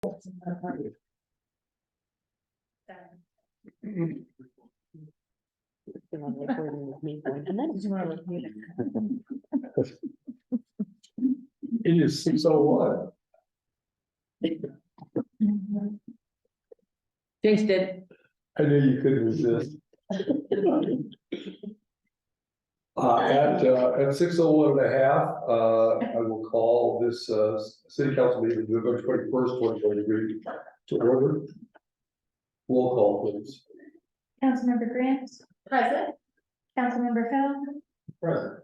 It is 6:01. Jinxed it. I knew you couldn't resist. At 6:01 I will call this city council meeting of November 21st, 2023 to order. Roll call, please. Councilmember Grant. Present. Councilmember Hill. Present.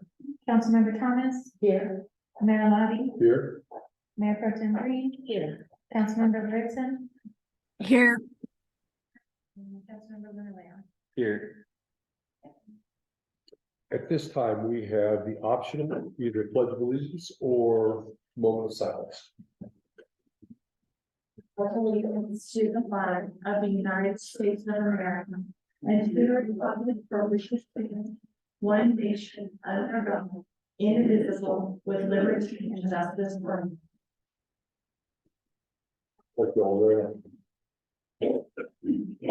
Councilmember Thomas. Here. Mayor Lottie. Here. Mayor Pro Tem Green. Here. Councilmember Livingston. Here. And Councilmember Leon. Here. At this time, we have the option of either pledge of allegiance or moment of silence. Allegiance to the flag of the United States of America and to the republic for which it stands, one nation under God, indivisible, with liberty and justice for all. Thank you all very much.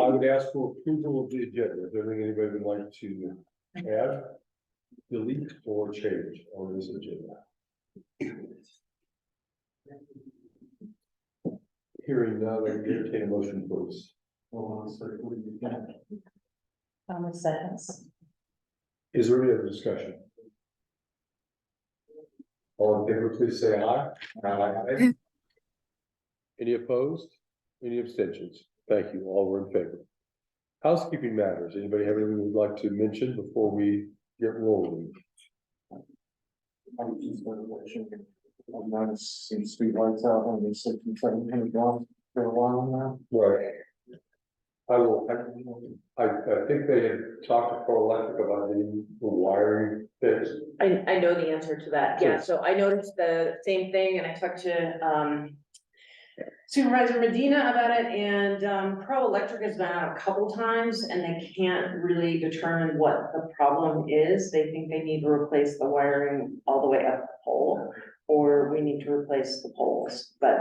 I would ask for approval of the agenda. Is there anything anybody would like to add, delete, or change on this agenda? Hearing none, I entertain a motion, please. Thomas seconds. Is there any other discussion? All in favor, please say aye. Aye. Any opposed? Any abstentions? Thank you. All were in favor. Housekeeping matters. Anybody have anything they'd like to mention before we get rolling? I'm just going to I've noticed some street lights out on the 6700 block for a while now. Right. I think they had talked to Pro Electric about the wiring fix. I know the answer to that. Yeah, so I noticed the same thing and I talked to Supervisor Medina about it, and Pro Electric has been out a couple times and they can't really determine what the problem is. They think they need to replace the wiring all the way up the pole, or we need to replace the poles. But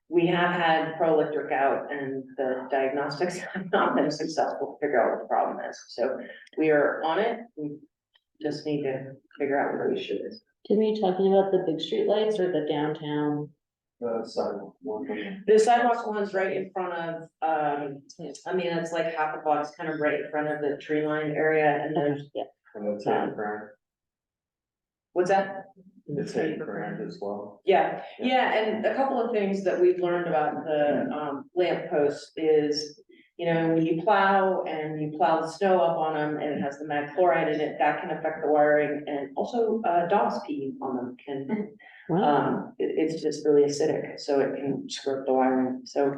we have had Pro Electric out and the diagnostics have not been successful to figure out what the problem is. So we are on it. We just need to figure out what the issue is. Can we talking about the big street lights or the downtown? The sidewalk one. The sidewalk one's right in front of, I mean, it's like half a block's kind of right in front of the tree line area, and there's, Yeah. And that's it, correct? what's that? It's it, correct as well. Yeah, and a couple of things that we've learned about the lamp posts is, you know, when you plow and you plow the snow up on them and it has the mag chloride in it, that can affect the wiring, and also dogs peeing on them can. Wow. It's just really acidic, so it can screw up the wiring, so.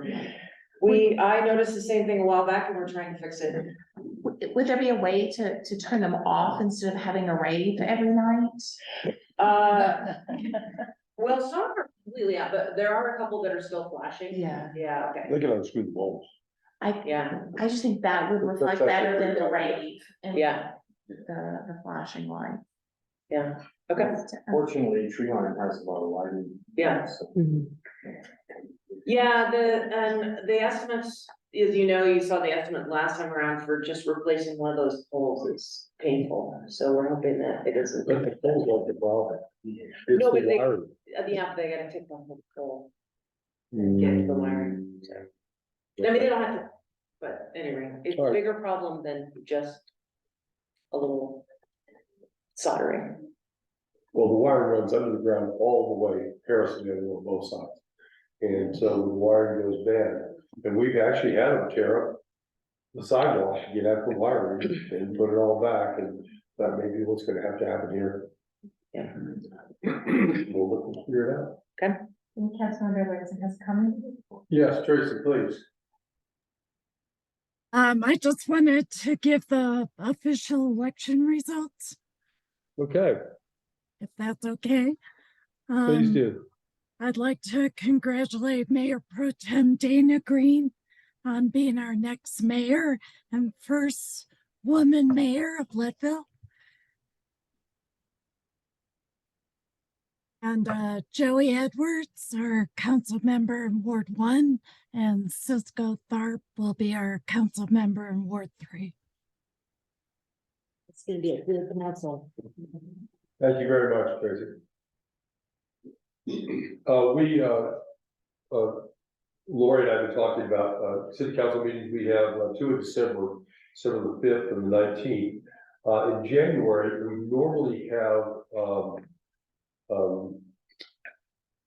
I noticed the same thing a while back and we're trying to fix it. Would there be a way to turn them off instead of having a rave every night? Well, some are completely out, but there are a couple that are still flashing. Yeah. Yeah, okay, They can unscrew the bulbs. yeah, I just think that would reflect better than the rave. And yeah, the flashing light. yeah, okay, Fortunately, tree line has a lot of lighting. yeah. So Yeah, the estimates, as you know, you saw the estimate last time around for just replacing one of those poles is painful, so we're hoping that it isn't. But the poles aren't the problem. It's No, the but they- wiring. Yeah, they gotta take the whole pole, get to the wiring, so. I mean, they don't have to, but anyway, it's a Alright. bigger problem than just a little soldering. Well, the wire runs under the ground all the way, Harrison Avenue on both sides. And so the wiring goes bad, and we've actually had them tear up the sidewalk, to get at the wiring and put it all back, and that may be what's gonna have to happen here. Yeah. We'll look and figure it out. And Councilmember Livingston has come. Yes, Tracy, please. I just wanted to give the official election results, Okay, if that's okay. please do. I'd like to congratulate Mayor Pro Tem Dana Green on being our next mayor and first woman mayor of Leadville. And Joey Edwards, our council member in Ward 1, and Cisco Tharp will be our council member in Ward 3. It's gonna be a good council. Thank you very much, Tracy. Lori and I have been talking about, city council meetings. We have two in December, December the 5th and the 19th. In January, we normally have,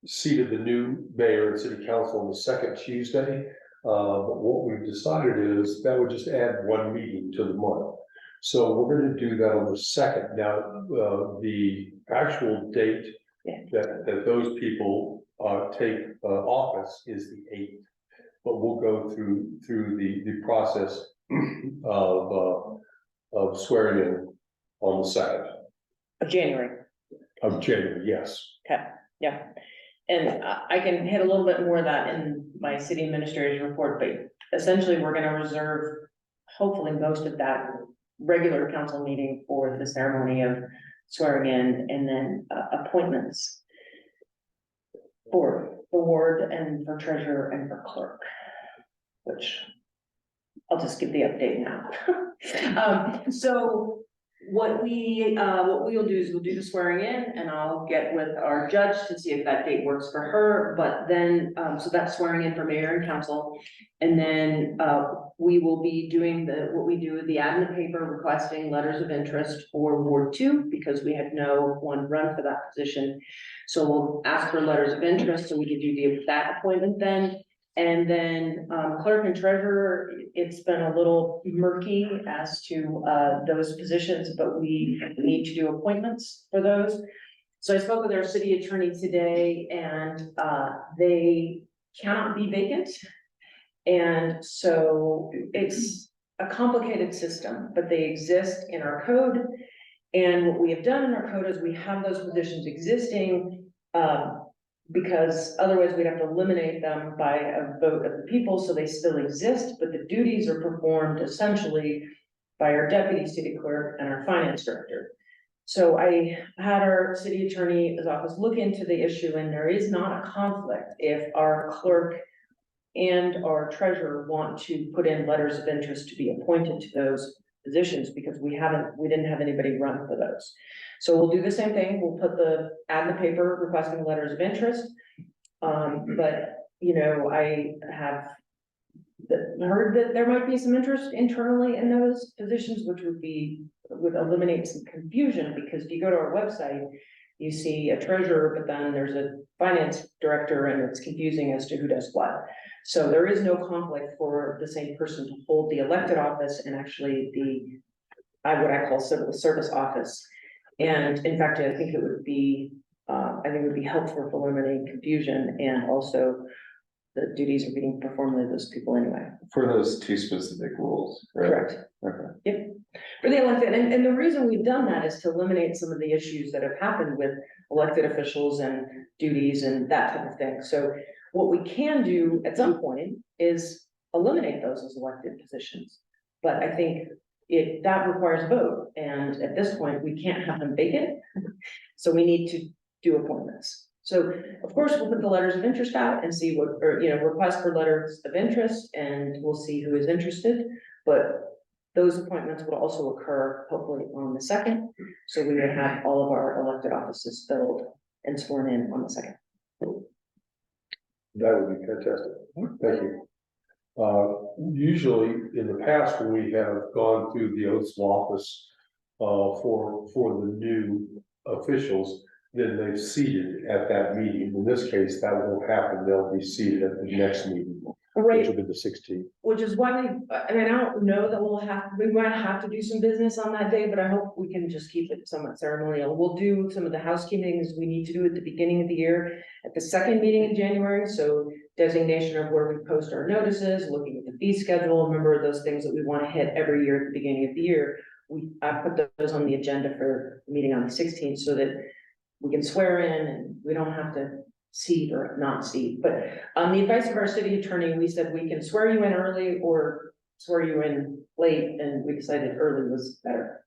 seated the new mayor and city council on the second Tuesday. But what we've decided is that would just add one meeting to the month. So we're going to do that on the second. Now, the actual date that those people take office is the 8th. But we'll go through the process of swearing in on the 2nd Of January. of January, yes. Okay, yeah. And I can hit a little bit more of that in my city administrator's report, but essentially we're gonna reserve hopefully most of that regular council meeting for the ceremony of swearing in and then appointments for the ward and for treasurer and for clerk, which I'll just give the update now. So what we'll do is we'll do the swearing in and I'll get with our judge to see if that date works for her. But then, so that's swearing in for mayor and council. And then we will be doing what we do, the ad in the paper requesting letters of interest for Ward 2 because we had no one run for that position. So we'll ask for letters of interest so we can do that appointment then. And then clerk and treasurer, it's been a little murky as to those positions, but we need to do appointments for those. So I spoke with our city attorney today and they cannot be vacant. And so it's a complicated system, but they exist in our code. And what we have done in our code is we have those positions existing because otherwise we'd have to eliminate them by a vote of the people, so they still exist, but the duties are performed essentially by our deputy city clerk and our finance director. So I had our city attorney's office look into the issue, and there is not a conflict if our clerk and our treasurer want to put in letters of interest to be appointed to those positions, because we didn't have anybody run for those. So we'll do the same thing. We'll put the ad in the paper requesting letters of interest. But, you know, I have heard that there might be some interest internally in those positions, which would eliminate some confusion, because if you go to our website, you see a treasurer, but then there's a finance director and it's confusing as to who does what. So there is no conflict for the same person to hold the elected office and actually what I call civil service office. And in fact, I think it would be helpful for eliminating confusion, and also the duties are being performed by those people anyway. For those two specific rules, right? Correct. Okay. Yep, for the elected, and the reason we've done that is to eliminate some of the issues that have happened with elected officials and duties and that type of thing. So what we can do at some point is eliminate those as elected positions. But I think that requires a vote, and at this point, we can't have them vacant. So we need to do appointments. So of course, we'll put the letters of interest out and see request for letters of interest, and we'll see who is interested. But those appointments will also occur hopefully on the 2nd. So we would have all of our elected offices filled and sworn in on the 2nd. That would be fantastic. Thank you. Usually in the past, when we have gone through the oaths of office for the new officials, then they've seated at that meeting. In this case, that won't happen. They'll be seated at the next meeting, which will be the 16th. Which is why I don't know that we might have to do some business on that day, but I hope we can just keep it somewhat ceremonial. We'll do some of the housekeepings we need to do at the beginning of the year, at the second meeting in January. So designation of where we post our notices, looking at the fee schedule, remember those things that we want to hit every year at the beginning of the year. I put those on the agenda for the meeting on the 16th so that we can swear in and we don't have to seat or not seat. But on the advice of our city attorney, we said we can swear you in early or swear you in late, and we decided early was better.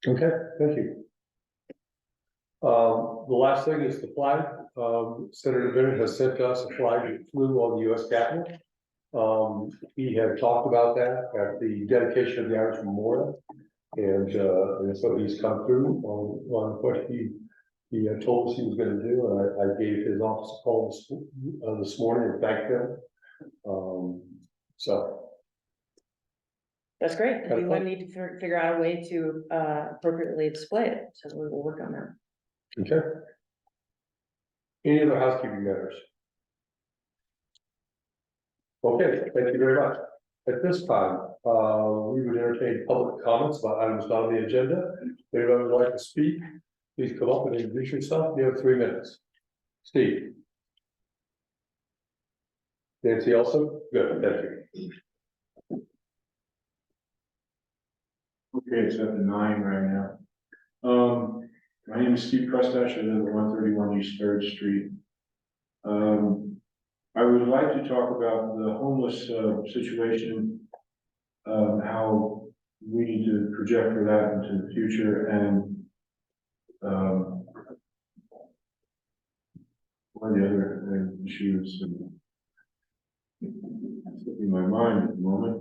Okay, thank you. The last thing is the flag. Senator Bennett has sent us a flag that flew on the US Capitol. He had talked about that at the dedication of the Irish Memorial. And so he's come through on what he told us he was gonna do, and I gave his office a call this morning and thanked them. So. That's great. Kind of We would need to figure out a way to appropriately display it, so we will work on that. Okay. Any other housekeeping matters? Okay, thank you very much. At this time, we would entertain public comments about items not on the agenda. If anybody would like to speak, please come up and introduce yourself. You have 3 minutes. Steve. Nancy also? Good, thank you. Okay, it's at the 9 right now. My name is Steve Prestash, I live at 131 East Third Street. I would like to talk about the homeless situation, how we need to project for that into the future, and one of the other issues slipping my mind at the moment.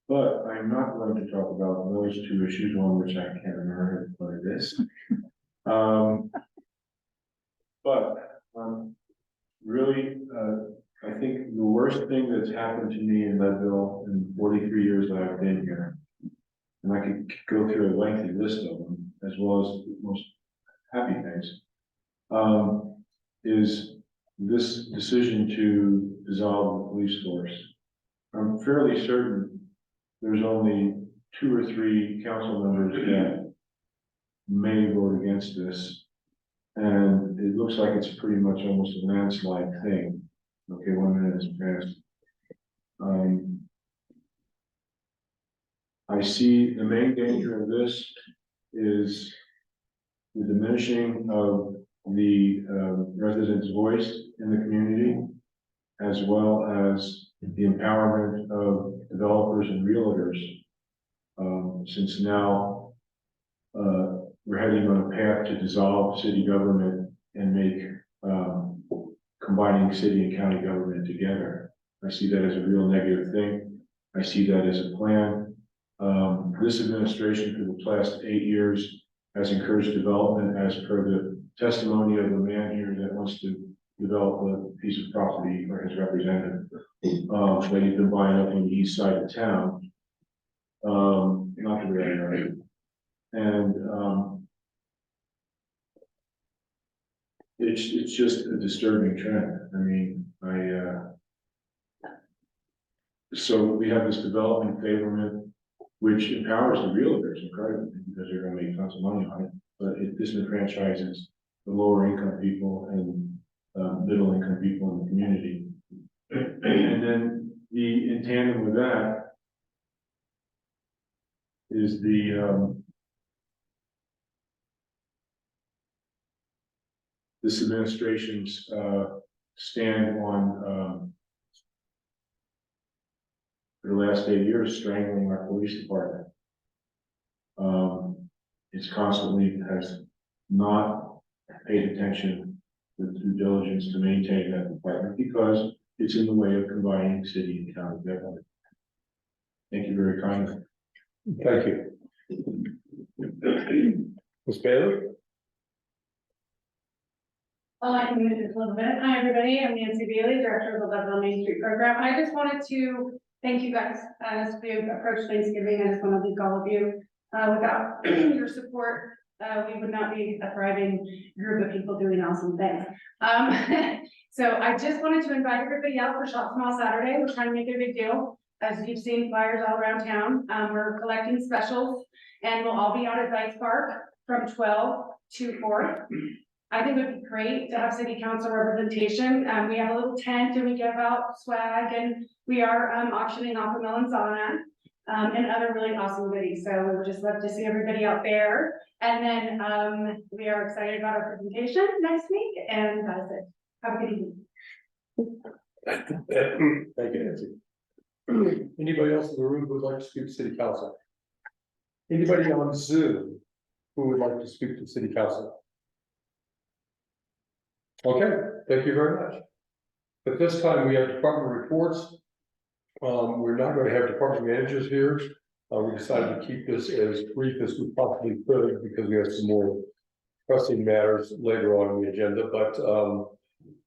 But I'm not going to talk about those 2 issues, one which I can't remember what it is. Really, I think the worst thing that's happened to me in Leadville in 43 years that I've been here, and I could go through a lengthy list of them, as well as the most happy things, is this decision to dissolve the police force. I'm fairly certain there's only 2 or 3 council members that may vote against this. And it looks like it's pretty much almost a landslide thing. Okay, 1 minute has passed. I see the main danger of this is the diminishing of the residents' voice in the community, as well as the empowerment of developers and realtors. Since now we're heading on a path to dissolve city government and make combining city and county government together. I see that as a real negative thing. I see that as a plan. This administration for the past 8 years has encouraged development as per the testimony of a man here that wants to develop a piece of property for his representative. That he's been buying up on the east side of town. Not the real area. And it's just a disturbing trend. I mean, so we have this development favorment, which empowers the realtors incredibly because they're going to make tons of money on it, but it disenfranchises the lower income people and middle income people in the community. And then in tandem with that is this administration's stand on for the last 8 years strangling our police department. It's constantly has not paid attention with due diligence to maintain that department because it's in the way of combining city and county government. Thank you very kindly. Thank you. Ms. Bailey? I can move this a little bit. Hi, everybody. I'm Nancy Bailey, Director of the Leadville Main Street Program. I just wanted to thank you guys as we approach Thanksgiving. I just want to thank all of you. Without your support, we would not be a thriving group of people doing awesome things. So I just wanted to invite everybody out for Shop Small Saturday. We're trying to make it a big deal. As you've seen flyers all around town, we're collecting specials and we'll all be out at Dykes Park from 12 to 4. I think it would be great to have city council representation. We have a little tent and we give out swag and we are auctioning off a Melanzana and other really awesome goodies. So we would just love to see everybody out there. And then we are excited about our presentation next week and that's it. Have a good evening. Thank you, Nancy. Anybody else in the room who would like to speak to city council? Anybody on Zoom who would like to speak to city council? Okay, thank you very much. At this time, we have department reports. We're not going to have department managers here. We decided to keep this as brief as we possibly could because we have some more pressing matters later on in the agenda, but,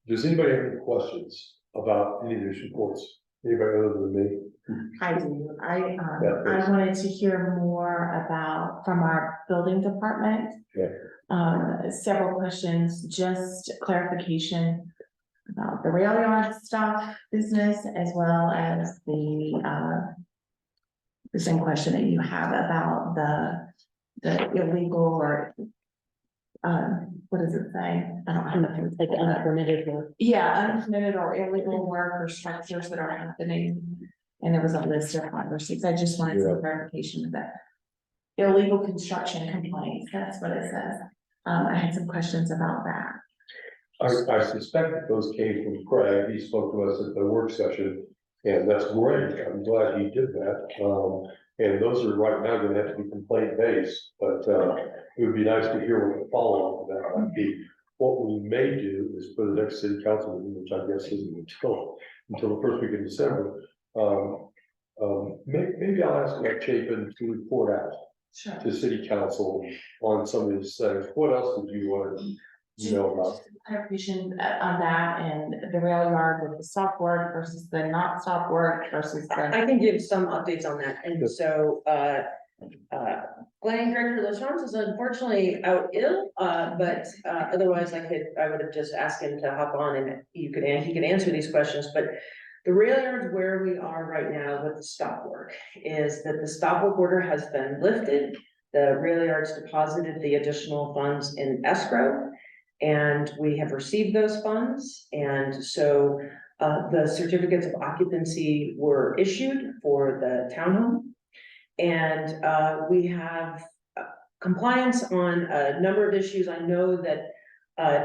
does anybody have any questions about any of these reports? Anybody other than me? I do. Yeah, please. I wanted to hear more about, from our building department. Several questions, just clarification about the rail yard stuff business, as well as the same question that you have about the illegal or, what does it say? I don't have the. Like unpermitted work. Yeah, unpermitted or illegal work or structures that are happening. And there was a list of 5 or 6. I just wanted some clarification of that. Illegal construction complaints, that's what it says. I had some questions about that. I suspect that those came from Craig. He spoke to us at the work session, and that's great. I'm glad he did that. And those are right now gonna have to be complaint based, but, it would be nice to hear what the follow-up of that might be. What we may do is for the next city council meeting, which I guess isn't until the first week in December. Maybe I'll ask Mike Chapin to report out Sure. to city council on some of these things. What else did you want to know about? Clarification on that and the rail yard with the stop work versus the not stop work versus the. I can give some updates on that, and so, planning director LaChance is unfortunately out ill, but, otherwise I would have just asked him to hop on and he could answer these questions, but the rail yards where we are right now with the stop work is that the stop work order has been lifted. The rail yards deposited the additional funds in escrow, and we have received those funds, and so the certificates of occupancy were issued for the townhome. And we have compliance on a number of issues. I know that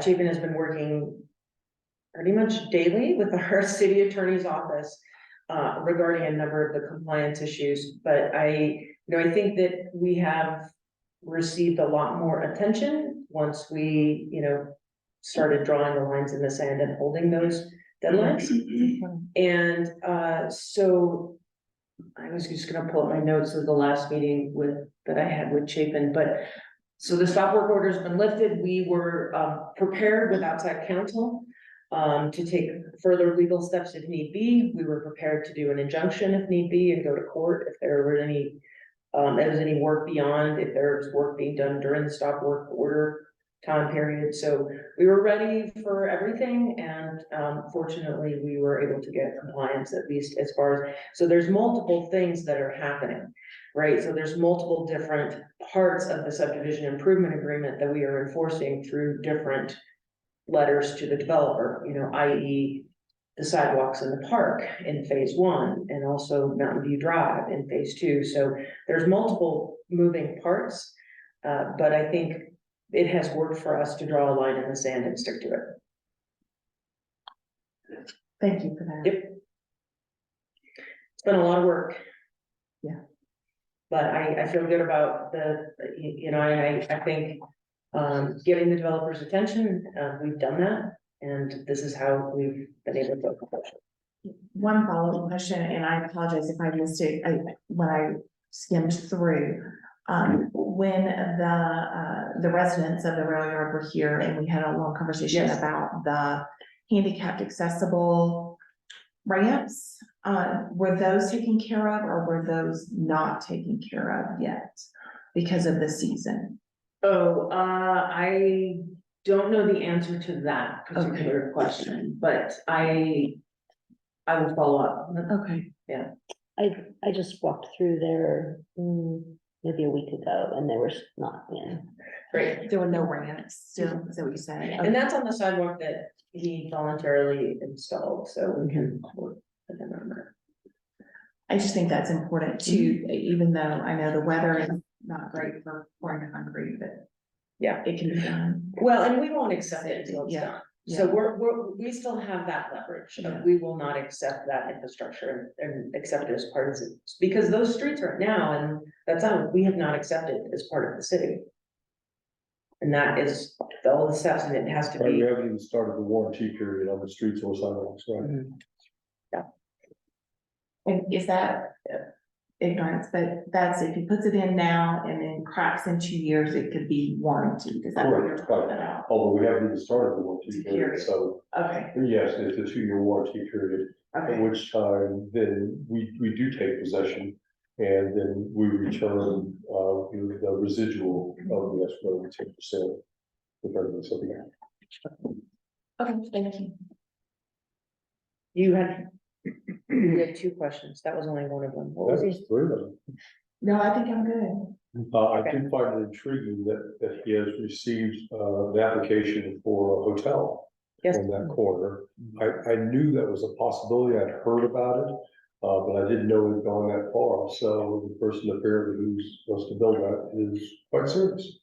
Chapin has been working pretty much daily with our city attorney's office regarding a number of the compliance issues, but I think that we have received a lot more attention once we, started drawing the lines in the sand and holding those deadlines. And so I was just gonna pull up my notes of the last meeting that I had with Chapin, but so the stop work order's been lifted. We were prepared with outside counsel to take further legal steps if need be. We were prepared to do an injunction if need be and go to court if there were any, there was any work beyond, if there was work being done during the stop work order time period. So we were ready for everything, and fortunately we were able to get compliance, at least as far as, so there's multiple things that are happening, right? So there's multiple different parts of the subdivision improvement agreement that we are enforcing through different letters to the developer, i.e. the sidewalks in the park in phase 1 and also Mountain View Drive in phase 2. So there's multiple moving parts, but I think it has worked for us to draw a line in the sand and stick to it. Thank you for that. Yep. It's been a lot of work. Yeah. But I feel good about I think getting the developers' attention, we've done that, and this is how we've been able to accomplish it. One follow-up question, and I apologize if I missed it, when I skimmed through. When the residents of the rail yard were here and we had a long conversation Yes. about the handicapped accessible ramps, were those taken care of or were those not taken care of yet because of the season? Oh, I don't know the answer to that particular question, but I will follow up. Okay. I just walked through there maybe a week ago and they were not in. Great. There were no ramps still, is that what you said? And that's on the sidewalk that he voluntarily installed, so we can work with him on that. I just think that's important too, even though I know the weather is not great for pouring concrete, but Yeah. it can be done. Well, and we won't accept it until it's Yeah. done. So we still have that leverage. Yeah. We will not accept that infrastructure and accept it as part of it, because those streets right now, and that's how we have not accepted as part of the city. And that is all the steps, and it has to Right, we be. haven't even started the warranty period on the streets or sidewalks, right? Mhm. And is that ignorance, but that's if he puts it in now and then cracks in 2 years, it could be warranted, is that what you're Correct, talking right. about? Although we haven't even started the warranty period, Period. so Okay, yes, it's a 2-year warranty period. At okay, which time then we do take possession and then we return, the residual of the escrow, 10%. Depending on something. okay, thank you. You had 2 questions. That was only one of them. What was That was he? 3 of them. No, I think I'm good. I Okay. did find it intriguing that he has received, the application for a hotel Yes. on that corner. I knew that was a possibility. I'd heard about it, but I didn't know it had gone that far. So the person apparently who's supposed to build that is quite serious.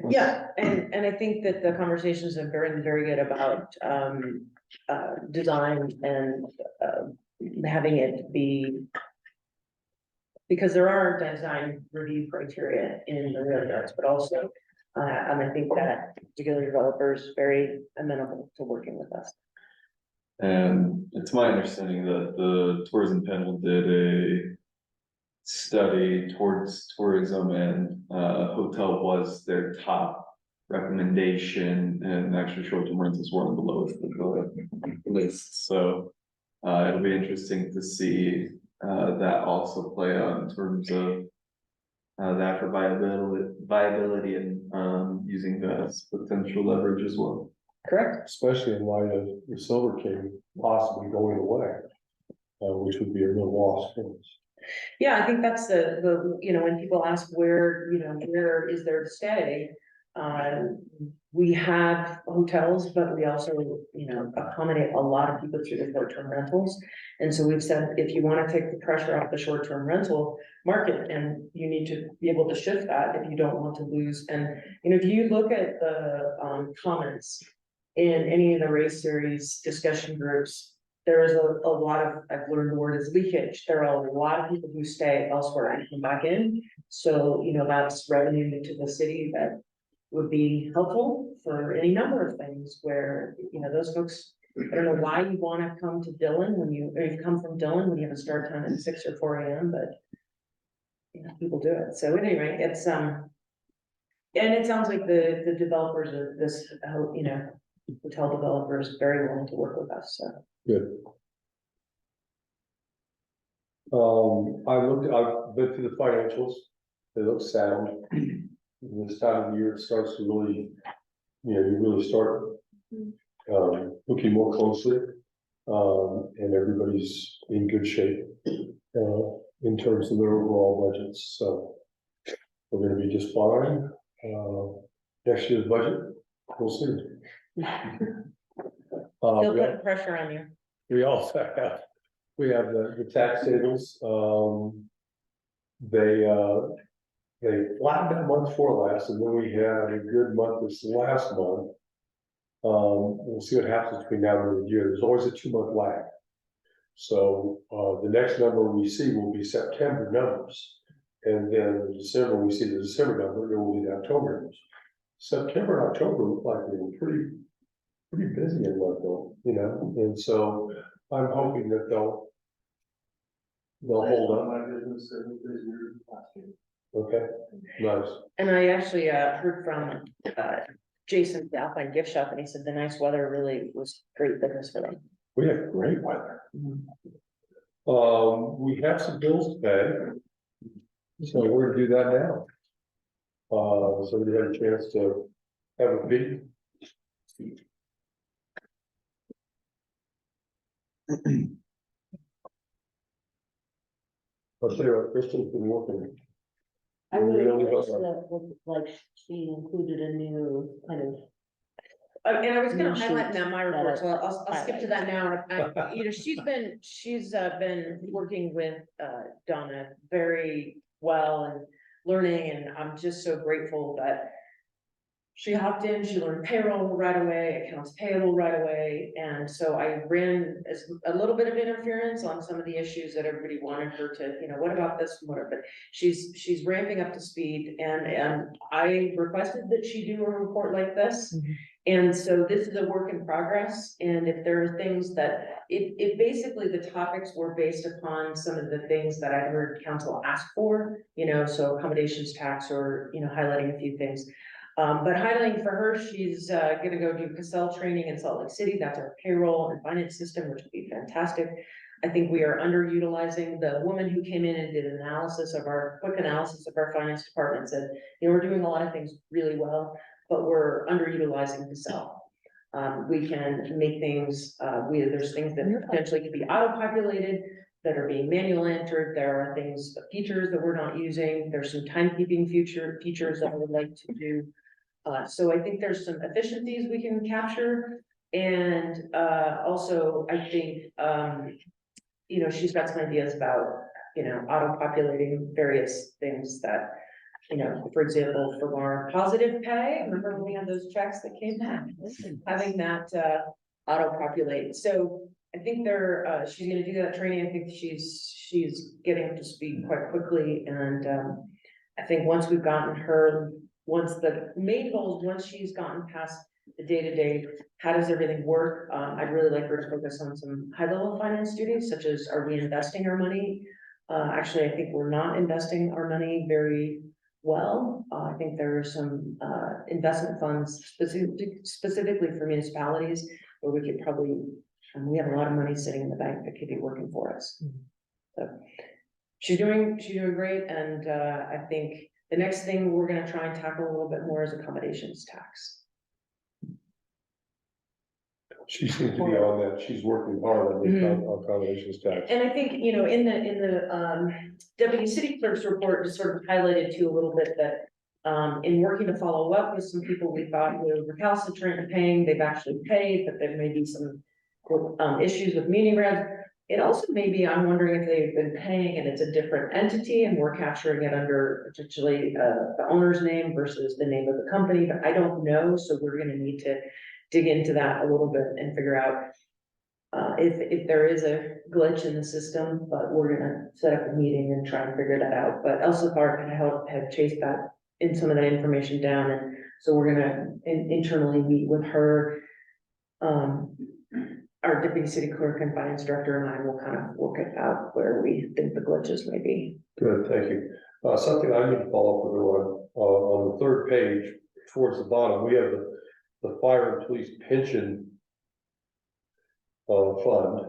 Yeah, and I think that the conversations have been very good about, design and, having it be. Because there are design review criteria in the real yards, but also, and I think that particular developer is very amenable to working with us. And it's my understanding that the tourism panel did a study towards tourism, and hotel was their top recommendation, and actually short-term rentals were on the lowest of the list, so it'll be interesting to see that also play out in terms of that for viability and using that as potential leverage as well. Correct. Especially in light of the Silver King possibly going away, which would be a real loss for us. Yeah, I think that's the, you know, when people ask where, you know, where is there to stay? We have hotels, but we also, you know, accommodate a lot of people through the short-term rentals. And so we've said, if you want to take the pressure off the short-term rental market, and you need to be able to shift that if you don't want to lose. And, you know, if you look at the comments in any of the race series discussion groups, there is a lot of, I've learned the word is leakage. There are a lot of people who stay elsewhere and come back in. So, you know, that's revenue to the city that would be helpful for any number of things where, you know, those folks, I don't know why you want to come to Dillon when you, or you come from Dillon when you have a start time at 6 or 4 a.m., but you know, people do it. So anyway, it's, and it sounds like the developers of this, you know, hotel developers very willing to work with us, so. Good. I've been through the financials, they look sound. This time of the year, it starts to really, you know, you really start, looking more closely. And everybody's in good shape, in terms of their overall budgets, so. We're gonna be just fine, next year's budget, we'll see. They'll we put pressure on you. We also have, we have the tax savings, they flattened that month before last, and then we had a good month this last month. We'll see what happens between now and the end of the year, there's always a 2-month lag. So, the next number we see will be September numbers. And then in December, we see the December number, it will be the October numbers. September and October look like they were pretty busy in Leadville, you know, and so I'm hoping that they'll hold up. My business is busier than last year. Okay, nice. And I actually heard from Jason, the Alpine Gift Shop, and he said the nice weather really was great business for them. We have great weather. We have some bills to pay. So we're gonna do that now. So we had a chance to have a peek. I'll tell you what, Kristen's been working. I really Really wish well. that, like, she included a new kind of, And I was gonna New highlight sheet that in my that report, so I I'll skip to that now. You know, she's been working with Donna very well and learning, and I'm just so grateful that she hopped in, she learned payroll right away, accounts payable right away, and so I ran a little bit of interference on some of the issues that everybody wanted her to, what about this, and whatever, but she's ramping up to speed, and I requested that she do a report like this. Mhm. And so this is a work in progress, and if there are things that, it basically, the topics were based upon some of the things that I heard council ask for, so accommodations tax or, highlighting a few things. But highlighting for her, she's gonna go do Cassell training in Salt Lake City. That's our payroll and finance system, which would be fantastic. I think we are underutilizing. The woman who came in and did an quick analysis of our finance department said, we're doing a lot of things really well, but we're underutilizing Cassell. We can make things, there's things that potentially could be auto-populated that are being manually entered. There are features that we're not using. There's some timekeeping features that I would like to do. So I think there's some efficiencies we can capture. And also, I think, she's got some ideas about, auto-populating various things that, for example, from our positive pay, remember when we had those checks that came back? Having that auto-populate. So I think she's gonna do that training. I think she's getting up to speed quite quickly. And I think once we've gotten her, once the main goal is, once she's gotten past the day-to-day, how does everything work? I'd really like her to focus on some high-level finance duties, such as, are we investing our money? Actually, I think we're not investing our money very well. I think there are some investment funds specifically for municipalities where we could probably, we have a lot of money sitting in the bank that could be working for us. So she's doing great. And I think the next thing we're gonna try and tackle a little bit more is accommodations tax. She seems to be on that. She's working hard on the accommodations tax. And I think, in the deputy city clerk's report, just sort of highlighted too a little bit that in working to follow up with some people we thought were recalcitrant in paying, they've actually paid, but there may be some issues with meeting regs. It also may be, I'm wondering if they've been paying and it's a different entity and we're capturing it under potentially the owner's name versus the name of the company, but I don't know. So we're gonna need to dig into that a little bit and figure out if there is a glitch in the system, but we're gonna set up a meeting and try and figure that out. But Elsa Clark can help have chased that in some of that information down, and so we're gonna internally meet with her. Our deputy city clerk and finance director and I will kind of work it out where we think the glitches may be. Good, thank you. Something I need to follow up with her on the third page, towards the bottom, we have the fire and police pension fund.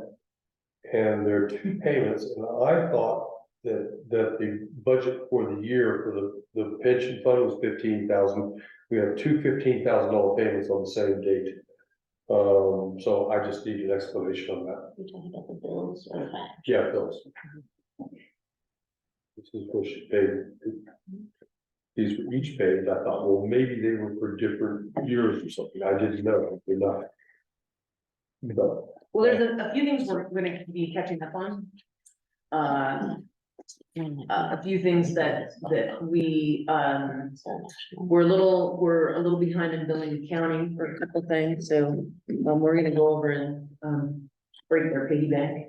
And there are two payments, and I thought that the budget for the year for the pension fund was $15,000. We have two $15,000 payments on the same date. So I just need an explanation on that. You're talking about the bills or that? Yeah, those. This is what she paid. These were each paid. I thought, well, maybe they were for different years or something. I didn't know. They're not. No. Well, there's a few things we're gonna be catching up on. A few things that we, we're a little behind in billing and counting for a couple things, so, we're gonna go over and, break their piggy bank.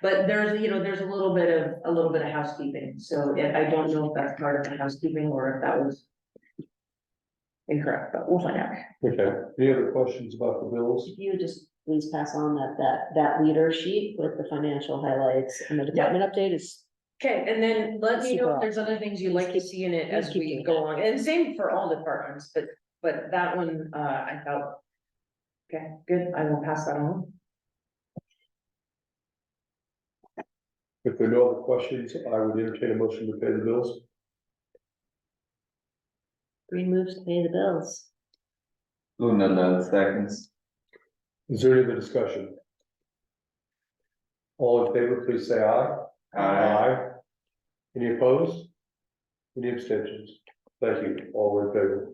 But there's a little bit of housekeeping, so I don't know if that's part of the housekeeping or if that was incorrect, but we'll find out. Okay. Any other questions about the bills? If you would just please pass on that leader sheet with the financial highlights and the department update is. Okay, and then let me know Super if there's other things you'd like to see in it as keep we doing go that. along, and same for all departments, but that one, I felt. Okay, good, I will pass that on. If there are no other questions, I would entertain a motion to pay the bills. Green moves to pay the bills. Oh, no, seconds. Is there any other discussion? All in favor, please say aye. Aye. Any opposed? Any abstentions? Thank you. All were in favor.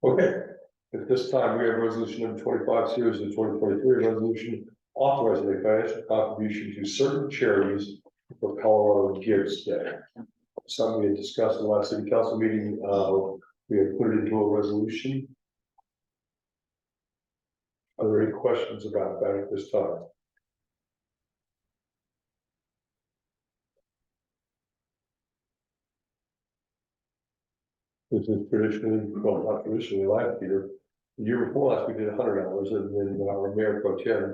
Okay, at this time, we have resolution number 25, series of 2023, resolution authorizing a financial contribution to certain charities for Colorado Gives Day. Something we had discussed in the last city council meeting, we have put it into a resolution. Are there any questions about that at this time? This is traditionally, well, not traditionally, last year, the year before last, we did $100, and then our mayor pro tem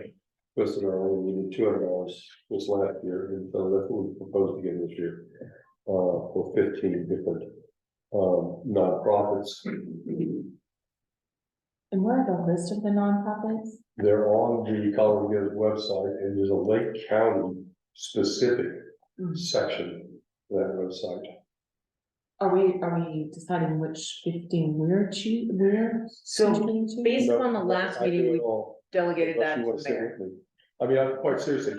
listed our only needed $200 this last year, and so that's what we proposed again this year. For 15 different nonprofits. And where are the list of the nonprofits? They're on the Colorado Gives website, and there's a Lake County specific section of that website. Are we deciding which 15 we're So to? based No, on the last I do meeting, it we all, delegated unless that you to want the to say mayor. anything. I mean, I'm quite seriously,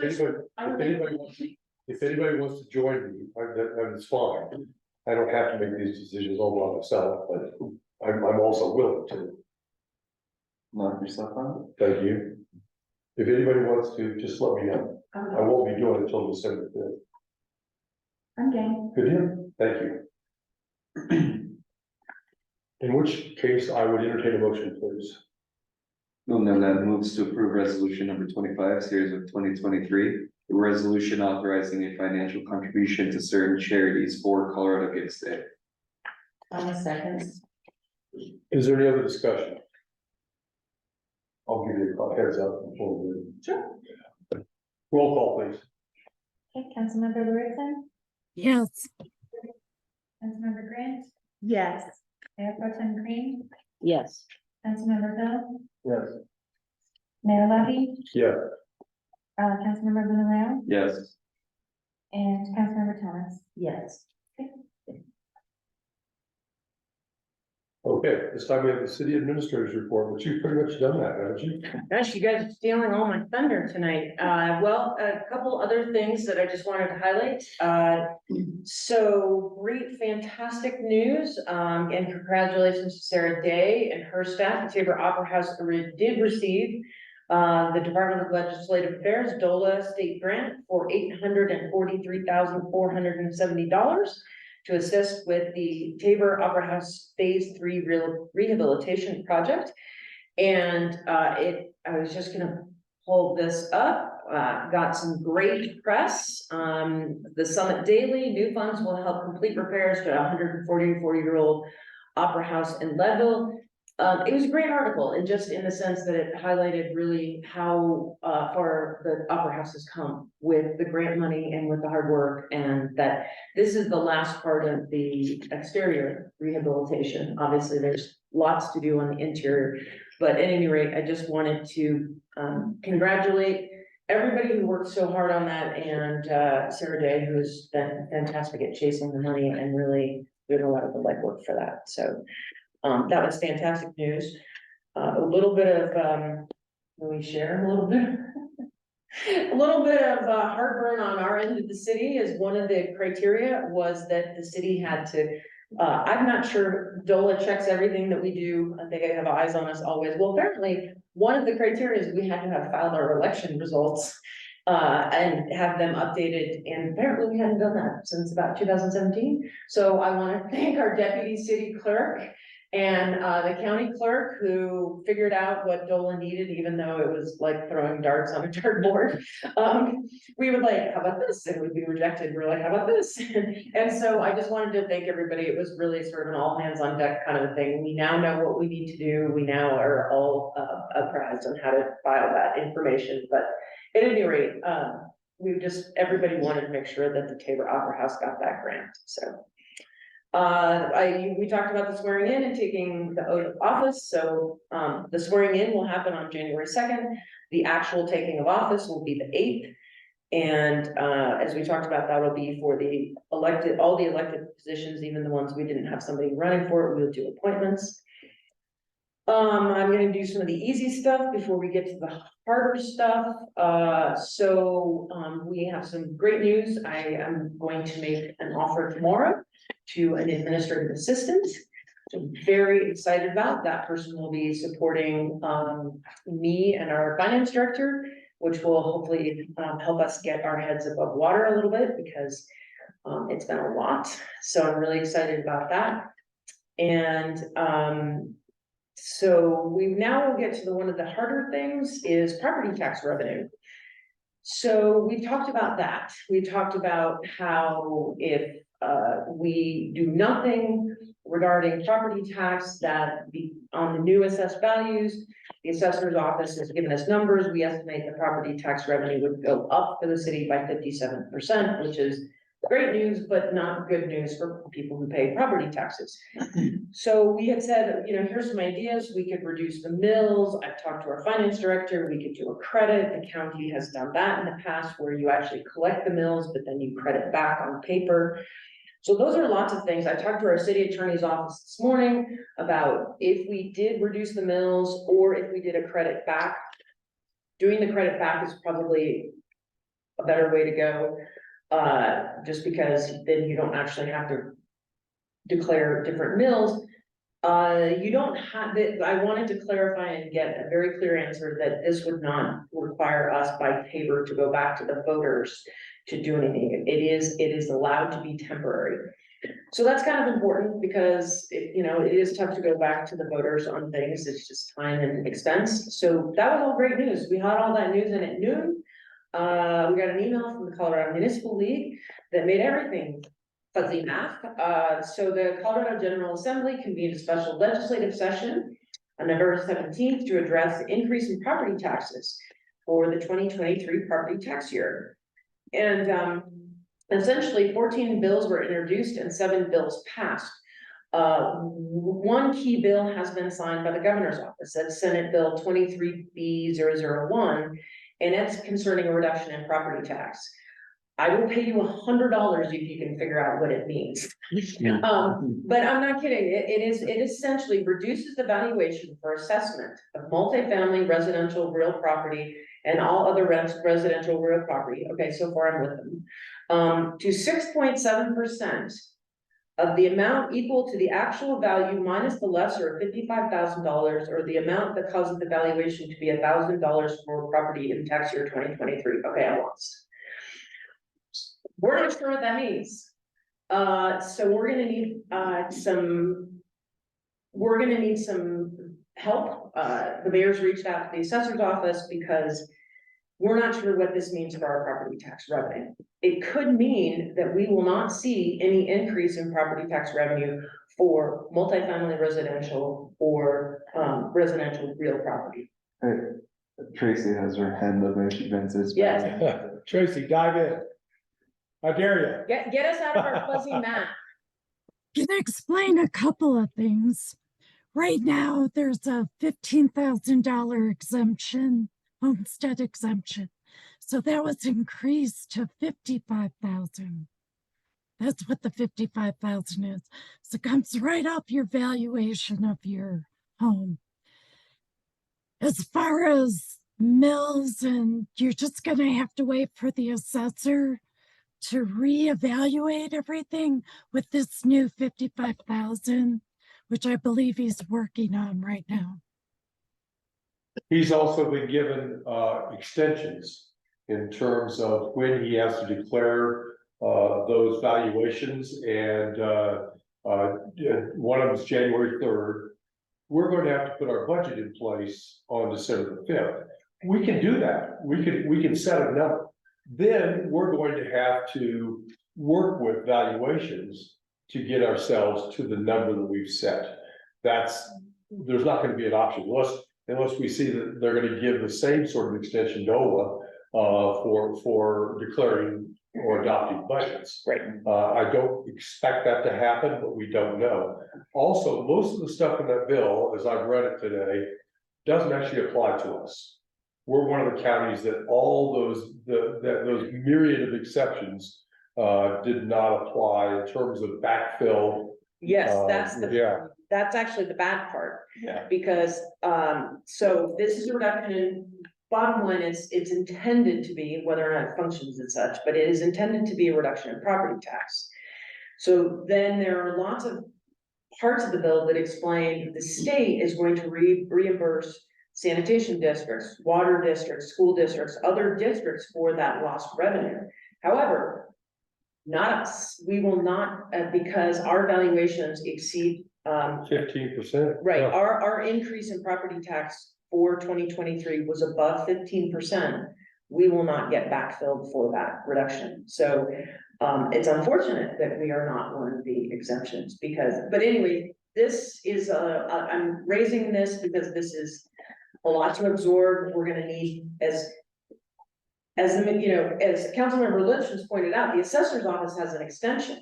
if anybody wants to join me, then it's fine. I don't have to make these decisions all by myself, but I'm also willing to. Knock yourself out. Thank you. If anybody wants to, just let me know. I won't be doing it until December 5th. I'm game. Good deal, thank you. In which case I would entertain a motion, please. That moves to approve resolution number 25, series of 2023. A resolution authorizing a financial contribution to certain charities for Colorado Gives Day. On a second. Is there any other discussion? I'll give you a heads up before we do. Sure. Roll call, please. Okay, Councilmember Larissa, Yes, Councilmember Grant, Yes. Mayor Pro Tem Green, Yes. Councilmember Bell, Yes. Mayor Levy, Yeah, Councilmember Villarreal, Yes. and Councilmember Thomas. Yes. okay, this time we have the city administrator's report, but you've pretty much done that, haven't you? Gosh, you guys are stealing all my thunder tonight. Well, a couple other things that I just wanted to highlight. So great, fantastic news, and congratulations to Sarah Day and her staff. The Tabor Opera House did receive the Department of Legislative Affairs DOLA state grant for $843,470 to assist with the Tabor Opera House Phase 3 rehabilitation project. And I was just gonna pull this up, got some great press. The Summit Daily, new funds will help complete repairs to 140-year-old Opera House in Leadville. It was a great article, and just in the sense that it highlighted really how far the Opera House has come with the grant money and with the hard work, and that this is the last part of the exterior rehabilitation. Obviously, there's lots to do on the interior, but at any rate, I just wanted to congratulate everybody who worked so hard on that, and Sarah Day, who's been fantastic at chasing the money and really doing a lot of the legwork for that. So that was fantastic news. A little bit of, can we share a little bit? A little bit of heartburn on our end of the city is one of the criteria was that the city had to, I'm not sure DOLA checks everything that we do. I think they have eyes on us always. Well, apparently, one of the criteria is we had to have filed our election results and have them updated, and apparently we hadn't done that since about 2017. So I want to thank our deputy city clerk and the county clerk who figured out what DOLA needed, even though it was like throwing darts on a dartboard. We would like, how about this? And it would be rejected. We're like, how about this? And so I just wanted to thank everybody. It was really sort of an all hands on deck kind of a thing. We now know what we need to do. We now are all apprised on how to file that information. But at any rate, everybody wanted to make sure that the Tabor Opera House got that grant, so. We talked about the swearing in and taking the oath of office, so, the swearing in will happen on January 2nd. The actual taking of office will be the 8th. And, as we talked about, that'll be for the elected, all the elected positions, even the ones we didn't have somebody running for, we'll do appointments. I'm gonna do some of the easy stuff before we get to the harder stuff. We have some great news. I am going to make an offer tomorrow to an administrative assistant. So I'm very excited about that. Person will be supporting me and our finance director which will hopefully help us get our heads above water a little bit because it's been a lot. So I'm really excited about that. And so now we'll get to one of the harder things is property tax revenue. So we talked about that. We talked about how if we do nothing regarding property tax that be on the new assessed values, the assessor's office has given us numbers. We estimate the property tax revenue would go up for the city by 57%, which is great news, but not good news for people who pay property taxes. So we had said, you know, here's some ideas. We could reduce the mills. I've talked to our finance director. We could do a credit. The county has done that in the past where you actually collect the mills, but then you credit back on paper. So those are lots of things. I talked to our city attorney's office this morning about if we did reduce the mills or if we did a credit back. Doing the credit back is probably a better way to go. Just because then you don't actually have to declare different mills. You don't have that. I wanted to clarify and get a very clear answer that this would not require us by paper to go back to the voters to do anything. It is allowed to be temporary. So that's kind of important because it is tough to go back to the voters on things. It's just time and expense. So that was all great news. We had all that news in at noon. We got an email from the Colorado Municipal League that made everything fuzzy math. So the Colorado General Assembly convened a special legislative session on November 17th to address the increase in property taxes for the 2023 property tax year. And essentially 14 bills were introduced and 7 bills passed. One key bill has been signed by the governor's office. That's Senate Bill 23B001. And it's concerning a reduction in property tax. I will pay you $100 if you can figure out what it means. But I'm not kidding. It essentially reduces the valuation for assessment of multifamily residential real property and all other residential real property. Okay, so far I'm with them. To 6.7% of the amount equal to the actual value minus the lesser of $55,000 or the amount that causes the valuation to be $1,000 for property in tax year 2023. Okay, I lost. We're not sure what that means. So we're gonna need some help. The mayor's reached out to the assessor's office because we're not sure what this means for our property tax revenue. It could mean that we will not see any increase in property tax revenue for multifamily residential or residential real property. Tracy has her hand up and she bends his. Yes. Tracy, dive in. How dare Get us out of our fuzzy math. Can explain a couple of things. Right now, there's a $15,000 exemption, homestead exemption. So that was increased to $55,000. That's what the $55,000 is. So it comes right off your valuation of your home. As far as mills, and you're just gonna have to wait for the assessor to reevaluate everything with this new 55,000, which I believe he's working on right now. He's also been given extensions in terms of when he has to declare those valuations, and one of them is January 3rd. We're going to have to put our budget in place on December 5th. We can do that. We can set a number. Then we're going to have to work with valuations to get ourselves to the number that we've set. There's not going to be an option unless we see that they're going to give the same sort of extension NOLA for declaring or adopting budgets. Right. I don't expect that to happen, but we don't know. Also, most of the stuff in that bill, as I've read it today, doesn't actually apply to us. We're one of the counties that all those myriad of exceptions did not apply in terms of backfill. Yes, that's actually the bad part. Yeah. Because so this is a reduction in, bottom line is it's intended to be, whether or not it functions as such, but it is intended to be a reduction in property tax. So then there are lots of parts of the bill that explain the state is going to reimburse sanitation districts, water districts, school districts, other districts for that lost revenue. However, not us, we will not, because our valuations exceed, 15%. right, our increase in property tax for 2023 was above 15%. We will not get backfilled for that reduction, so, it's unfortunate that we are not one of the exemptions, because, but anyway, this is, I'm raising this because this is a lot to absorb. We're gonna need, as Councilmember Lynch has pointed out, the assessor's office has an extension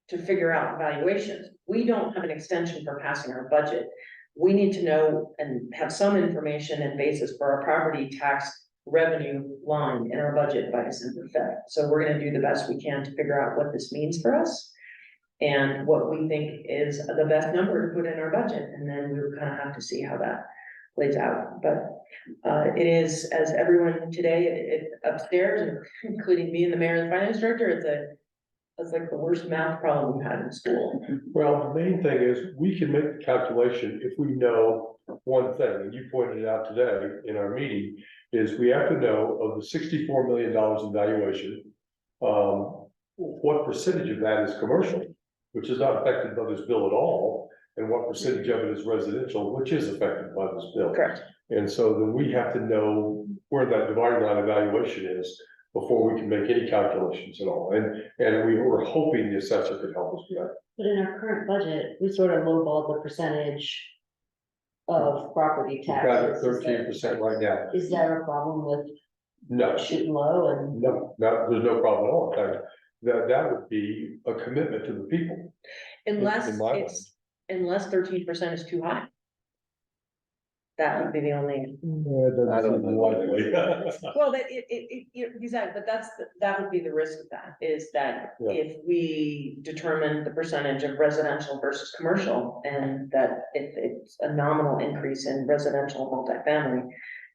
to figure out valuations. We don't have an extension for passing our budget. We need to know and have some information and basis for our property tax revenue line in our budget by December 5th. So we're gonna do the best we can to figure out what this means for us and what we think is the best number to put in our budget, and then we'll kind of have to see how that plays out. But it is, as everyone today upstairs, including me and the mayor and the finance director, it's like the worst math problem we've had in school. Well, the main thing is, we can make the calculation if we know one thing, and you pointed it out today in our meeting, is we have to know of the $64 million in valuation, what percentage of that is commercial, which is not affected by this bill at all, and what percentage of it is residential, which is affected by this bill. Correct. And so then we have to know where that dividing line evaluation is before we can make any calculations at all. And we were hoping the assessor could help us with that. But in our current budget, we sort of lowballed the percentage of property We've got it taxes. 13% right now. Is there a problem with No, shooting low and? no, there's no problem at all. In fact, that would be a commitment to the people. Unless in my it's, unless 13% is too high. That would be the only, I don't know. likely. well, that exactly, but that would be the risk of that, is that Yeah. if we determine the percentage of residential versus commercial, and that if it's a nominal increase in residential multifamily,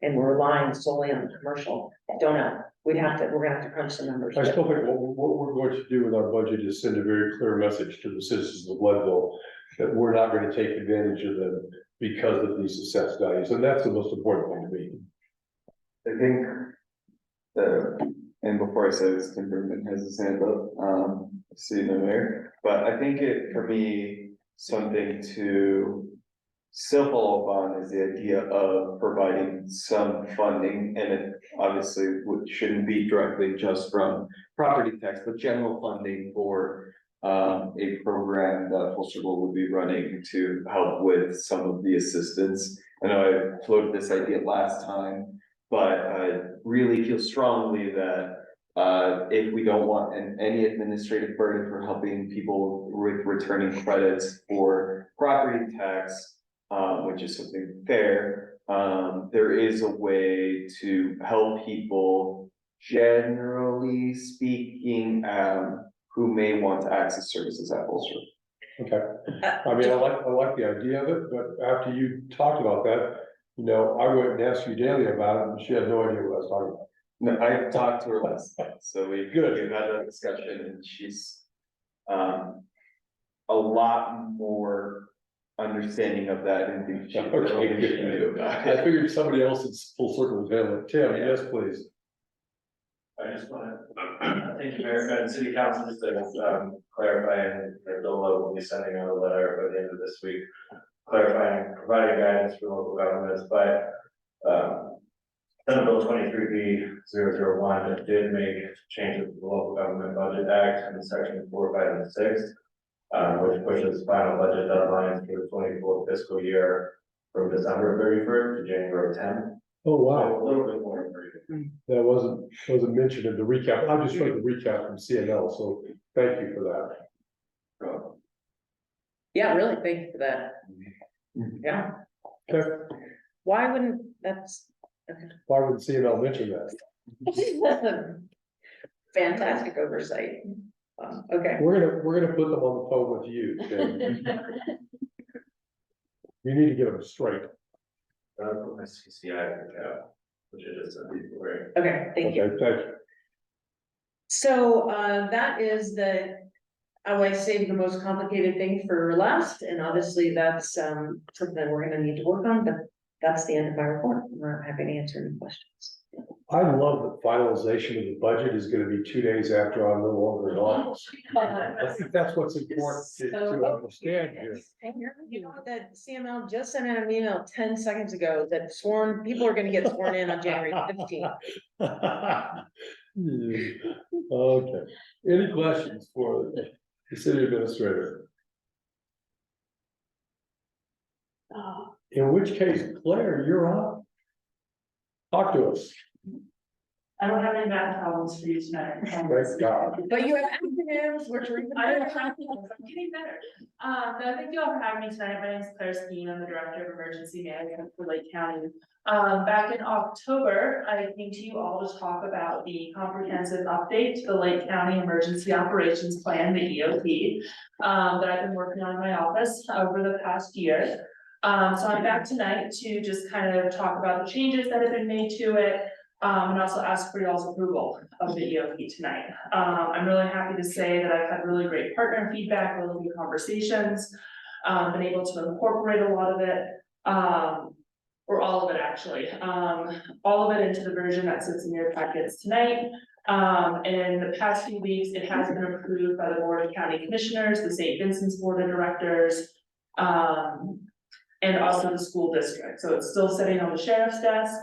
and we're relying solely on the commercial, I don't know, we're gonna have to crunch the numbers. I still think what we're going to do with our budget is send a very clear message to the citizens of Leadville that we're not going to take advantage of them because of these assessed values, and that's the most important thing to me. I think and before I say this, Tim Bergman has his hand up, see the mayor, but I think for me, something to still follow up on is the idea of providing some funding, and it obviously shouldn't be directly just from property tax, but general funding for a program that Full Circle would be running to help with some of the assistance. I know I floated this idea last time, but I really feel strongly that if we don't want any administrative burden for helping people with returning credits for property tax, which is something fair, there is a way to help people, generally speaking, who may want to access services at Full Circle. Okay, I mean, I like the idea of it, but after you talked about that, I went and asked you daily about it, and she had no idea what I was talking about. No, I talked to her last night, so we've Good. had a discussion, and she's a lot more understanding of that and thinks she Okay, good. knew about I it. figured somebody else at Full Circle was handling it. Tim, yes, please. I just wanna, thank you, Mayor, and City Council, just to clarify, and Bill will be sending out a letter by the end of this week, clarifying, providing guidance for local governments, but Senate Bill 23B-001, it did make changes to the Local Government Budget Act in section 4, 5, and 6, which pushes final budget deadlines for the 24 fiscal year from December 31st to January 10th. Oh, So wow, a little bit more information. that wasn't mentioned in the recap. I just read the recap from CNL, so thank you for that. Yeah, really, thank you for that. Yeah, Okay, why wouldn't, that's why would CNL mention that? that's a fantastic oversight. Okay, We're gonna put them on the phone with you, Tim. You need to get them straight. Put my CCI in the cap, which I just said before, right? okay, thank you. Okay, thank you. So, that is I always save the most complicated thing for last, and obviously that's, something that we're gonna need to work on, but that's the end of my report. I'm happy to answer any questions. I love that finalization of the budget is gonna be 2 days after I'm no longer in office. I think that's what's important to understand here. You know, that CML just sent out an email 10 seconds ago that people are gonna get sworn in on January 15th. Okay, any questions for the city administrator? In which case, Claire, you're on. Talk to us. I don't have any math problems for you tonight. Thank God. But you have acronyms, which are even I better. am getting better. No, thank you all for having me tonight. My name is Claire Skeen. I'm the Director of Emergency Management for Lake County. Back in October, I came to you all to talk about the comprehensive update to the Lake County Emergency Operations Plan, the EOP, that I've been working on in my office over the past year. So I'm back tonight to just kind of talk about the changes that have been made to it. And also ask for y'all's approval of the EOP tonight. I'm really happy to say that I've had really great partner feedback, really good conversations. Been able to incorporate a lot of it, or all of it actually, all of it into the version that sits in your packets tonight. In the past few weeks, it has been approved by the Board of County Commissioners, the St. Vincent's Board of Directors, and also the school district. So it's still sitting on the sheriff's desk.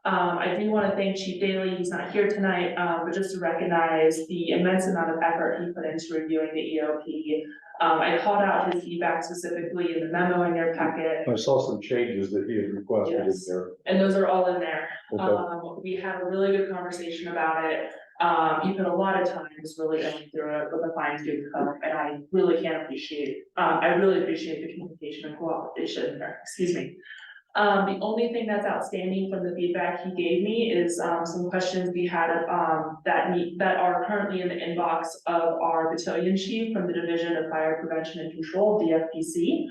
I do want to thank Chief Daly, he's not here tonight, but just to recognize the immense amount of effort he put into reviewing the EOP. I called out his feedback specifically in the memo in your packet. I saw some changes that he had requested in Yes. there. And those are all in there. Okay. We had a really good conversation about it. You put a lot of time just really going through it with a fine tooth comb, and I really appreciate the communication and cooperation, excuse me. The only thing that's outstanding from the feedback he gave me is some questions we had that are currently in the inbox of our battalion chief from the Division of Fire Prevention and Control, DFPC,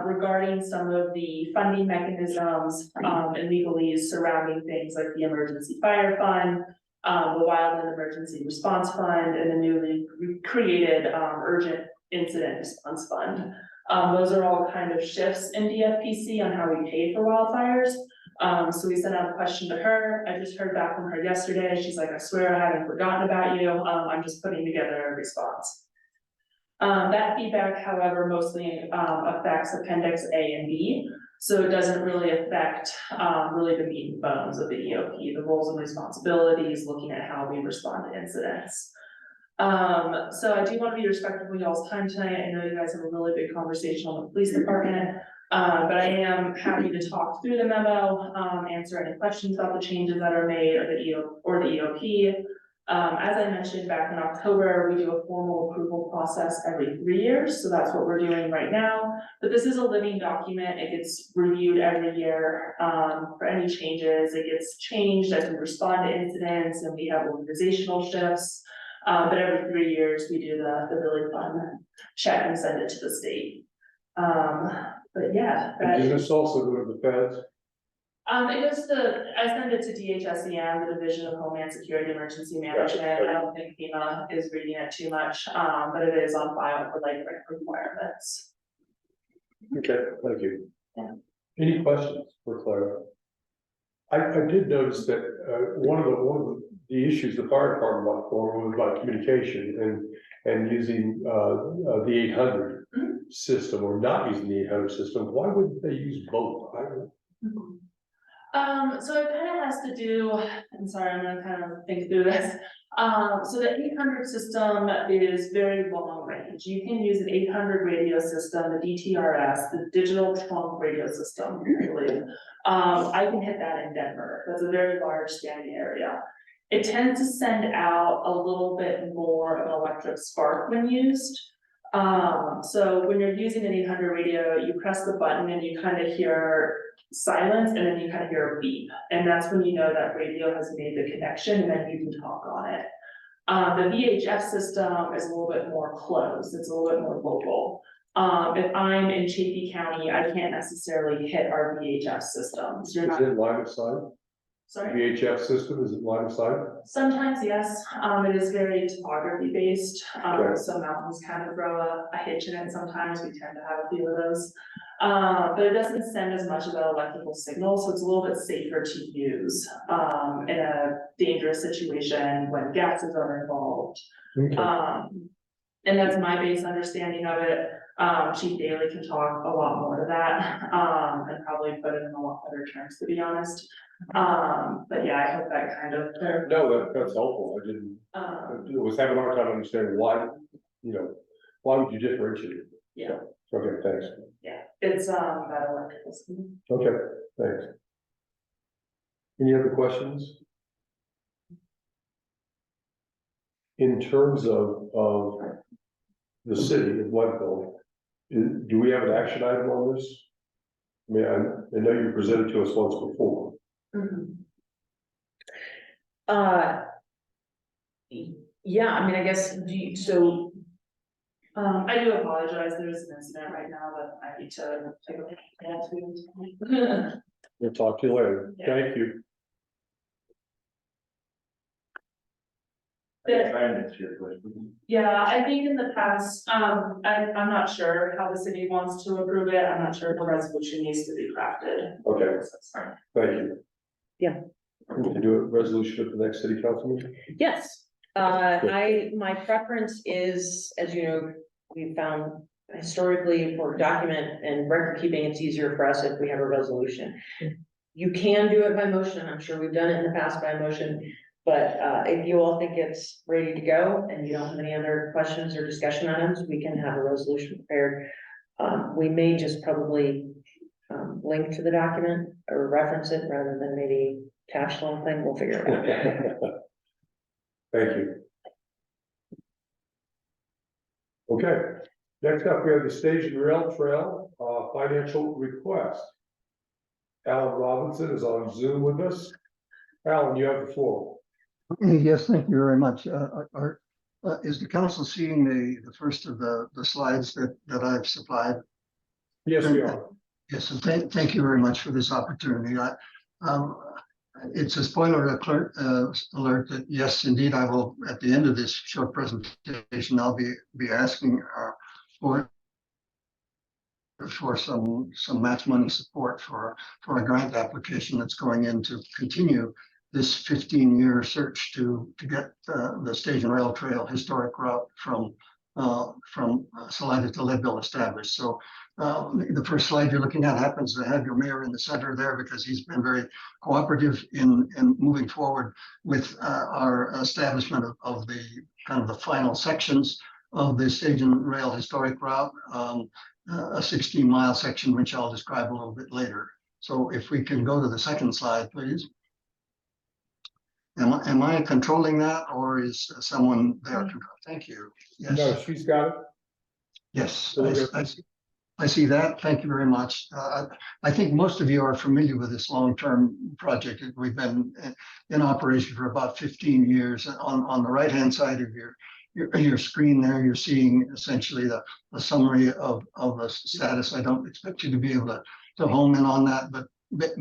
regarding some of the funding mechanisms and legalese surrounding things like the Emergency Fire Fund, the Wildland Emergency Response Fund, and the newly created Urgent Incident Response Fund. Those are all kind of shifts in DFPC on how we pay for wildfires. So we sent out a question to her. I just heard back from her yesterday. She's like, I swear I haven't forgotten about you. I'm just putting together a response. That feedback, however, mostly affects Appendix A and B. So it doesn't really affect really the meat and bones of the EOP, the roles and responsibilities, looking at how we respond to incidents. So I do want to be respectful of y'all's time tonight. I know you guys have a really big conversation on the police department, but I am happy to talk through the memo, answer any questions about the changes that are made or the EOP. As I mentioned back in October, we do a formal approval process every 3 years, so that's what we're doing right now. But this is a living document. It gets reviewed every year for any changes. It gets changed as we respond to incidents and we have organizational shifts. But every 3 years we do the really fun check and send it to the state. But yeah. And does this also go to the feds? I send it to DHSEM, the Division of Homeland Security Emergency Management. I don't think FEMA is reading it too much, but it is on file for like requirements. Okay, thank you. Yeah. Any questions for Clara? I did notice that one of the issues the fire department brought forward was about communication and using the 800 system or not using the 800 system. Why wouldn't they use both? So it kind of has to do, I'm sorry, I'm gonna kind of think through this. So the 800 system is very long range. You can use an 800 radio system, the DTRS, the digital trunk radio system, I believe. I can hit that in Denver. That's a very large scanning area. It tends to send out a little bit more of an electric spark when used. So when you're using an 800 radio, you press the button and you kind of hear silence and then you kind of hear a beep. And that's when you know that radio has made the connection and then you can talk on it. The VHF system is a little bit more closed. It's a little bit more local. If I'm in Chaffee County, I can't necessarily hit our VHF system. So you're Is not, it line of sight? sorry? VHF system, is it line of sight? Sometimes, yes, it is very topography based, Okay. so mountains kind of throw a hitch in it sometimes, we tend to have a few of those. But it doesn't send as much of an electrical signal, so it's a little bit safer to use, in a dangerous situation when gases are involved. Okay. And that's my base understanding of it. Chief Daly can talk a lot more to that, and probably put it in a lot better terms, to be honest. But yeah, I hope that kind of, No, that's helpful. I didn't, I was having a hard time understanding why, why would you differentiate? yeah, Okay, thanks. yeah, it's, that electrical signal. Okay, thanks. Any other questions? In terms of the city of Leadville, do we have an action item on this? I mean, I know you presented to us once before. Yeah, I mean, I guess, so, I do apologize, there's an incident right now that I need to take a look at. We'll talk to you later. Yeah. Thank you. Try and answer your question. Yeah, I think in the past, I'm not sure how the city wants to approve it, I'm not sure if a resolution needs to be crafted. Okay, Sorry. thank you. Yeah. We can do a resolution at the next city council meeting? yes, my preference is, as you know, we found historically for document and record keeping, it's easier for us if we have a resolution. You can do it by motion, I'm sure we've done it in the past by motion, but if you all think it's ready to go and you don't have any other questions or discussion items, we can have a resolution prepared. We may just probably link to the document or reference it rather than maybe attach the whole thing, we'll figure it out. Thank you. Okay, next up, we have the Stage and Rail Trail, financial request. Alan Robinson is on Zoom with us. Alan, you have the floor. Yes, thank you very much. Is the council seeing the first of the slides that I've supplied? Yes, we are. Yes, and thank you very much for this opportunity. It's a spoiler alert that yes, indeed, I will, at the end of this short presentation, I'll be asking for some match money support for a grant application that's going in to continue this 15-year search to get the Stage and Rail Trail historic route from Salida to Leadville established. So the first slide you're looking at happens to have your mayor in the center there because he's been very cooperative in moving forward with our establishment of the kind of the final sections of the Stage and Rail historic route, a 16-mile section, which I'll describe a little bit later. So if we can go to the second slide, please. Am I controlling that, or is someone there? Thank you. Yes. No, she's got it. Yes, I see that. Thank you very much. I think most of you are familiar with this long-term project. We've been in operation for about 15 years. On the right-hand side of your screen there, you're seeing essentially the summary of the status. I don't expect you to be able to home in on that, but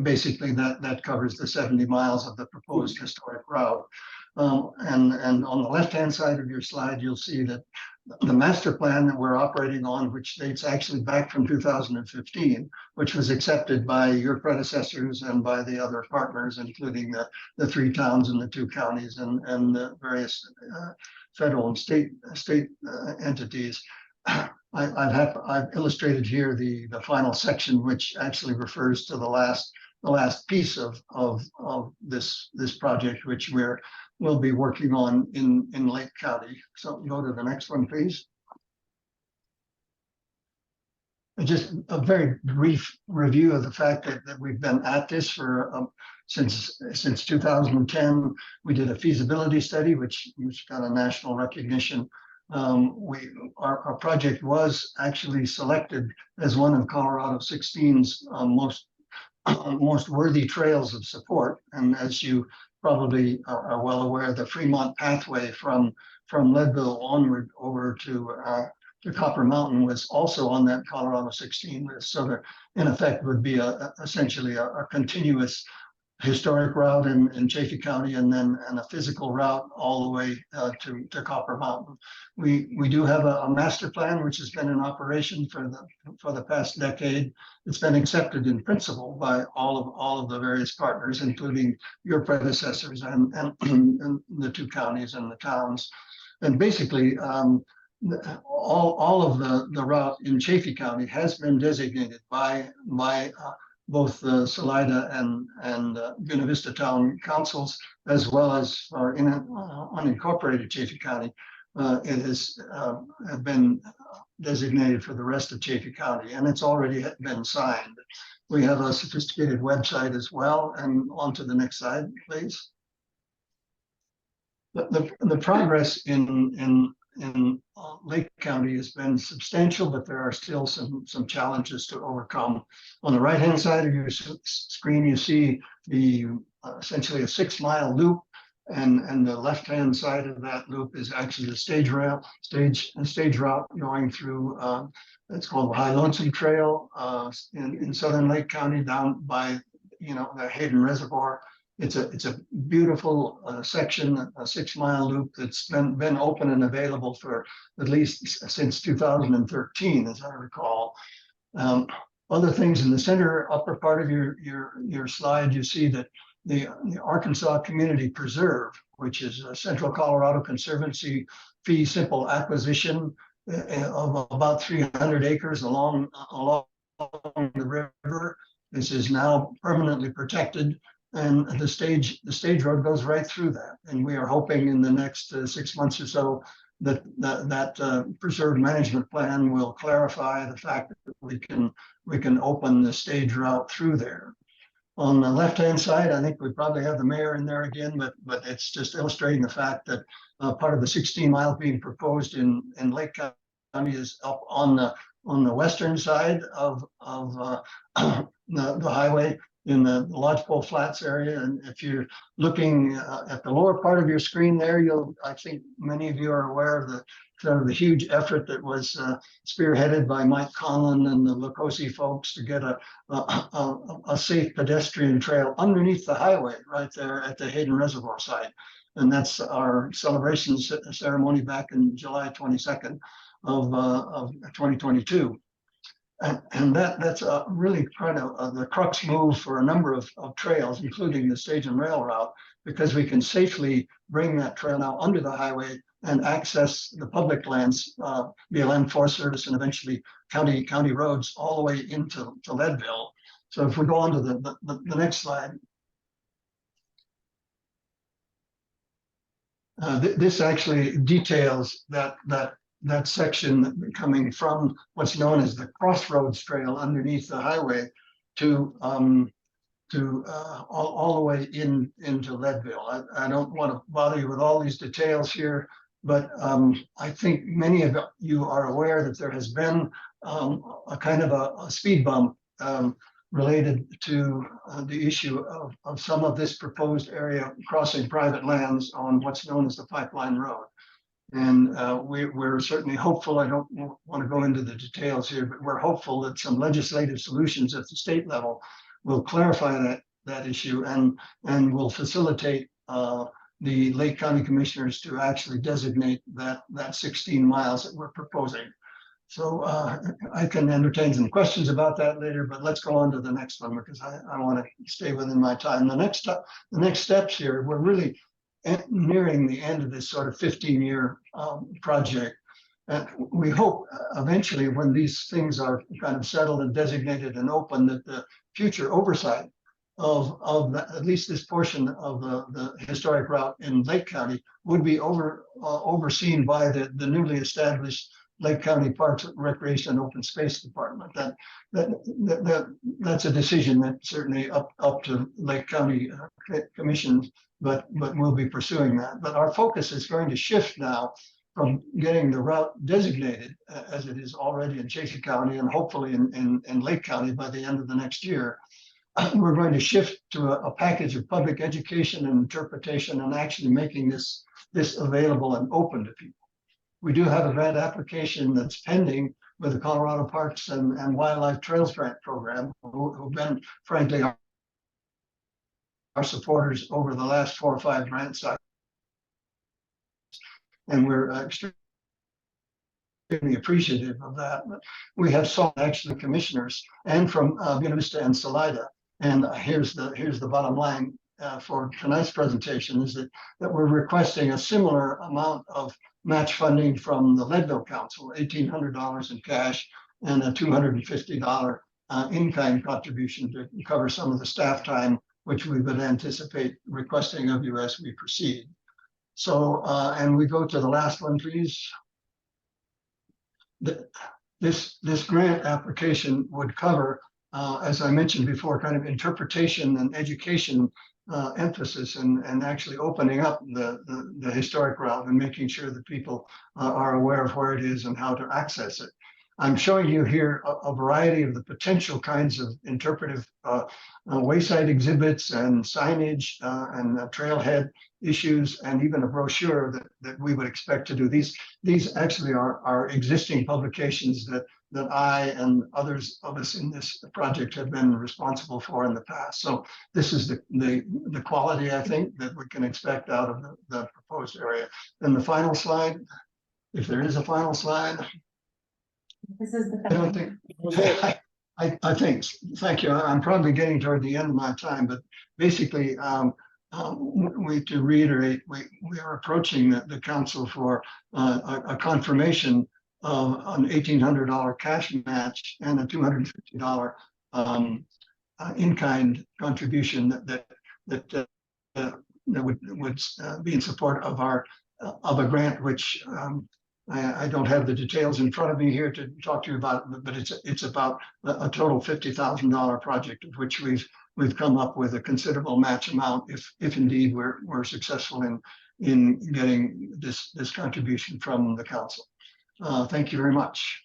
basically that covers the 70 miles of the proposed historic route. And on the left-hand side of your slide, you'll see that the master plan that we're operating on, which dates actually back from 2015, which was accepted by your predecessors and by the other partners, including the 3 towns and the 2 counties and the various federal and state entities. I've illustrated here the final section, which actually refers to the last piece of this project, which we'll be working on in Lake County. So go to the next one, please. Just a very brief review of the fact that we've been at this for since 2010. We did a feasibility study, which got a national recognition. Our project was actually selected as one of Colorado 16's most worthy trails of support. And as you probably are well aware, the Fremont pathway from Leadville onward over to Copper Mountain was also on that Colorado 16 list. So there, in effect, would be essentially a continuous historic route in Chaffey County and then a physical route all the way to Copper Mountain. We do have a master plan which has been in operation for the past decade. It's been accepted in principle by all of the various partners, including your predecessors and the two counties and the towns. And basically, all of the route in Chaffey County has been designated by both the Salida and Buena Vista Town councils, as well as our unincorporated Chaffey County. It has been designated for the rest of Chaffey County, and it's already been signed. We have a sophisticated website as well. And on to the next slide, please. The progress in Lake County has been substantial, but there are still some challenges to overcome. On the right-hand side of your screen, you see the essentially a 6-mile loop, and the left-hand side of that loop is actually the stage route going through. It's called the High Lonesome Trail in southern Lake County, down by the Hayden Reservoir. It's a beautiful section, a 6-mile loop that's been open and available for at least since 2013, as I recall. Other things in the center upper part of your slide, you see that the Arkansas Community Preserve, which is a Central Colorado Conservancy fee simple acquisition of about 300 acres along the river. This is now permanently protected. And the stage road goes right through that. And we are hoping in the next 6 months or so that preserve management plan will clarify the fact that we can open the stage route through there. On the left-hand side, I think we probably have the mayor in there again, but it's just illustrating the fact that part of the 16 miles being proposed in Lake County is up on the western side of the highway, in the Lodgepole Flats area. And if you're looking at the lower part of your screen there, I think many of you are aware of the huge effort that was spearheaded by Mike Conlon and the Lucosi folks to get a safe pedestrian trail underneath the highway right there at the Hayden Reservoir site. And that's our celebration ceremony back in July 22nd of 2022. And that's really kind of the crux move for a number of trails, including the stage and rail route, because we can safely bring that trail now under the highway and access the public lands, BLM Forest Service, and eventually county roads all the way into Leadville. So if we go on to the next slide. This actually details that section coming from what's known as the Crossroads Trail underneath the highway to all the way into Leadville. I don't want to bother you with all these details here, but I think many of you are aware that there has been a kind of a speed bump related to the issue of some of this proposed area crossing private lands on what's known as the Pipeline Road. And we're certainly hopeful. I don't want to go into the details here, but we're hopeful that some legislative solutions at the state level will clarify that issue and will facilitate the Lake County commissioners to actually designate that 16 miles that we're proposing. So I can entertain some questions about that later, but let's go on to the next one because I want to stay within my time. The next steps here, we're really nearing the end of this sort of 15-year project. We hope eventually when these things are kind of settled and designated and open, that the future oversight of at least this portion of the historic route in Lake County would be overseen by the newly established Lake County Parks, Recreation, and Open Space Department. That's a decision that's certainly up to Lake County Commission, but we'll be pursuing that. But our focus is going to shift now from getting the route designated as it is already in Chaffey County and hopefully in Lake County by the end of the next year. We're going to shift to a package of public education and interpretation and actually making this available and open to people. We do have a grant application that's pending with the Colorado Parks and Wildlife Trails Grant Program, who've been frankly our supporters over the last 4 or 5 grant cycles. And we're extremely appreciative of that. But we have sought actually commissioners and from Buena Vista and Salida. And here's the bottom line for tonight's presentation is that we're requesting a similar amount of match funding from the Leadville Council, $1,800 in cash and a $250 in-kind contribution to cover some of the staff time, which we would anticipate requesting of you as we proceed. So, and we go to the last one, please. This grant application would cover, as I mentioned before, kind of interpretation and education emphasis and actually opening up the historic route and making sure that people are aware of where it is and how to access it. I'm showing you here a variety of the potential kinds of interpretive wayside exhibits and signage and trailhead issues, and even a brochure that we would expect to do. These actually are existing publications that I and others of us in this project have been responsible for in the past. So this is the quality, I think, that we can expect out of the proposed area. Then the final slide, if there is a final slide. This is the. I don't think, I think, thank you. I'm probably getting toward the end of my time, but basically, to reiterate, we are approaching the council for a confirmation of an $1,800 cash match and a $250 in-kind contribution that would be in support of a grant which I don't have the details in front of me here to talk to you about, but it's about a total $50,000 project, of which we've come up with a considerable match amount if indeed we're successful in getting this contribution from the council. Thank you very much.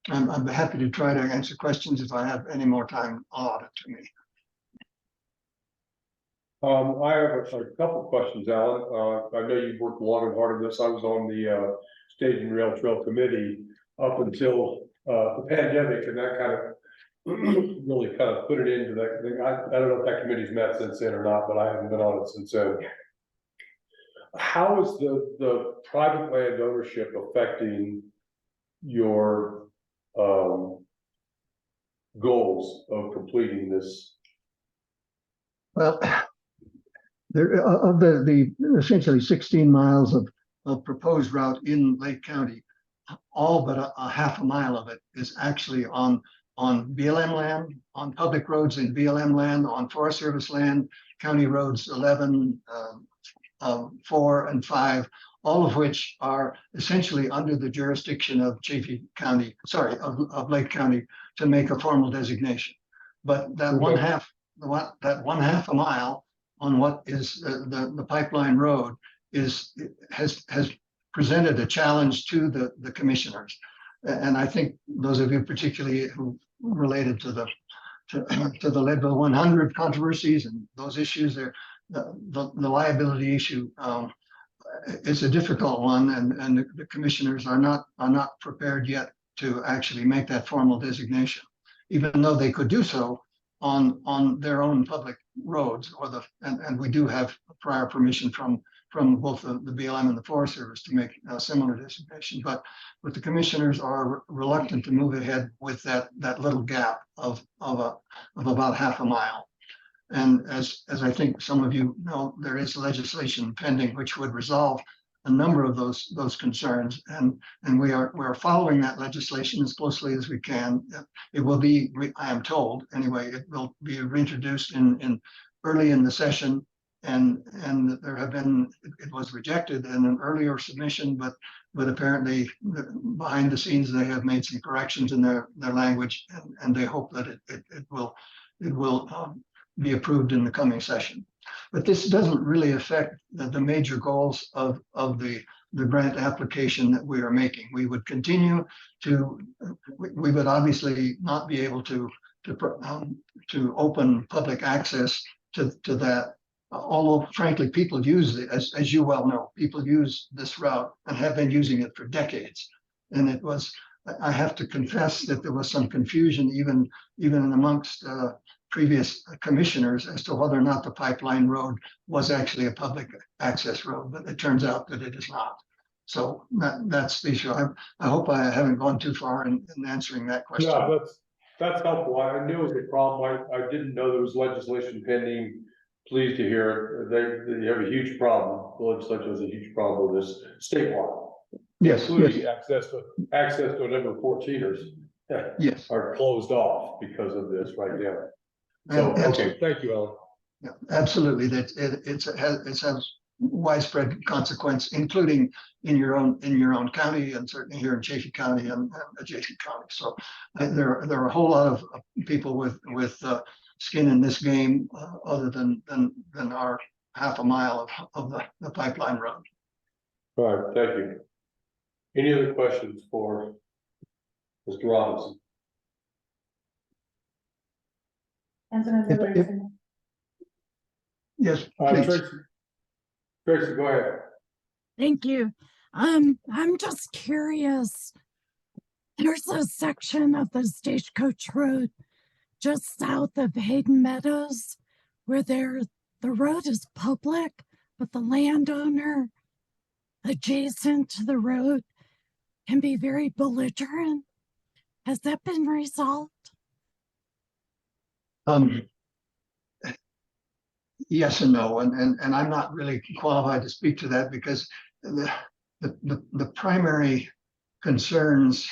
I'm happy to try to answer questions if I have any more time allotted to me. I have a couple of questions, Alan. I know you've worked long and hard on this. I was on the State and Rail Trail Committee up until the pandemic, and that kind of really kind of put it into that thing. I don't know if that committee's met since then or not, but I haven't been on it since then. How is the private land ownership affecting your goals of completing this? Well, there of the essentially 16 miles of proposed route in Lake County, all but a half a mile of it is actually on BLM land, on public roads in BLM land, on Forest Service land, County Roads 11, 4 and 5, all of which are essentially under the jurisdiction of Chaffee County, sorry, of Lake County to make a formal designation. But that one half a mile on what is the pipeline road has presented a challenge to the commissioners. And I think those of you particularly who related to the Leadville 100 controversies and those issues there, the liability issue is a difficult one, and the commissioners are not prepared yet to actually make that formal designation, even though they could do so on their own public roads, and we do have prior permission from both the BLM and the Forest Service to make a similar designation, but the commissioners are reluctant to move ahead with that little gap of about half a mile. And as I think some of you know, there is legislation pending which would resolve a number of those concerns, and we're following that legislation as closely as we can. It will be, I am told anyway, it will be reintroduced in early in the session, and there have been, it was rejected in an earlier submission, but apparently behind the scenes they have made some corrections in their language, and they hope that it will be approved in the coming session. But this doesn't really affect the major goals of the grant application that we are making. We would continue to, we would obviously not be able to open public access to that. Although frankly, people use it, as you well know, people use this route and have been using it for decades. And it was, I have to confess that there was some confusion even amongst previous commissioners as to whether or not the pipeline road was actually a public access road, but it turns out that it is not. So that's the issue. I hope I haven't gone too far in answering that question. No, that's helpful. I knew it was a problem. I didn't know there was legislation pending. Pleased to hear it. They have a huge problem. The legislature has a huge problem with this statewide. Yes, Including yes, access to number 14ers yes. are closed off because of this right now. So, okay, thank you, Ellen. Yeah, absolutely. That it has widespread consequence, including in your own county, and certainly here in Chaffey County and adjacent counties. So there are a whole lot of people with skin in this game, other than our half a mile of the pipeline road. All right, thank you. Any other questions for Mr. Robinson? Councilmember Livingston. Yes, please. Tracy, go ahead. Thank you. I'm just curious. There's a section of the Stagecoach Road just south of Hayden Meadows where the road is public, but the landowner adjacent to the road can be very belligerent. Has that been resolved? Yes and no, and I'm not really qualified to speak to that because the primary concerns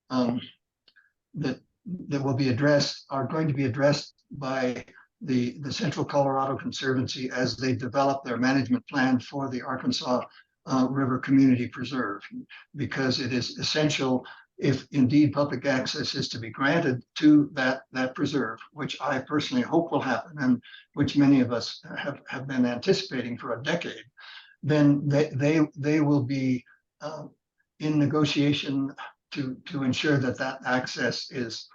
that will be addressed are going to be addressed by the Central Colorado Conservancy as they develop their management plan for the Arkansas River Community Preserve, because it is essential if indeed public access is to be granted to that preserve, which I personally hope will happen and which many of us have been anticipating for a decade, then they will be in negotiation to ensure that access is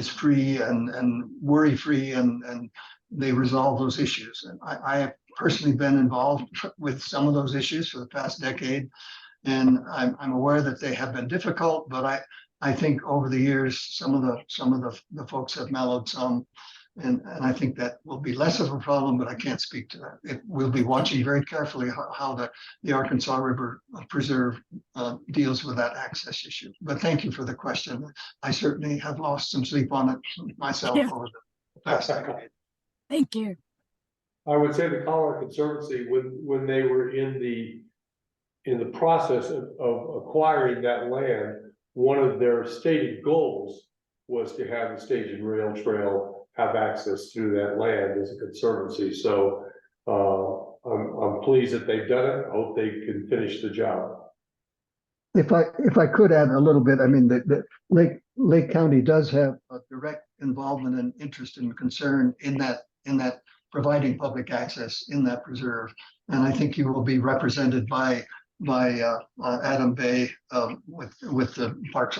free and worry free, and they resolve those issues. And I have personally been involved with some of those issues for the past decade. And I'm aware that they have been difficult, but I think over the years, some of the folks have mellowed some, and I think that will be less of a problem, but I can't speak to that. We'll be watching very carefully how the Arkansas River Preserve deals with that access issue. But thank you for the question. I certainly have lost some sleep on it myself over the past decade. Thank you. I would say the Colorado Conservancy, when they were in the process of acquiring that land, one of their stated goals was to have the stage and rail trail have access through that land as a conservancy. So I'm pleased that they've done it. I hope they can finish the job. If I could add a little bit, I mean, the Lake County does have a direct involvement and interest and concern in that providing public access in that preserve, and I think you will be represented by Adam Bay with the Parks,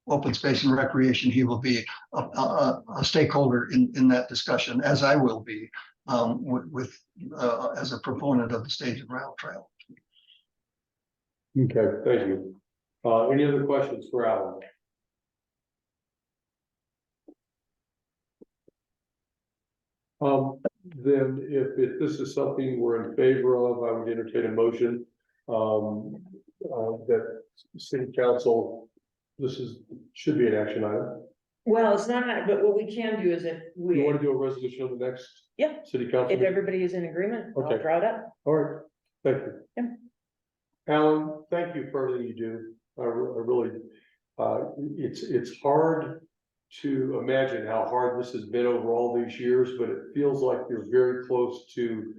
Open Space and Recreation. He will be a stakeholder in that discussion, as I will be as a proponent of the stage and rail trail. Okay, thank you. Any other questions for Alan? Then if this is something we're in favor of, I would entertain a motion that city council, should be an action item. Well, it's not, but what we can do is if You we, want to do a resolution on the next? Yeah. City council? if everybody is in agreement, I'll Okay. draw it up. All right, thank you. Yeah. Alan, thank you for everything you do. I really, it's hard to imagine how hard this has been over all these years, but it feels like you're very close to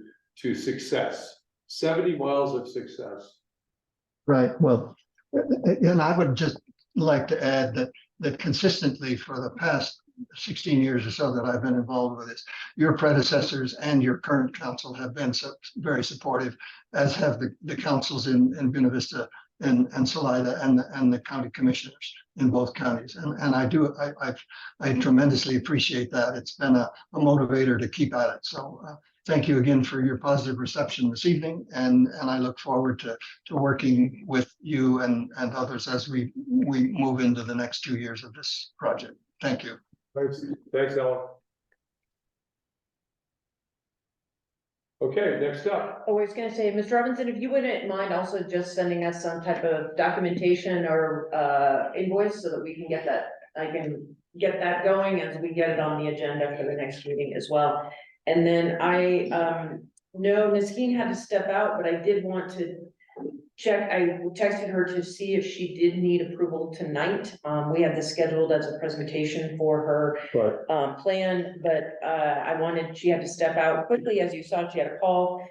success. 70 miles of success. Right. Well, and I would just like to add that consistently for the past 16 years or so that I've been involved with this, your predecessors and your current council have been very supportive, as have the councils in Buena Vista and Salida and the county commissioners in both counties. And I tremendously appreciate that. It's been a motivator to keep at it. So thank you again for your positive reception this evening. And I look forward to working with you and others as we move into the next 2 years of this project. Thank you. Thanks, Alan. Okay, next up, Oh, I was gonna say, Mr. Robinson, if you wouldn't mind also just sending us some type of documentation or invoice so that we can get that, I can get that going as we get it on the agenda for the next meeting as well. And then I know Ms. Keen had to step out, but I did want to check, I texted her to see if she did need approval tonight. We had this scheduled as a presentation for her but plan, but she had to step out quickly, as you saw, she had a call.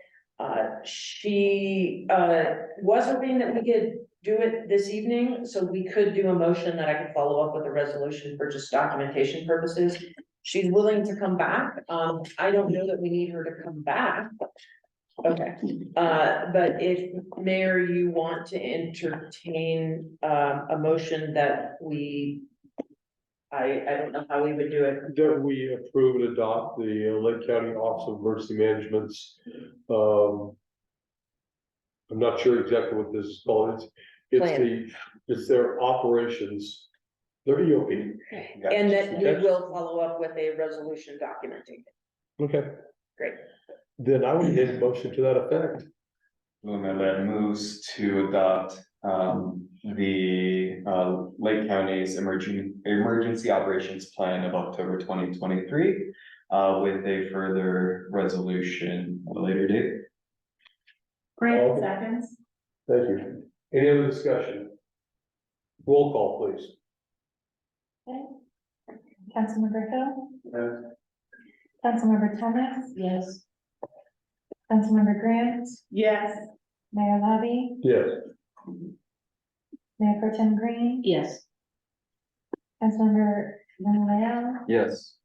She was hoping that we could do it this evening, so we could do a motion that I could follow up with a resolution for just documentation purposes. She's willing to come back. I don't know that we need her to come back. Okay, but if, Mayor, you want to entertain a motion that I don't know how we would do it. that we approve and adopt the Lake County Office of Emergency Management's, I'm not sure exactly what this is called, it's their operations, their EOP. And that we Okay. will follow up with a resolution documenting it. Okay. Great. Then I would need a motion to that effect. That moves to adopt the Lake County's emergency operations plan of October 2023 with a further resolution at a later date. Grant seconds. Thank you. Any other discussion? Roll call, please. Okay. Councilmember Hill. Councilmember Thomas. Yes. Councilmember Grant. Yes. Mayor Labby. Yes. Mayor Pro Tem Green. Yes. Councilmember Manuel. Yes.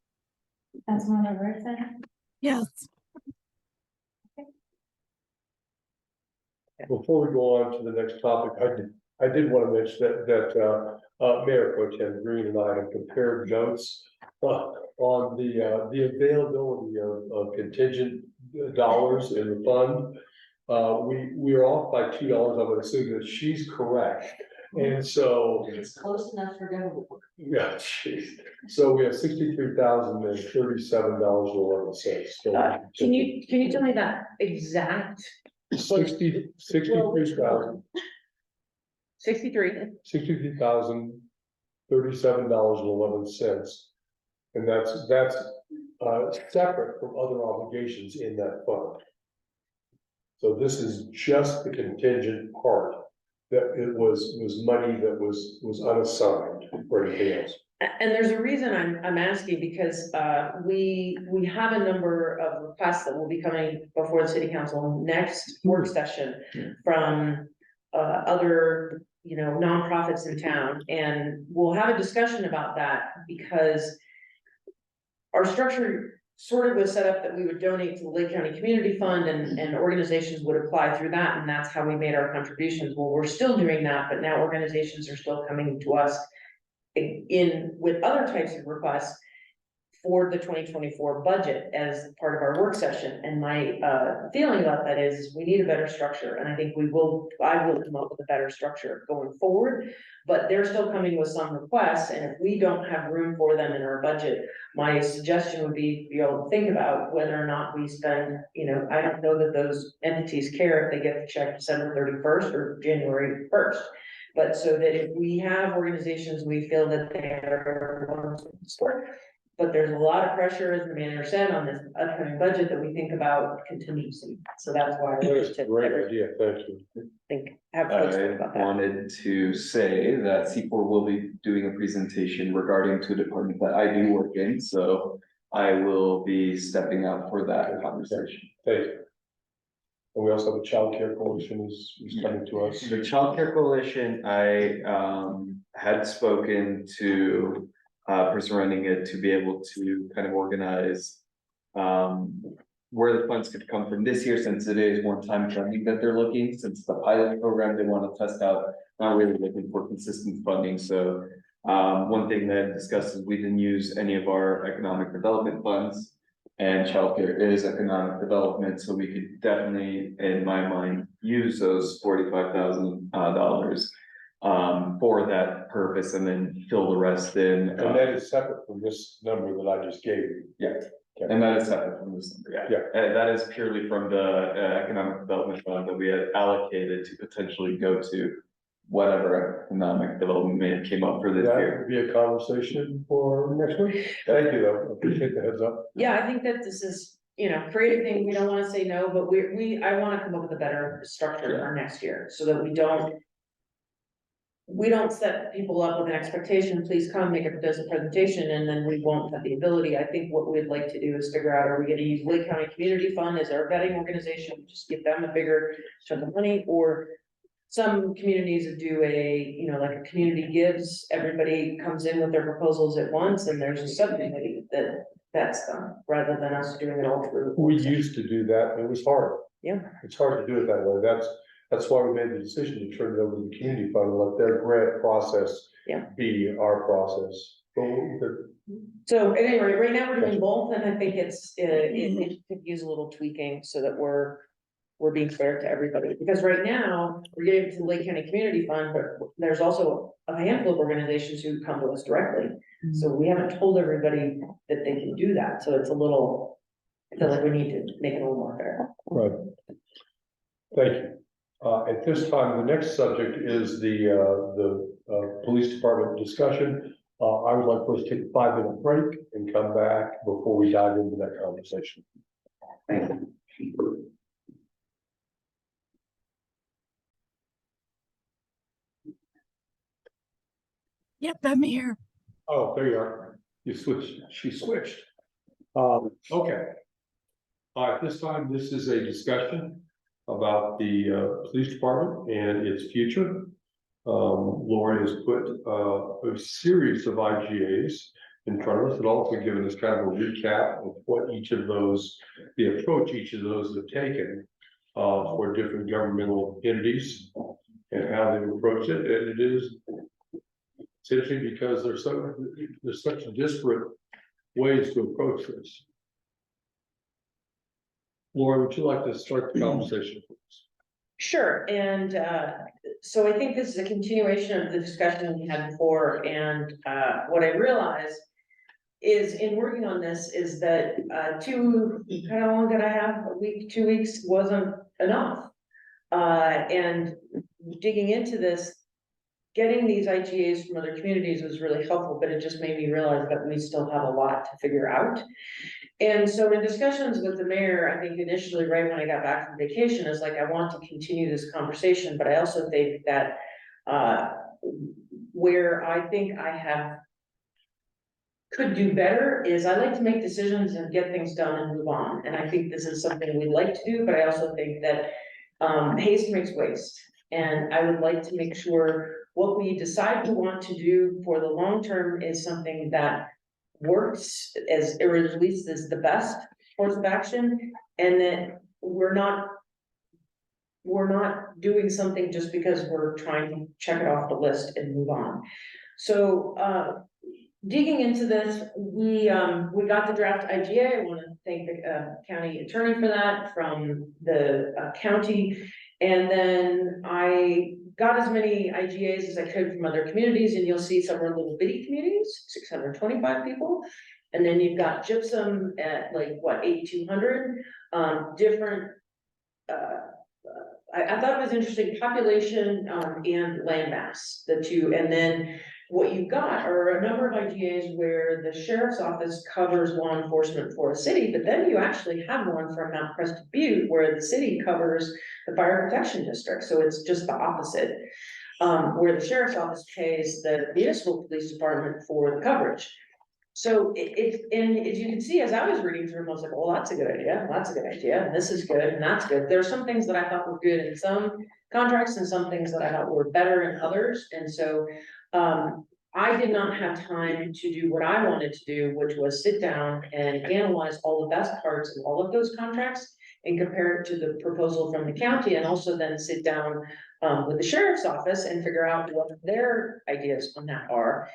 Councilmember Wilson. Yes, Before we go on to the next topic, I did want to mention that Mayor Pro Tem Green and I have compared notes on the availability of contingent dollars in the fund. We are off by $2. I would assume that she's correct. And so, It's close enough for government. yeah, geez. So we have $63,037.11. Can you tell me that exact 63,000. 63? $63,037.11. And that's separate from other obligations in that fund. So this is just the contingent part, that it was money that was unassigned for anything else. And there's a reason I'm asking, because we have a number of requests that will be coming before the city council next work session from other, nonprofits in town, and we'll have a discussion about that, because our structure sort of was set up that we would donate to the Lake County Community Fund, and organizations would apply through that, and that's how we made our contributions. Well, we're still doing that, but now organizations are still coming to us with other types of requests for the 2024 budget as part of our work session. And my feeling about that is we need a better structure, and I think I will come up with a better structure going forward. But they're still coming with some requests, and if we don't have room for them in our budget, my suggestion would be to think about whether or not we spend, I don't know that those entities care if they get the check December 31st or January 1st. But so that if we have organizations, we feel that they are willing to support, but there's a lot of pressure, as the manager said, on this upcoming budget, that we think about contingency. So that's why I wanted That's a great to idea, thank you. have folks think I about that. wanted to say that C4 will be doing a presentation regarding to a department that I do work in, so I will be stepping out for that conversation. Thank you. And we also have the Child Care Coalition is coming to us. The Child Care Coalition, I had spoken to person running it to be able to kind of organize where the funds could come from this year, since it is one-time funding that they're looking, since the pilot program they want to test out, not really looking for consistent funding. So one thing that I discussed is we didn't use any of our economic development funds, and childcare is economic development, so we could definitely, in my mind, use those $45,000 for that purpose, and then fill the rest in. And that is separate from this number that I just gave you. Yeah, and that is separate from this number, yeah. Yeah. That is purely from the economic development fund that we had allocated to potentially go to whatever economic development may have came up for this That year. would be a conversation for next week. Thank you, though. Appreciate the heads up. Yeah, I think that this is, you know, creative thing, we don't wanna say no, but I wanna come up with a better structure for next year, so that we don't set people up with an expectation, please come, make a presentation, and then we won't have the ability. I think what we'd like to do is figure out, are we gonna use Lake County Community Fund as our vetting organization, just give them a bigger chunk of money, or some communities do like a community gives, everybody comes in with their proposals at once, and there's a subcommittee that vets them, rather than us doing it all through. We used to do that. It was hard. Yeah. It's hard to do it that way. That's why we made the decision to turn it over to the community fund and let their grant process Yeah. be our process. But So at any rate, right now we're doing both, and I think it could use a little tweaking so that we're being fair to everybody, because right now, we're getting to the Lake County Community Fund, but there's also a handful of organizations who come to us directly. So we haven't told everybody that they can do that, so it's a little, I feel like we need to make it a little more fair. Right. Thank you. At this time, the next subject is the police department discussion. I would like for us to take a 5-minute break and come back before we dive into that conversation. Thank you. Yep, I'm here. Oh, there you are. You switched, she switched. Okay. At this time, this is a discussion about the police department and its future. Lori has put a series of IGAs in front of us, and also given us kind of a recap of what each of those, the approach each of those have taken for different governmental entities and how they approach it. And it is, it's interesting because there's such disparate ways to approach this. Laura, would you like to start the conversation? Sure, and so I think this is a continuation of the discussion we had before, and what I realized is in working on this is that how long did I have? A week, 2 weeks wasn't enough. And digging into this, getting these IGAs from other communities was really helpful, but it just made me realize that we still have a lot to figure out. And so in discussions with the mayor, I think initially, right when I got back from vacation, is like, I want to continue this conversation, but I also think that where I think I could do better is I like to make decisions and get things done and move on. And I think this is something we'd like to do, but I also think that haste makes waste. And I would like to make sure what we decide we want to do for the long term is something that works or at least is the best course of action, and that we're not doing something just because we're trying to check it off the list and move on. So digging into this, we got the draft IGA. I want to thank the county attorney for that from the county. And then I got as many IGAs as I could from other communities, and you'll see some are little bitty communities, 625 people. And then you've got gypsum at like what, 8,200, different, I thought it was interesting, population and land mass, the two. And then what you've got are a number of IGAs where the sheriff's office covers law enforcement for a city, but then you actually have one from Mount Crested Butte where the city covers the fire protection district. So it's just the opposite, where the sheriff's office pays the municipal police department for the coverage. So and as you can see, as I was reading through them, I was like, well, that's a good idea. That's a good idea. And this is good. And that's good. There are some things that I thought were good in some contracts and some things that I thought were better in others. And so I did not have time to do what I wanted to do, which was sit down and analyze all the best parts of all of those contracts and compare it to the proposal from the county, and also then sit down with the sheriff's office and figure out what their ideas on that are.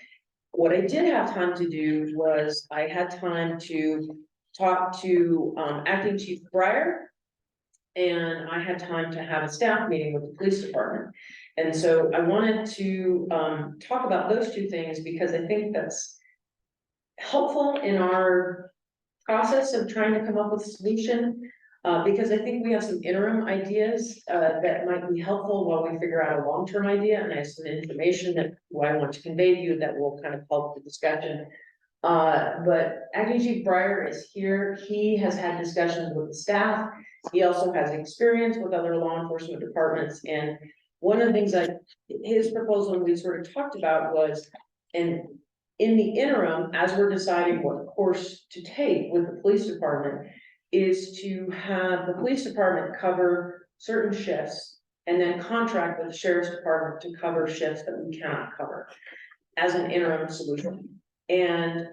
What I did have time to do was I had time to talk to Acting Chief Breyer, and I had time to have a staff meeting with the police department. And so I wanted to talk about those two things because I think that's helpful in our process of trying to come up with a solution. Because I think we have some interim ideas, that might be helpful while we figure out a long-term idea, and I have some information that I want to convey to you that will kind of help the discussion. But Acting Chief Breyer is here. He has had discussions with the staff. He also has experience with other law enforcement departments, and one of the things that his proposal and we sort of talked about was, and in the interim, as we're deciding what course to take with the police department, is to have the police department cover certain shifts and then contract with the sheriff's department to cover shifts that we cannot cover as an interim solution. And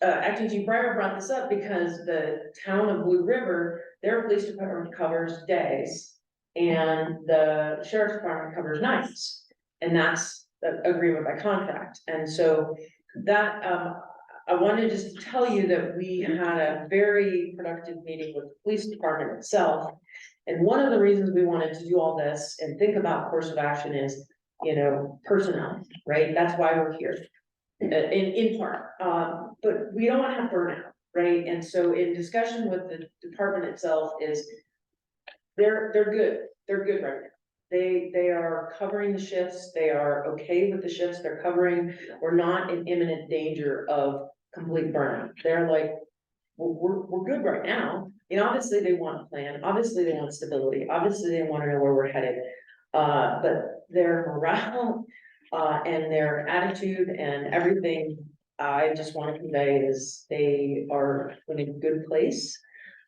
Acting Chief Breyer brought this up because the town of Blue River, their police department covers days and the sheriff's department covers nights. And that's the agreement by contract. And so that, I wanted just to tell you that we had a very productive meeting with the police department itself. And one of the reasons we wanted to do all this and think about course of action is, you know, personnel, right? That's why we're here, in part. But we don't want to have burnout, right? And so in discussion with the department itself is, they're good. They're good right now. They are covering the shifts. They are okay with the shifts they're covering. We're not in imminent danger of complete burnout. They're like, well, we're good right now. You know, obviously they want a plan. Obviously they want stability. Obviously they want to know where we're headed. But their morale, and their attitude and everything, I just want to convey is they are in a good place.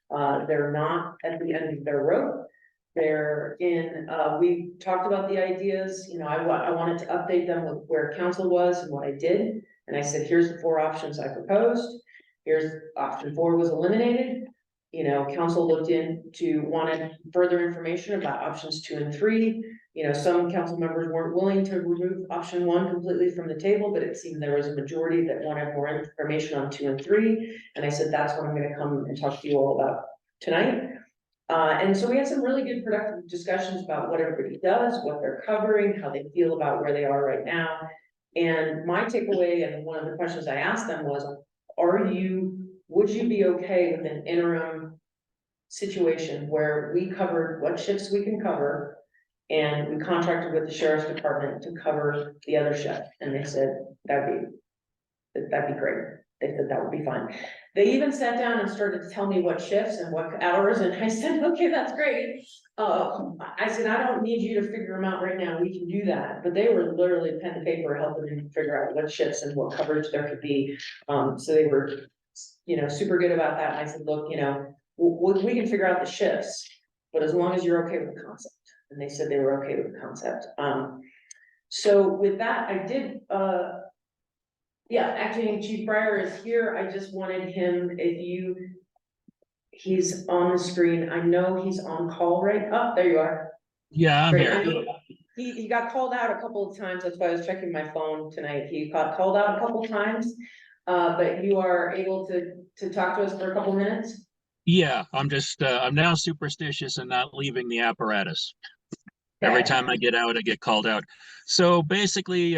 They're not at the end of their rope. They're in, we talked about the ideas, you know, I wanted to update them with where council was and what I did. And I said, here's the 4 options I proposed. Here's option 4 was eliminated. You know, council looked into, wanted further information about options 2 and 3. You know, some council members weren't willing to remove option 1 completely from the table, but it seemed there was a majority that wanted more information on 2 and 3. And I said, that's what I'm gonna come and talk to you all about tonight. And so we had some really good productive discussions about what everybody does, what they're covering, how they feel about where they are right now. And my takeaway, and one of the questions I asked them was, would you be okay with an interim situation where we covered what shifts we can cover and we contracted with the sheriff's department to cover the other shift? And they said, that'd be great. They said that would be fine. They even sat down and started to tell me what shifts and what hours, and I said, okay, that's great. I said, I don't need you to figure them out right now, we can do that. But they were literally pen and paper helping me figure out what shifts and what coverage there could be. So they were, you know, super good about that. And I said, look, you know, we can figure out the shifts, but as long as you're okay with the concept. And they said they were okay with the concept. So with that, I did, yeah, Acting Chief Breyer is here. I just wanted him, he's on the screen. I know he's on call, right? Oh, there you are. Yeah, I'm Great. here. I know he got called out a couple of times. That's why I was checking my phone tonight. He got called out a couple of times. But you are able to talk to us for a couple minutes? Yeah, I'm just, I'm now superstitious and not leaving the apparatus. Every Okay. time I get out, I get called out. So basically,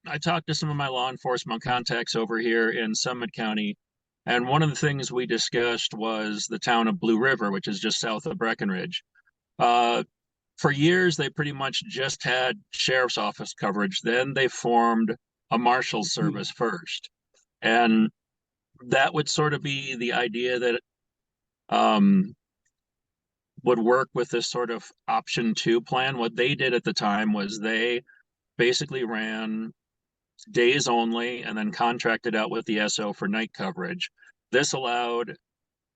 I talked to some of my law enforcement contacts over here in Summit County. And one of the things we discussed was the town of Blue River, which is just south of Breckenridge. For years, they pretty much just had sheriff's office coverage. Then they formed a marshal's service first. And that would sort of be the idea that would work with this sort of option 2 plan. What they did at the time was they basically ran days only and then contracted out with the SO for night coverage. This allowed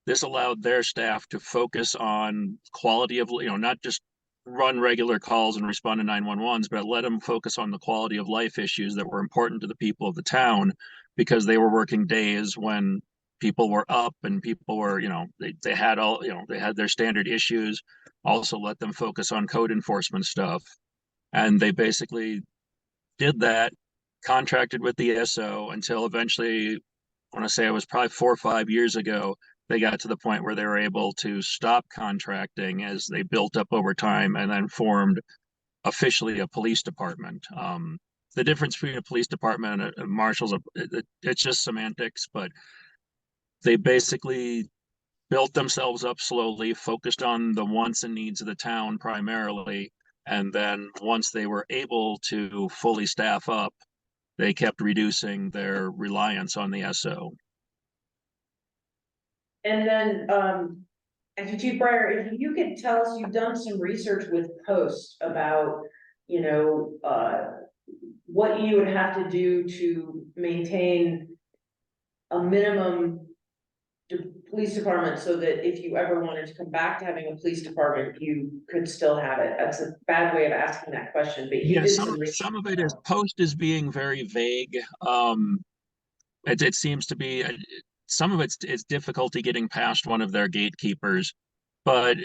their staff to focus on quality of, you know, not just run regular calls and respond to 911s, but let them focus on the quality of life issues that were important to the people of the town, because they were working days when people were up and people were, you know, they had all, you know, they had their standard issues. Also let them focus on code enforcement stuff. And they basically did that, contracted with the SO until eventually, I want to say it was probably 4 or 5 years ago, they got to the point where they were able to stop contracting as they built up over time and then formed officially a police department. The difference between a police department and a marshal's, it's just semantics, but they basically built themselves up slowly, focused on the wants and needs of the town primarily. And then once they were able to fully staff up, they kept reducing their reliance on the SO. And then, actually, Chief Breyer, if you could tell us, you've done some research with Post about, you know, what you would have to do to maintain a minimum police department, so that if you ever wanted to come back to having a police department, you could still have it. That's a bad way of asking that question, but you Yeah, did some research. some of it is Post is being very vague. It seems to be some of it's difficulty getting past one of their gatekeepers, but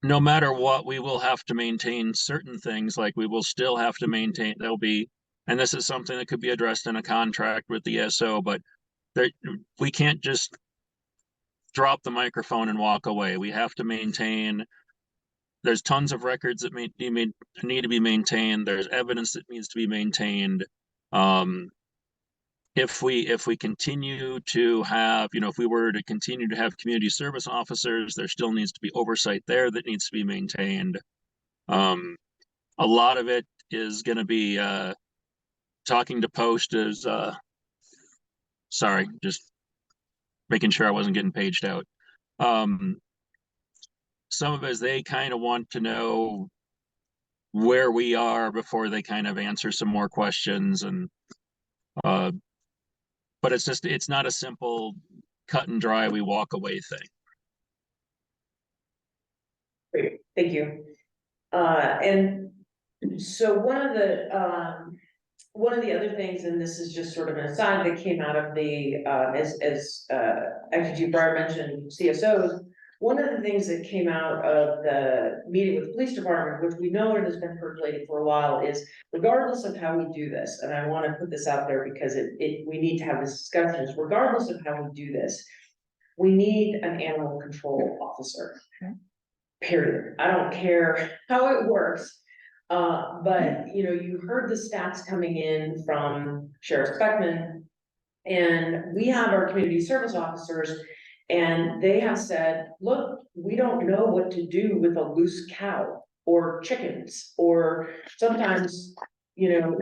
no matter what, we will have to maintain certain things. Like we will still have to maintain. There'll be, and this is something that could be addressed in a contract with the SO, but there, we can't just drop the microphone and walk away. We have to maintain. There's tons of records that need to be maintained. There's evidence that needs to be maintained. If we continue to have, you know, if we were to continue to have community service officers, there still needs to be oversight there that needs to be maintained. A lot of it is going to be talking to Post is sorry, just making sure I wasn't getting paged out. Some of us, they kind of want to know where we are before they kind of answer some more questions. And but it's not a simple cut and dry, we walk away thing. Great, thank you. And so one of the other things, and this is just sort of an aside that came out of the, as actually Chief Breyer mentioned CSOs, one of the things that came out of the meeting with the police department, which we know it has been percolating for a while, is regardless of how we do this, and I want to put this out there because we need to have this discussion, is regardless of how we do this, we need an animal control officer. Period. I don't care how it works. But you know, you heard the stats coming in from Sheriff Speckman, and we have our community service officers, and they have said, look, we don't know what to do with a loose cow or chickens, or sometimes, you know,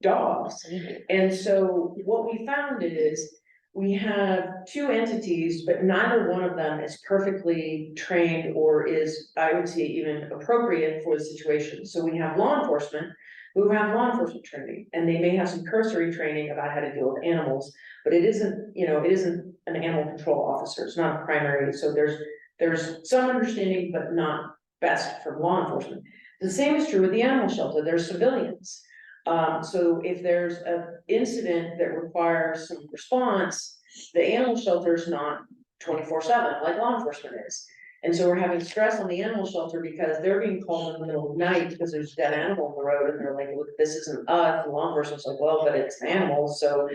dogs. And so what we found is we have two entities, but neither one of them is perfectly trained or is, I would say, even appropriate for the situation. So we have law enforcement who have law enforcement training, and they may have some cursory training about how to deal with animals, but it isn't, you know, it isn't an animal control officer. It's not a primary. So there's some understanding, but not best from law enforcement. The same is true with the animal shelter. There's civilians. So if there's an incident that requires some response, the animal shelter is not 24/7 like law enforcement is. And so we're having stress on the animal shelter because they're being called in the middle of the night because there's a dead animal on the road, and they're like, look, this isn't us. And law enforcement's like, well, but it's animals. So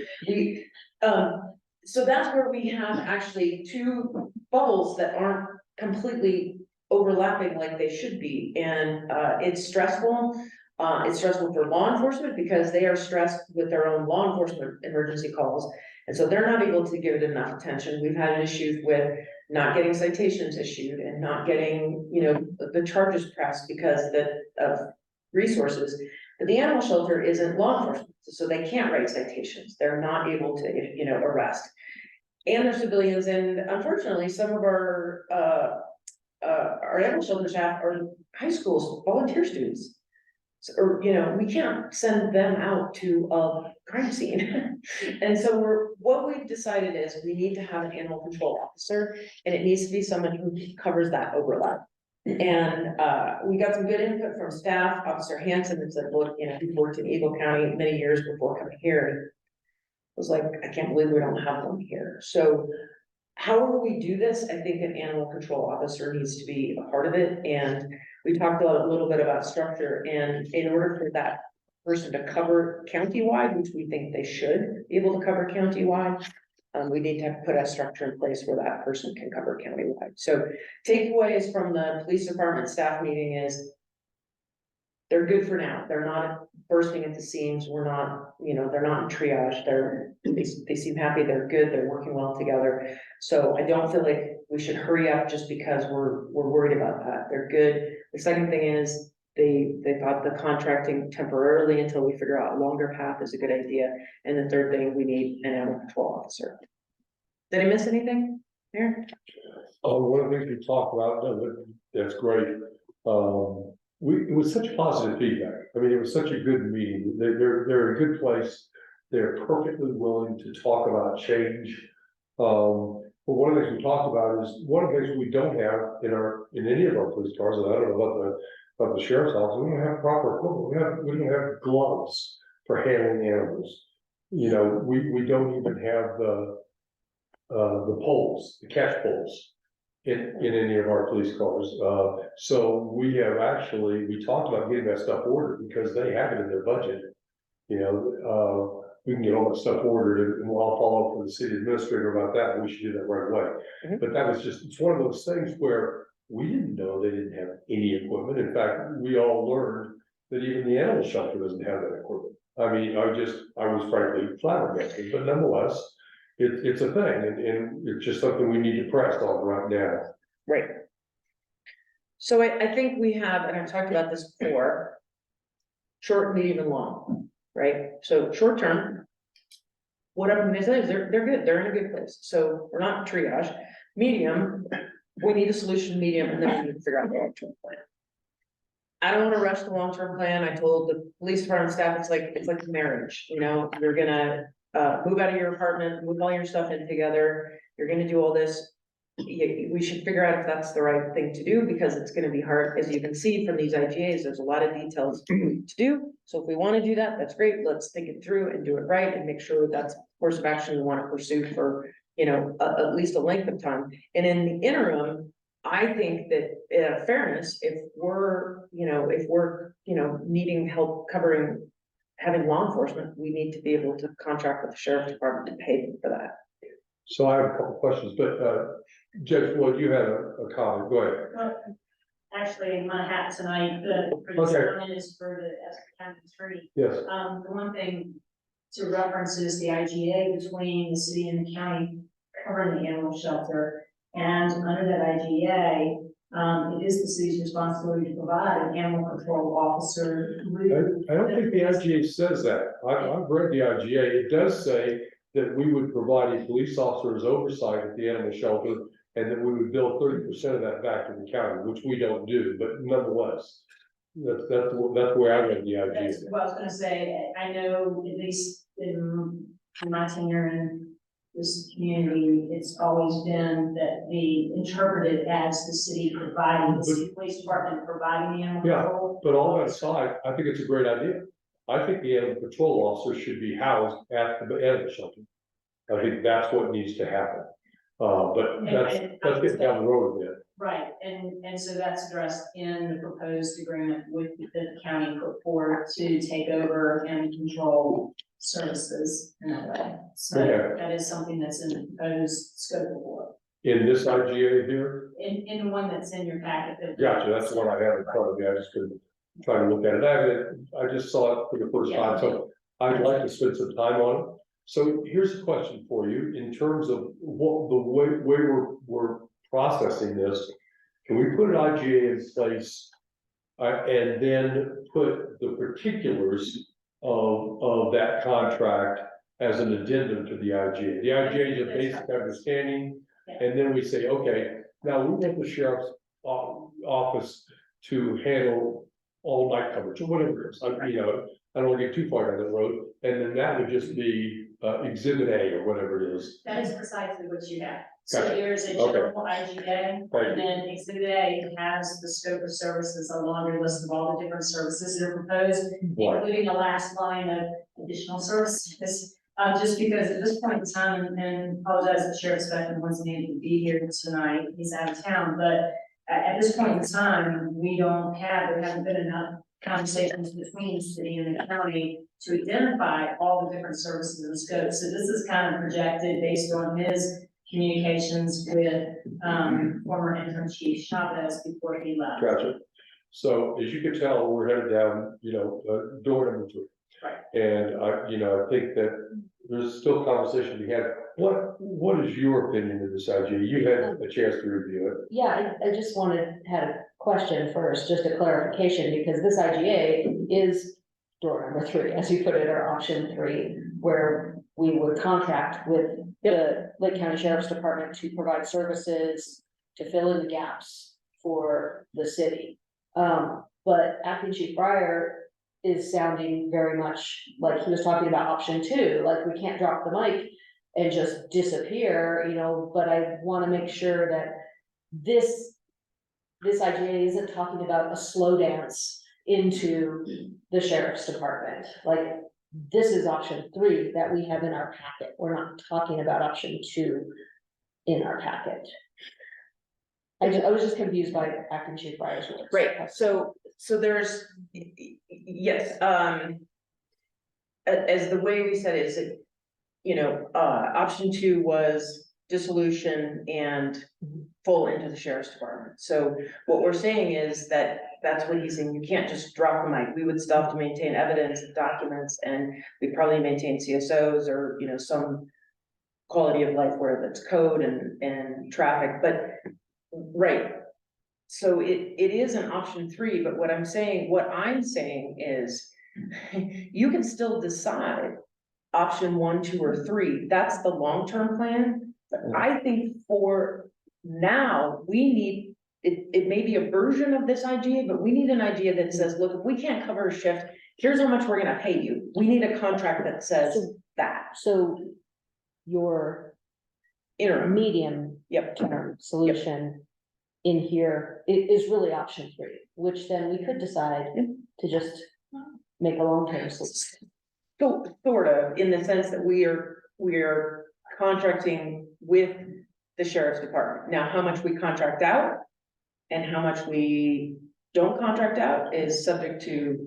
so that's where we have actually two bubbles that aren't completely overlapping like they should be. And it's stressful. It's stressful for law enforcement because they are stressed with their own law enforcement emergency calls. And so they're not able to give it enough attention. We've had issues with not getting citations issued and not getting, you know, the charges pressed because of resources. But the animal shelter isn't law enforcement, so they can't write citations. They're not able to, you know, arrest. And they're civilians, and unfortunately, some of our animal shelter staff are high schools, volunteer students. Or, you know, we can't send them out to a crime scene. And so what we've decided is we need to have an animal control officer, and it needs to be someone who covers that overlap. And we got some good input from staff. Officer Hanson that said, look, you know, he worked in Eagle County many years before coming here. I was like, I can't believe we don't have one here. So however we do this, I think an animal control officer needs to be a part of it. And we talked a little bit about structure, and in order for that person to cover countywide, which we think they should be able to cover countywide, we need to put a structure in place where that person can cover countywide. So takeaways from the police department staff meeting is they're good for now. They're not bursting at the seams. We're not, they're not in triage. They seem happy. They're good. They're working well together. So I don't feel like we should hurry up just because we're worried about that. They're good. The second thing is they thought the contracting temporarily until we figure out a longer path is a good idea. And the third thing, we need an animal control officer. Did I miss anything here? One of the things we talked about, that's great. It was such positive feedback. I mean, it was such a good meeting. They're a good place. They're perfectly willing to talk about change. But one of the things we talked about is one of the things we don't have in any of our police cars, and I don't know about the sheriff's office, we don't have proper equipment. We don't have gloves for handling animals. We don't even have the poles, the catch poles in any of our police cars. So we talked about getting that stuff ordered because they have it in their budget. We can get all that stuff ordered, and I'll follow up with the city administrator about that, and we should do that right away. Mhm. But that was it's one of those things where we didn't know they didn't have any equipment. In fact, we all learned that even the animal shelter doesn't have that equipment. I mean, I was frankly flabbergasted, but nonetheless, it's a thing, and it's just something we need to press on right now. Right. So I think we have, and I've talked about this before, short, medium, and long, right? So short term, what I'm gonna say is they're good, they're in a good place. So we're not triage. Medium, we need a solution medium, and then we need to figure out the long-term plan. I don't wanna rush the long-term plan. I told the police department staff, it's like marriage, you're gonna move out of your apartment, move all your stuff in together, you're gonna do all this. We should figure out if that's the right thing to do, because it's gonna be hard, as you can see from these IGAs, there's a lot of details to do. So if we wanna do that, that's great, let's think it through and do it right, and make sure that's the course of action we wanna pursue for, at least a length of time. And in the interim, I think that, fairness, if we're needing help having law enforcement, we need to be able to contract with the sheriff's department and pay them for that. So I have a couple questions, but Judge Floyd, you had a comment. Go ahead. Well, actually, my hat tonight, for this Okay. comment is for the Essex County Attorney. Yes. The one thing to reference is the IGA between the city and the county covering the animal shelter. And under that IGA, it is the city's responsibility to provide an animal control officer. I don't think the IGA says that. I've read the IGA. It does say that we would provide a police officer's oversight at the animal shelter, and that we would bill 30% of that back to the county, which we don't do, but nonetheless, that's the way I read the IGA. That's what I was gonna say. I know, at least in my tenure in this community, it's always been that the interpreted as the city providing, the city police department providing the animal Yeah, control. But all that aside, I think it's a great idea. I think the animal control officer should be housed at the animal shelter. I think that's what needs to happen. But let's get down the road a bit. Right, and so that's addressed in the proposed agreement with the county put forward to take over animal control services in that way. So Okay. that is something that's in the proposed scope of work. In this IGA here, In the one that's in your packet. gotcha, that's the one I have in front of me. I just couldn't try to look at it. I just saw it for the first time, so I'd like to spend some time on it. So here's a question for you, in terms of what the way we're processing this. Can we put an IGA in place? And then put the particulars of that contract as an addendum to the IGA. The IGA is a basic understanding, and then we say, okay, now we want the sheriff's office to handle all night coverage, or whatever it is. I don't want to get too far down the road, and then that would just be exhibit A or whatever it is. That is precisely what you have. So Gotcha. there's a Okay. general IGA, and then exhibit A has the scope of services, a laundry list of all the different services that are proposed, Right. including a last line of additional services. Just because at this point in time, and apologize that Sheriff Speckman wasn't able to be here tonight, he's out of town, but at this point in time, there haven't been enough conversations between the city and the county to identify all the different services and scopes. So this is kind of projected based on his communications with former interim chief Chavez before he left. Gotcha. So as you can tell, we're headed down, door number 3. Right. And I think that there's still conversation to be had. What is your opinion of this idea? You had a chance to review it. Yeah, I just had a question first, just a clarification, because this IGA is door number 3, as you put it, or option 3, where we would contract with the Lake County Sheriff's Department to provide services to fill in the gaps for the city. But Acting Chief Breyer is sounding very much like he was talking about option 2, like we can't drop the mic and just disappear, but I want to make sure that this IGA isn't talking about a slow dance into the sheriff's department. Like, this is option 3 that we have in our packet. We're not talking about option 2 in our packet. I was just confused by Acting Chief Breyer's words. Right, so there's, yes, as the way we said it is, option 2 was dissolution and full into the sheriff's department. So what we're saying is that's what he's saying, you can't just drop the mic. We would still have to maintain evidence and documents, and we'd probably maintain CSOs or, some quality of life where that's code and traffic, but right. So it is an option 3, but what I'm saying is you can still decide option 1, 2, or 3. That's the long-term plan. But I think for now, we need, it may be a version of this idea, but we need an idea that says, look, if we can't cover a shift, here's how much we're gonna pay you. We need a contract that says that. So your Interim. medium term solution in here is really option 3, which then we could decide to just make a long-term solution. So sort of, in the sense that we are contracting with the sheriff's department. Now, how much we contract out and how much we don't contract out is subject to.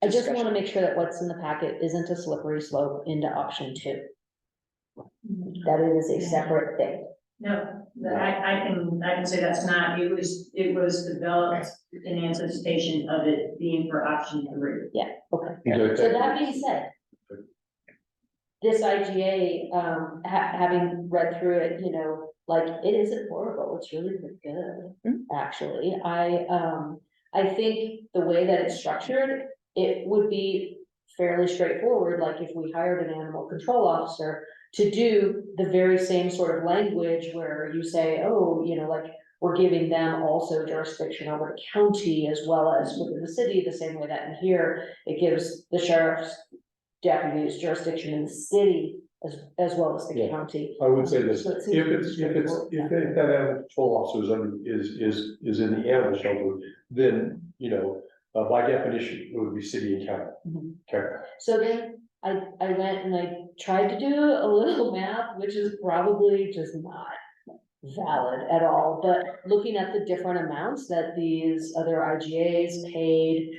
I just want to make sure that what's in the packet isn't a slippery slope into option 2. That it is a separate thing. No, I can say that's not, it was developed in anticipation of it being for option 3. Yeah, okay. Okay. So that being said, this IGA, having read through it, like, it isn't horrible, it's really pretty good, actually. I think the way that it's structured, it would be fairly straightforward, like if we hired an animal control officer to do the very same sort of language where you say, oh, like, we're giving them also jurisdiction over the county as well as within the city, the same way that in here, it gives the sheriff's deputies jurisdiction in the city as well as the Yeah. county. I would say this, So it seems if pretty straightforward. that animal control officer is in the animal shelter, then, by definition, it would be city and county. Mhm. Okay. So then I went and I tried to do a little math, which is probably just not valid at all, but looking at the different amounts that these other IGAs paid.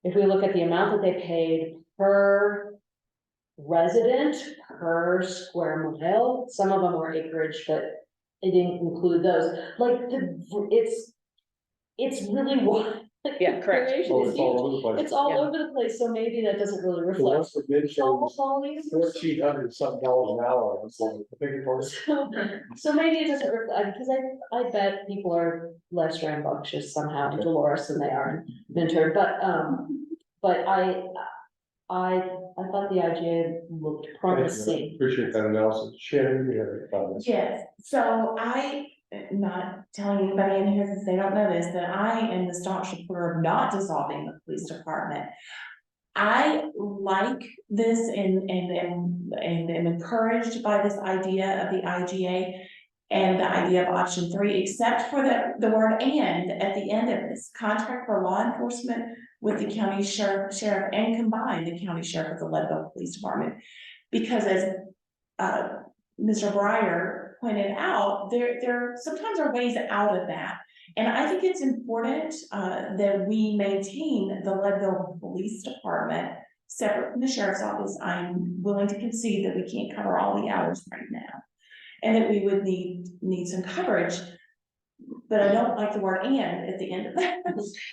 If we look at the amount that they paid per resident, per square mile, some of them were acreage, but it didn't include those, like, it's really wide. Yeah, correct. Oh, it's all over the place. It's all Yeah. over the place, so maybe that doesn't really The reflect. ones for bid shows Almost all these. $1,400 something an hour. It's like, I think it's So maybe it doesn't reflect, because I bet people are less rambunctious somehow in Dolores than they are in Minturn, but I thought the IGA looked promising. Appreciate that analysis. Shannon, you have any comments? Yes, so not telling anybody in here since they don't know this, that I am the staunch supporter of not dissolving the police department. I like this and am encouraged by this idea of the IGA and the idea of option 3, except for the word "and" at the end of this, contract for law enforcement with the county sheriff and combine the county sheriff with the Leadville Police Department. Because as Mr. Breyer pointed out, there sometimes are ways out of that. And I think it's important that we maintain the Leadville Police Department separate from the sheriff's office. I'm willing to concede that we can't cover all the hours right now, and that we would need some coverage. but I don't like the word "and" at the end of that.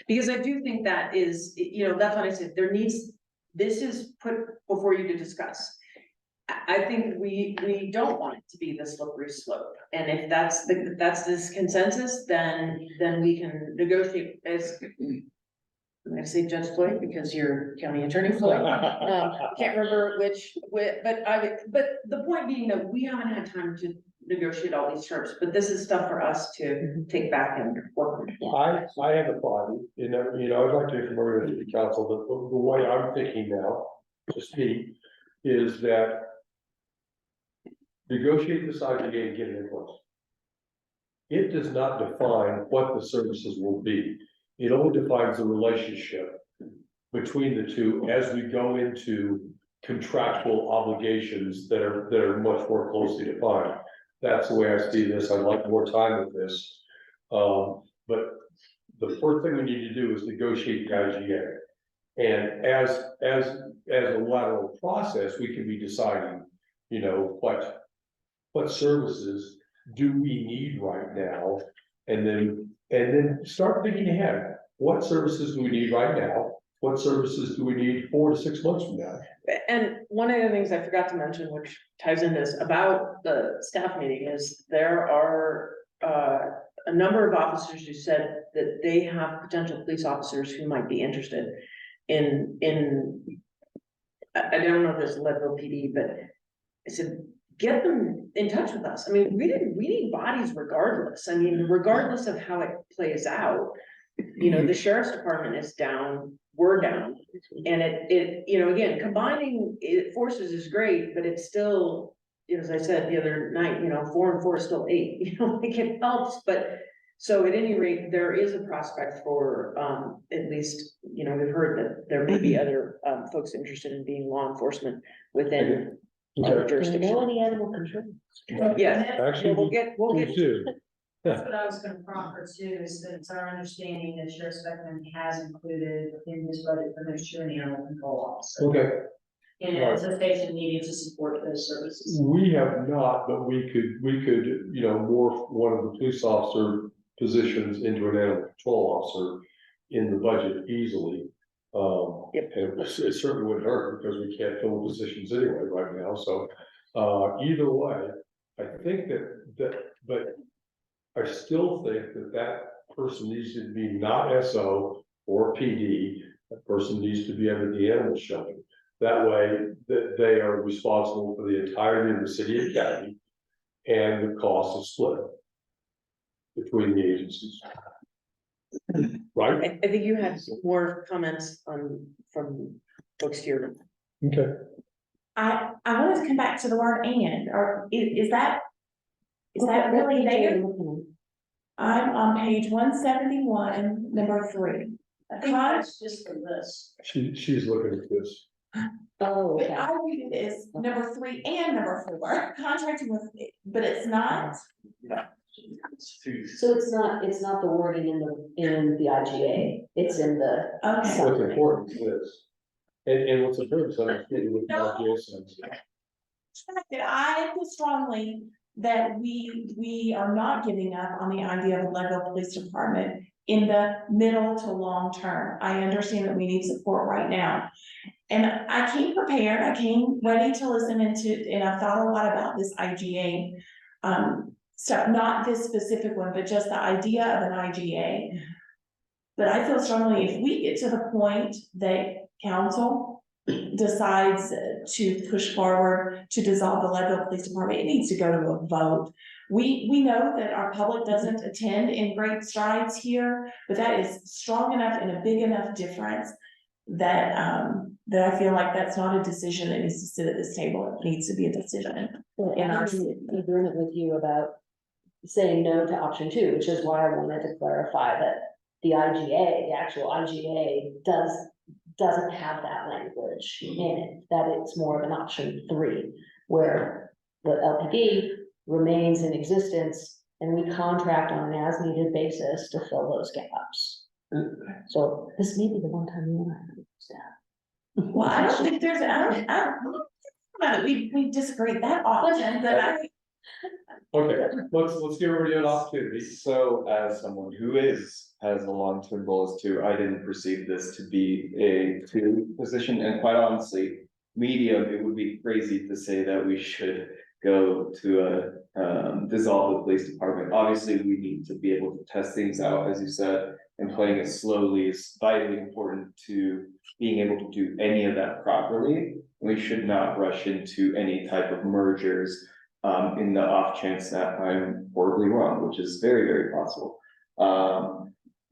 Because I do think that is, that's what I said, this is put before you to discuss. I think we don't want it to be the slippery slope, and if that's this consensus, then we can negotiate as. I'm gonna say Judge Floyd because you're County Attorney Floyd. Can't remember but the point being that we haven't had time to negotiate all these terms, but this is stuff for us to take back and work on. I have a thought, I'd like to hear from the council, the way I'm thinking now, to speak, is that negotiate this IGA and get it in place. It does not define what the services will be. It only defines the relationship between the two as we go into contractual obligations that are much more closely defined. That's the way I see this. I'd like more time with this. But the first thing we need to do is negotiate the IGA. And as a lateral process, we can be deciding, what services do we need right now? And then start thinking ahead. What services do we need right now? What services do we need 4 to 6 months from now? And one of the things I forgot to mention, which ties into this about the staff meeting, is there are a number of officers who said that they have potential police officers who might be interested in I don't know if there's Leadville PD, but I said, get them in touch with us. I mean, we need bodies regardless. I mean, regardless of how it plays out. The sheriff's department is down, we're down. And it again, combining forces is great, but it's still, as I said the other night, 4 and 4 is still 8, like it helps, but. So at any rate, there is a prospect for, at least, we've heard that there may be other, folks interested in being law enforcement within our jurisdiction. Any animal control? Yeah, Actually, we'll get. we do. That's what I was gonna proffer too, is that it's our understanding that Sheriff Speckman has included in his budget for next year an animal control officer. Okay, In anticipation needing to support those services. we have not, but we could, morph one of the police officer positions into an animal control officer in the budget easily. Yep. And it certainly wouldn't hurt because we can't fill the positions anyway right now, so, either way, I think but I still think that person needs to be not SO or PD, that person needs to be under the animal shelter. That way, that they are responsible for the entirety of the city and county, and the cost is split between the agencies. Right? I think you had more comments from folks here. Okay. I wanted to come back to the word "and," or is that really there? I'm on page 171, number 3. I think that's just for this. She's looking at this. Oh, okay. I read it as number 3 and number 4, contracting with, but it's not. So it's not the wording in the IGA, it's in the. Okay. What's important is this. And what's important is understanding what the IGA says. That I feel strongly that we are not giving up on the idea of a Leadville Police Department in the middle to long term. I understand that we need support right now. And I came prepared, I came ready to listen and I've thought a lot about this IGA stuff, not this specific one, but just the idea of an IGA. But I feel strongly if we get to the point that council decides to push forward to dissolve the Leadville Police Department, it needs to go to a vote. We know that our public doesn't attend in great strides here, but that is strong enough and a big enough difference that that I feel like that's not a decision that needs to sit at this table. It needs to be a decision. And I'm in agreement with you about saying no to option 2, which is why I wanted to clarify that the IGA, the actual IGA doesn't have that language in it, that it's more of an option 3, where the LPD remains in existence and we contract on an as needed basis to fill those gaps. So this may be the one time you and I understand. Well, I don't think there's, I don't we disagree that often, but Okay, let's give everybody an opportunity. So as someone who has a long-term goal as to, I didn't perceive this to be a two position, and quite honestly, medium, it would be crazy to say that we should go to dissolve the police department. Obviously, we need to be able to test things out, as you said, and playing it slowly is vitally important to being able to do any of that properly. We should not rush into any type of mergers in the off chance that I'm horribly wrong, which is very, very possible.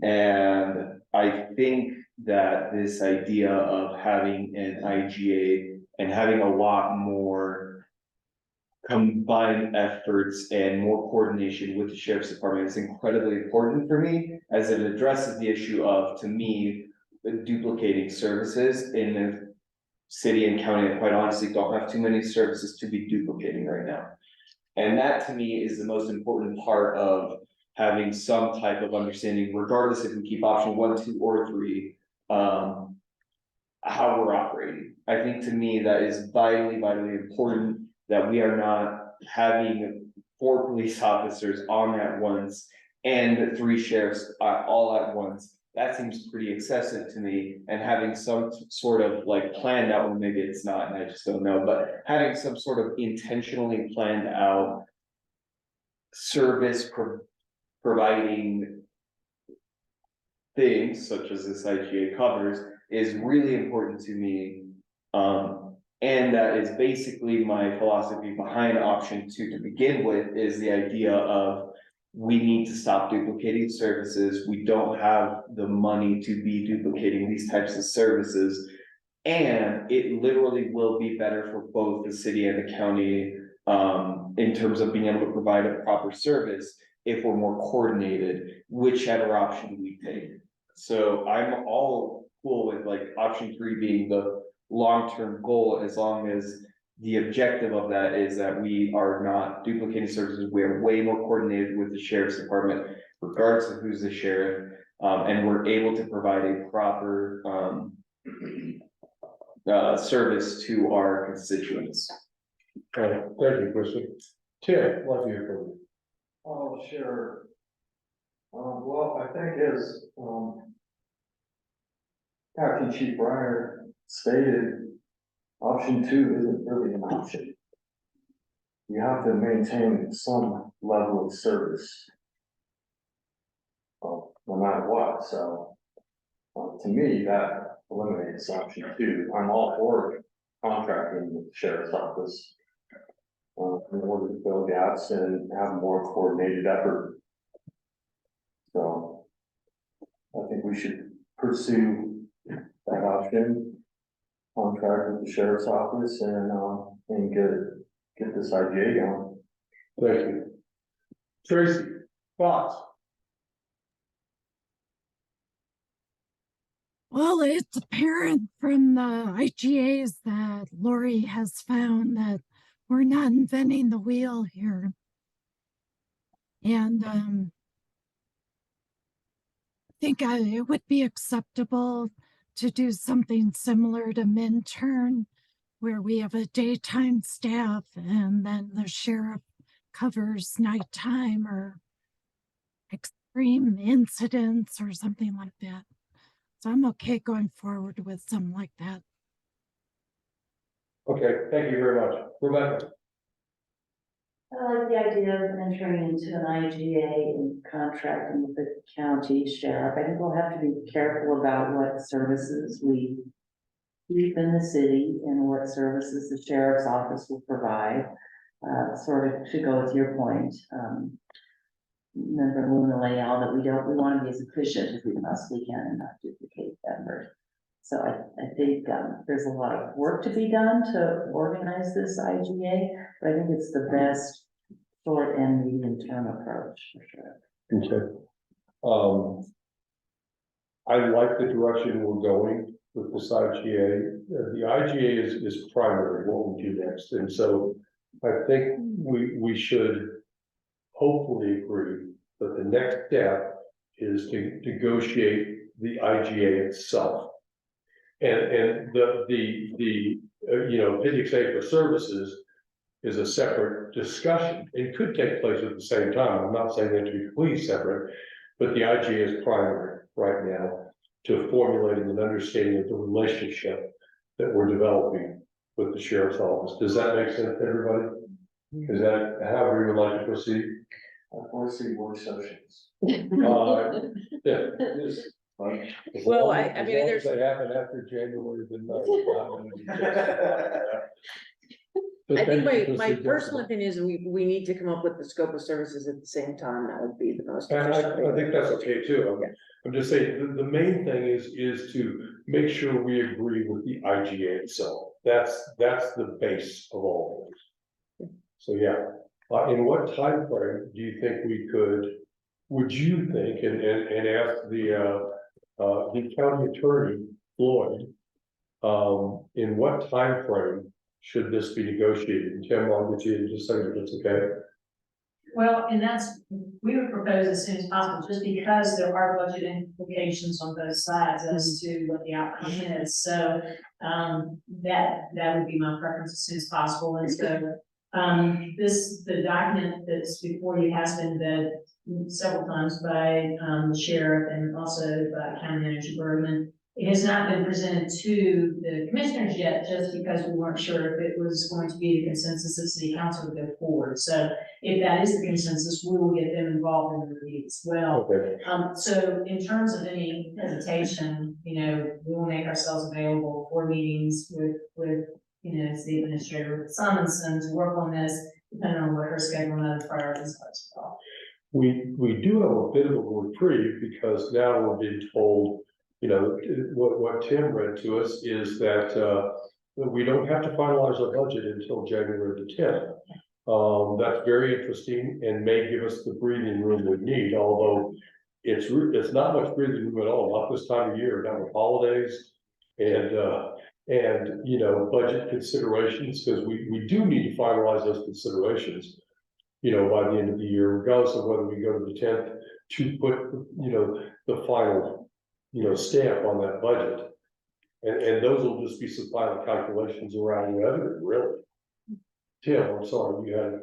And I think that this idea of having an IGA and having a lot more combined efforts and more coordination with the sheriff's department is incredibly important for me, as it addresses the issue of, to me, duplicating services in the city and county that quite honestly don't have too many services to be duplicating right now. And that to me is the most important part of having some type of understanding, regardless if we keep option 1, 2, or 3, how we're operating. I think to me that is vitally important, that we are not having 4 police officers on at once and 3 sheriffs all at once. That seems pretty excessive to me, and having some sort of like planned out, or maybe it's not, and I just don't know, but having some sort of intentionally planned out service providing things such as this IGA covers is really important to me. And that is basically my philosophy behind option 2 to begin with, is the idea of we need to stop duplicating services. We don't have the money to be duplicating these types of services. And it literally will be better for both the city and the county in terms of being able to provide a proper service if we're more coordinated, whichever option we take. So I'm all cool with like option 3 being the long-term goal, as long as the objective of that is that we are not duplicating services. We are way more coordinated with the sheriff's department, regardless of who's the sheriff, and we're able to provide a proper service to our constituents. Thank you, Kristen. Tim, love to hear from you. Oh, sure. Well, I think as Captain Chief Breyer stated, option 2 isn't really an option. You have to maintain some level of service, no matter what. So to me, that eliminates option 2. I'm all for contracting with the sheriff's office in order to fill gaps and have more coordinated effort. So I think we should pursue that option, contract with the sheriff's office, and get this IGA going. Thank you. Tracy, thoughts? Well, it's apparent from the IGAs that Lori has found that we're not inventing the wheel here. And I think it would be acceptable to do something similar to Minturn, where we have a daytime staff and then the sheriff covers nighttime or extreme incidents or something like that. So I'm okay going forward with something like that. Okay, thank you very much. Rebecca? I like the idea of entering into an IGA and contracting with the county sheriff. I think we'll have to be careful about what services we keep in the city and what services the sheriff's office will provide. Sort of to go with your point. Remember Luna Layout that we want to be as efficient as we possibly can and not duplicate effort. So I think there's a lot of work to be done to organize this IGA, but I think it's the best short and medium term approach for sure. Okay. I like the direction we're going with this IGA. The IGA is primary, what we do next. And so I think we should hopefully agree that the next step is to negotiate the IGA itself. And the appendix A for services is a separate discussion. It could take place at the same time. I'm not saying that to be completely separate, but the IGA is primary right now to formulating an understanding of the relationship that we're developing with the sheriff's office. Does that make sense to everybody? Is that how we would like to proceed? I foresee work sessions. Yeah. Well, As I mean, long as there's- they happen after January the 9th. I think my personal opinion is we need to come up with the scope of services at the same time. That would be the most And efficient. I think that's okay too. I'm just saying, the main thing is to make sure we agree with the IGA itself. That's the base of all of this. So, yeah, in what time frame do you think would you think, and ask the county attorney, Floyd, in what time frame should this be negotiated? And Tim, I'll get you to just say if it's okay. Well, and we would propose as soon as possible, just because there are budget implications on both sides as to what the outcome is. So, that would be my preference as soon as possible. And so, the document that's before you has been vetted several times by, the sheriff and also by County Manager Bergman. It has not been presented to the commissioners yet, just because we weren't sure if it was going to be the consensus of city council to go forward. So if that is the consensus, we will get them involved in the review as well. Okay. So in terms of any hesitation, we will make ourselves available for meetings with, the administrator with Simonson to work on this, depending on what her schedule and other priorities are as well. We do have a bit of a reprieve because now we're being told, what Tim read to us is that, we don't have to finalize our budget until January the 10th. That's very interesting and may give us the breathing room we need, although it's not much breathing room at all, not this time of year, now with holidays and budget considerations, because we do need to finalize those considerations, by the end of the year, regardless of whether we go to the 10th to put, the final stamp on that budget. And those will just be some final calculations around revenue, really. Tim, I'm sorry, you had.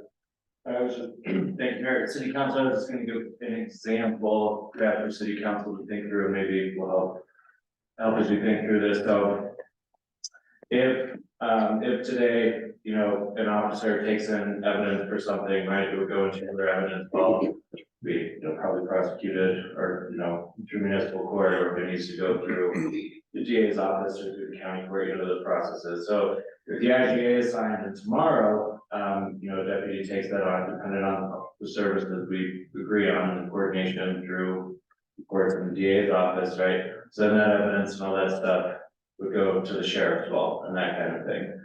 I was just, thank you, Mayor. City Council, I was just gonna give an example that for City Council to think through, maybe will help as we think through this. So if today, an officer takes in evidence for something, right, it would go into other evidence, be, probably prosecuted or, through municipal court, or if it needs to go through the DA's office or through the county court, those processes. So if the IGA is signed and tomorrow, a deputy takes that on, depending on the services we agree on and the coordination through the courts and the DA's office, right? So then that evidence and all that stuff would go to the sheriff as well and that kind of thing.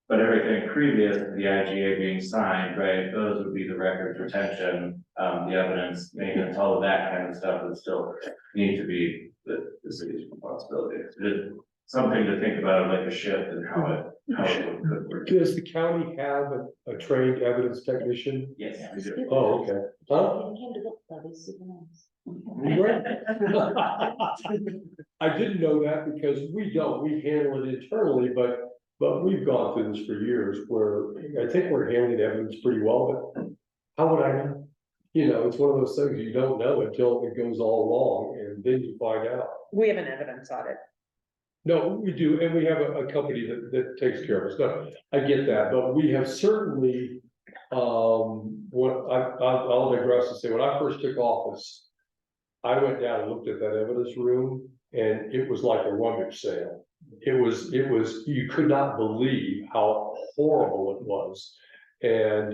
But everything previous to the IGA being signed, right, those would be the records retention, the evidence, maintenance, all of that kind of stuff would still need to be the city's responsibility. It's something to think about, like a shift and how it could work. Does the county have a trained evidence technician? Yes, we do. Oh, okay. Huh? Right. I didn't know that because we handle it internally, but we've gone through this for years where I think we're handling the evidence pretty well, but how would I know? It's one of those things you don't know until it goes all wrong and then you find out. We have an evidence audit. No, we do, and we have a company that takes care of us. No, I get that, but we have certainly, I'll digress and say, when I first took office, I went down and looked at that evidence room and it was like a rummage sale. It was, you could not believe how horrible it was. And,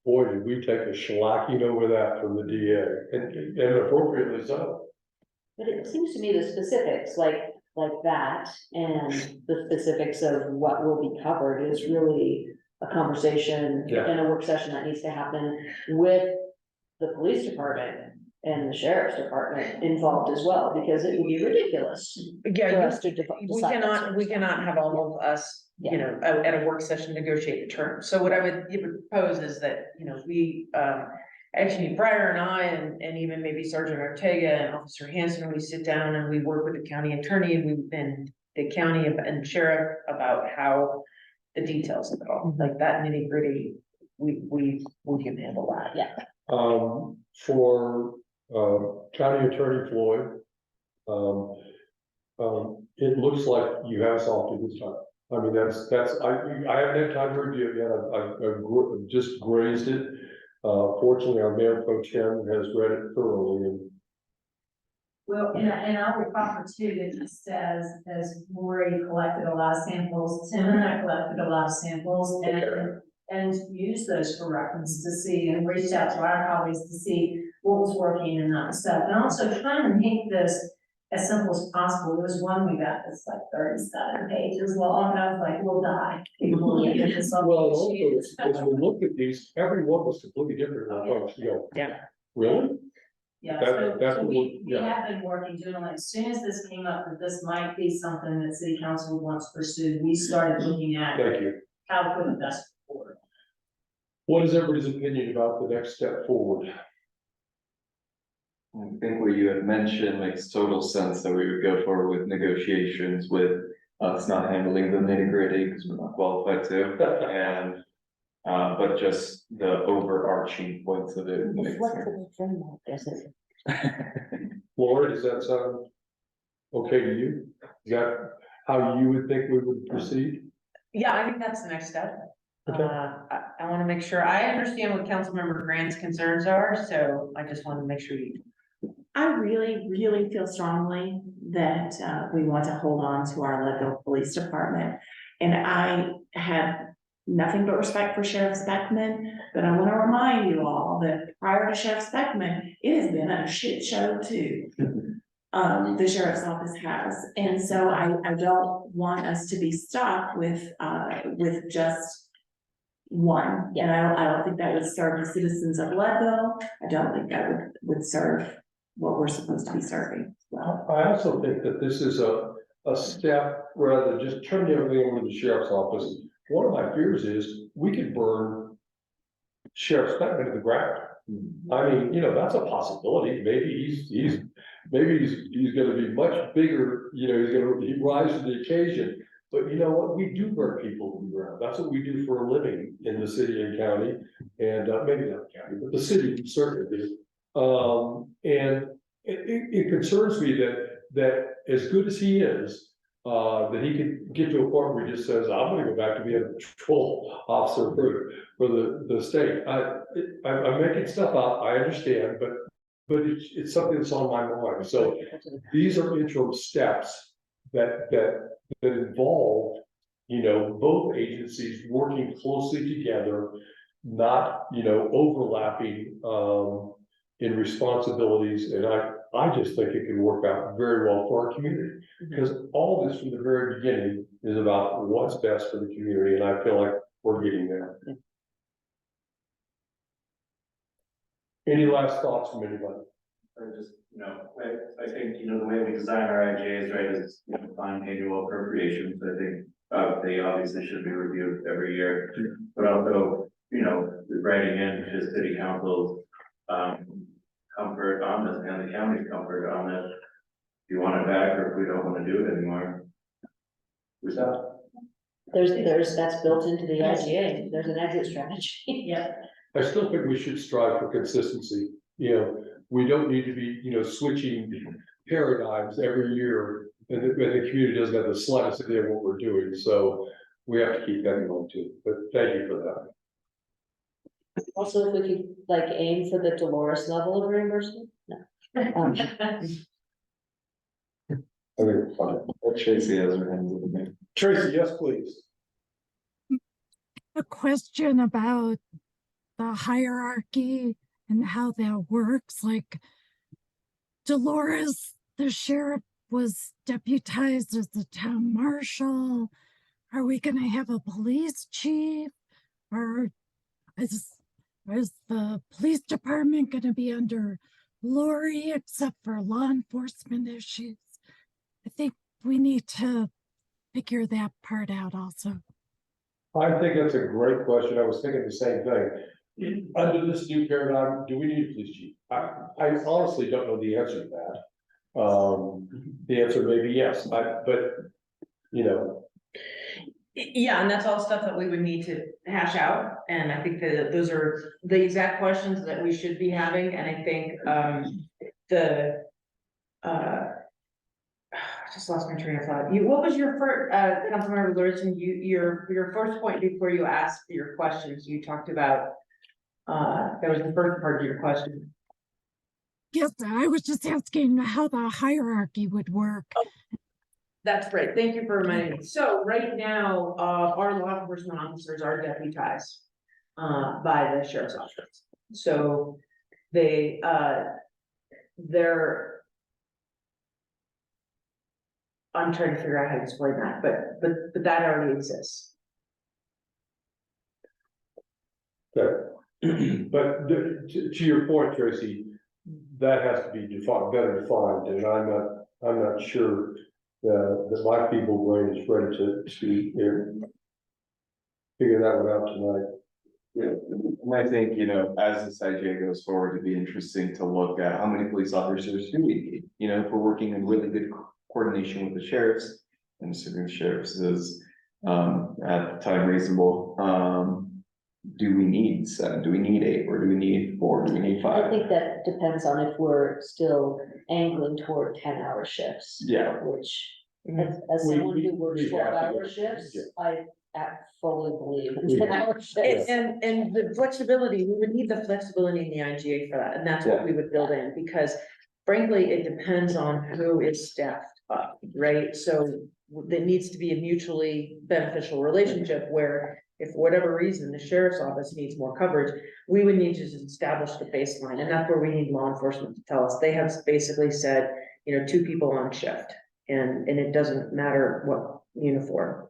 boy, did we take a shellacking over that from the DA and appropriately so. But it seems to me the specifics, like that, and the specifics of what will be covered is really a conversation and a work session that needs to happen with the police department and the sheriff's department involved as well, because it would be ridiculous for us to decide. We cannot have all of us, at a work session negotiate the terms. So what I would propose is that, we, actually, Briar and I, and even maybe Sergeant Ortega and Officer Hanson, we sit down and we work with the county attorney and the county and sheriff about how the details of it all, like that nitty gritty, we can handle that. Yeah. For, County Attorney Floyd, it looks like you have solved it this time. I mean, I haven't had time to review it yet, I've just grazed it. Fortunately, our Mayor Pro Tem has read it thoroughly, and Well, and I'll recall too, that just says, as Lori collected a lot of samples, Tim and I collected a lot of samples and used those for reference to see, and reached out to our colleagues to see what was working and not stuff. And also trying to make this as simple as possible. There's one we got that's like 37 pages long, and I was like, we'll die. People will get this on well, the also, sheets. as we look at these, every one was completely different, folks, you know. Yeah. Really? Yeah, That's so what we yeah. have been working doing, as soon as this came up, that this might be something that city council wants to pursue, we started looking at Thank you. how to put the best forward. What is everybody's opinion about the next step forward? I think what you had mentioned makes total sense, that we would go forward with negotiations with us not handling the nitty gritty because we're not qualified to, and but just the overarching points of it. The makes sense. flexible framework, does it? Laura, does that sound okay to you? Is that how you would think we would proceed? Yeah, I think that's the next step. Okay. I wanna make sure, I understand what Councilmember Grant's concerns are, so I just wanna make sure you. I really, really feel strongly that, we want to hold on to our Leadville Police Department. And I have nothing but respect for Sheriff Speckman, but I want to remind you all that prior to Sheriff Speckman, it has been a shit show too. The sheriff's office has, and so I don't want us to be stuck with just one. And I don't think that would serve the citizens of Leadville. I don't think that would serve what we're supposed to be serving. Well, I also think that this is a step rather than just turning everything over to the sheriff's office. One of my fears is we could burn Sheriff Speckman to the ground. I mean, you know, that's a possibility. Maybe he's gonna be much bigger, you know, he rise to the occasion. But you know what? We do burn people to the ground. That's what we do for a living in the city and county, and maybe not the county, but the city certainly do. And it concerns me that as good as he is, that he could get to a point where he just says, I'm gonna go back to being a patrol officer for the state. I'm making stuff up, I understand, but it's something that's on my mind. So these are interim steps that involve, you know, both agencies working closely together, not, you know, overlapping, in responsibilities, and I just think it can work out very well for our community. Because all this from the very beginning is about what's best for the community, and I feel like we're getting there. Any last thoughts from anybody? Or just, you know, I think, you know, the way we design our IGAs, right, is, you know, find annual appropriations. I think they obviously should be reviewed every year. But also, you know, writing into city council's comfort on this and the county's comfort on this. If you want it back, or if we don't want to do it anymore, we stop. That's built into the IGA, there's an exit strategy. Yeah. I still think we should strive for consistency. You know, we don't need to be, you know, switching paradigms every year, and the community doesn't have the slightest idea what we're doing, so we have to keep that in mind too. But thank you for that. Also, if we could like aim for the Dolores level of reimbursement, no. I think, Tracy has her hands up in there. Tracy, yes, please. A question about the hierarchy and how that works. Like Dolores, the sheriff, was deputized as the town marshal. Are we going to have a police chief? Or is the police department going to be under Lori, except for law enforcement issues? I think we need to figure that part out also. I think that's a great question. I was thinking the same thing. Under this new paradigm, do we need a police chief? I honestly don't know the answer to that. The answer may be yes, but you know. Yeah, and that's all stuff that we would need to hash out, and I think that those are the exact questions that we should be having, and I think, the. I just lost my train of thought. What was your first, Councilmember Lewis, your first point before you asked your questions, you talked about, that was the first part of your question. Yes, I was just asking how the hierarchy would work. That's great. Thank you for reminding me. So right now, our law enforcement officers are deputized by the sheriff's office. So they're I'm trying to figure out how to explain that, but that already exists. Okay. But to your point, Tracy, that has to be better defined, and I'm not sure that my feeble brain is ready to figure that one out tonight. Yeah, and I think, as this IGA goes forward, it'd be interesting to look at how many police officers do we need? If we're working in really good coordination with the sheriffs, and assuming the sheriffs is, at the time reasonable, do we need 7? Do we need 8? Or do we need 4? Do we need 5? I think that depends on if we're still angling toward 10-hour shifts. Yeah. Which, as someone who works 12-hour shifts, I fully believe in 10-hour shifts. And the flexibility, we would need the flexibility in the IGA for that, and that's what we would build in, because frankly, it depends on who is staffed up, right? So there needs to be a mutually beneficial relationship where if for whatever reason the sheriff's office needs more coverage, we would need to just establish the baseline, and that's where we need law enforcement to tell us. They have basically said, 2 people on shift, and it doesn't matter what uniform.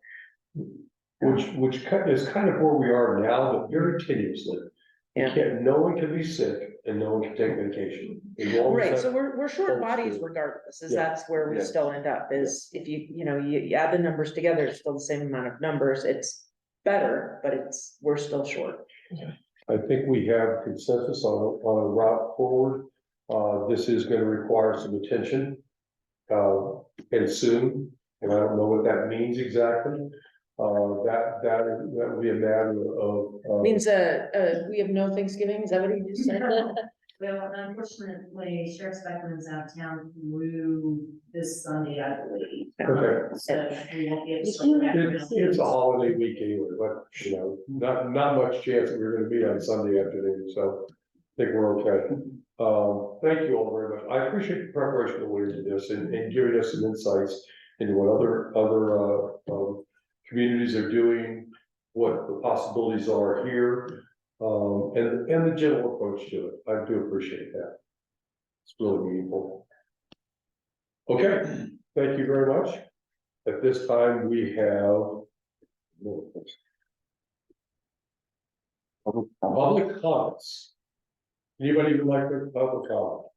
Which is kind of where we are now, but very tenuously. No one can be sick and no one can take vacation. Right, so we're short bodies regardless, that's where we still end up, is if you add the numbers together, it's still the same amount of numbers, it's better, but we're still short. I think we have consensus on a route forward. This is gonna require some attention, and soon, and I don't know what that means exactly. That would be a matter of. Means, we have no Thanksgiving, is that what you just said? Well, unfortunately, Sheriff's Beckman's out of town through this Sunday, I believe. Okay. So we won't be able to start back until- It's a holiday week anyway, but not much chance that we're gonna meet on Sunday afternoon, so I think we're okay. Thank you all very much. I appreciate the preparation that went into this and giving us some insights into what other communities are doing, what the possibilities are here, and the general approach to it. I do appreciate that. It's really meaningful. Okay, thank you very much. At this time, we have public comments. Anybody would like to public comment?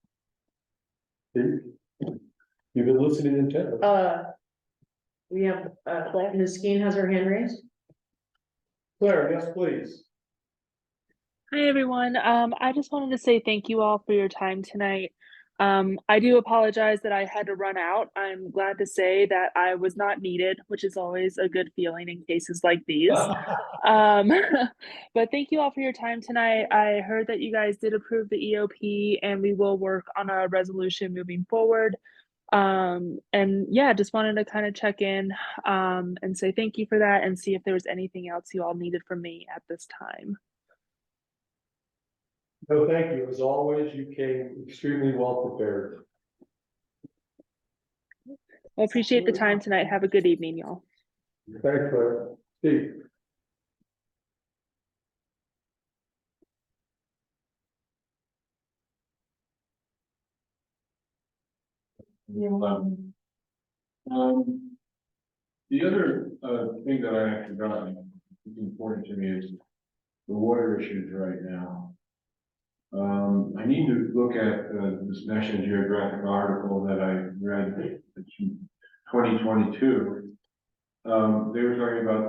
You've been listening intently. We have, Ms. Skeen has her hand raised. Claire, yes, please. Hi, everyone. I just wanted to say thank you all for your time tonight. I do apologize that I had to run out. I'm glad to say that I was not needed, which is always a good feeling in cases like these. But thank you all for your time tonight. I heard that you guys did approve the EOP and we will work on a resolution moving forward. And yeah, just wanted to kind of check in and say thank you for that and see if there was anything else you all needed from me at this time. No, thank you. As always, you came extremely well prepared. Well, appreciate the time tonight. Have a good evening, y'all. Thanks, Claire. Steve. The other thing that I have forgotten, it's important to me, is the water issues right now. I need to look at this National Geographic article that I read in 2022. They were talking about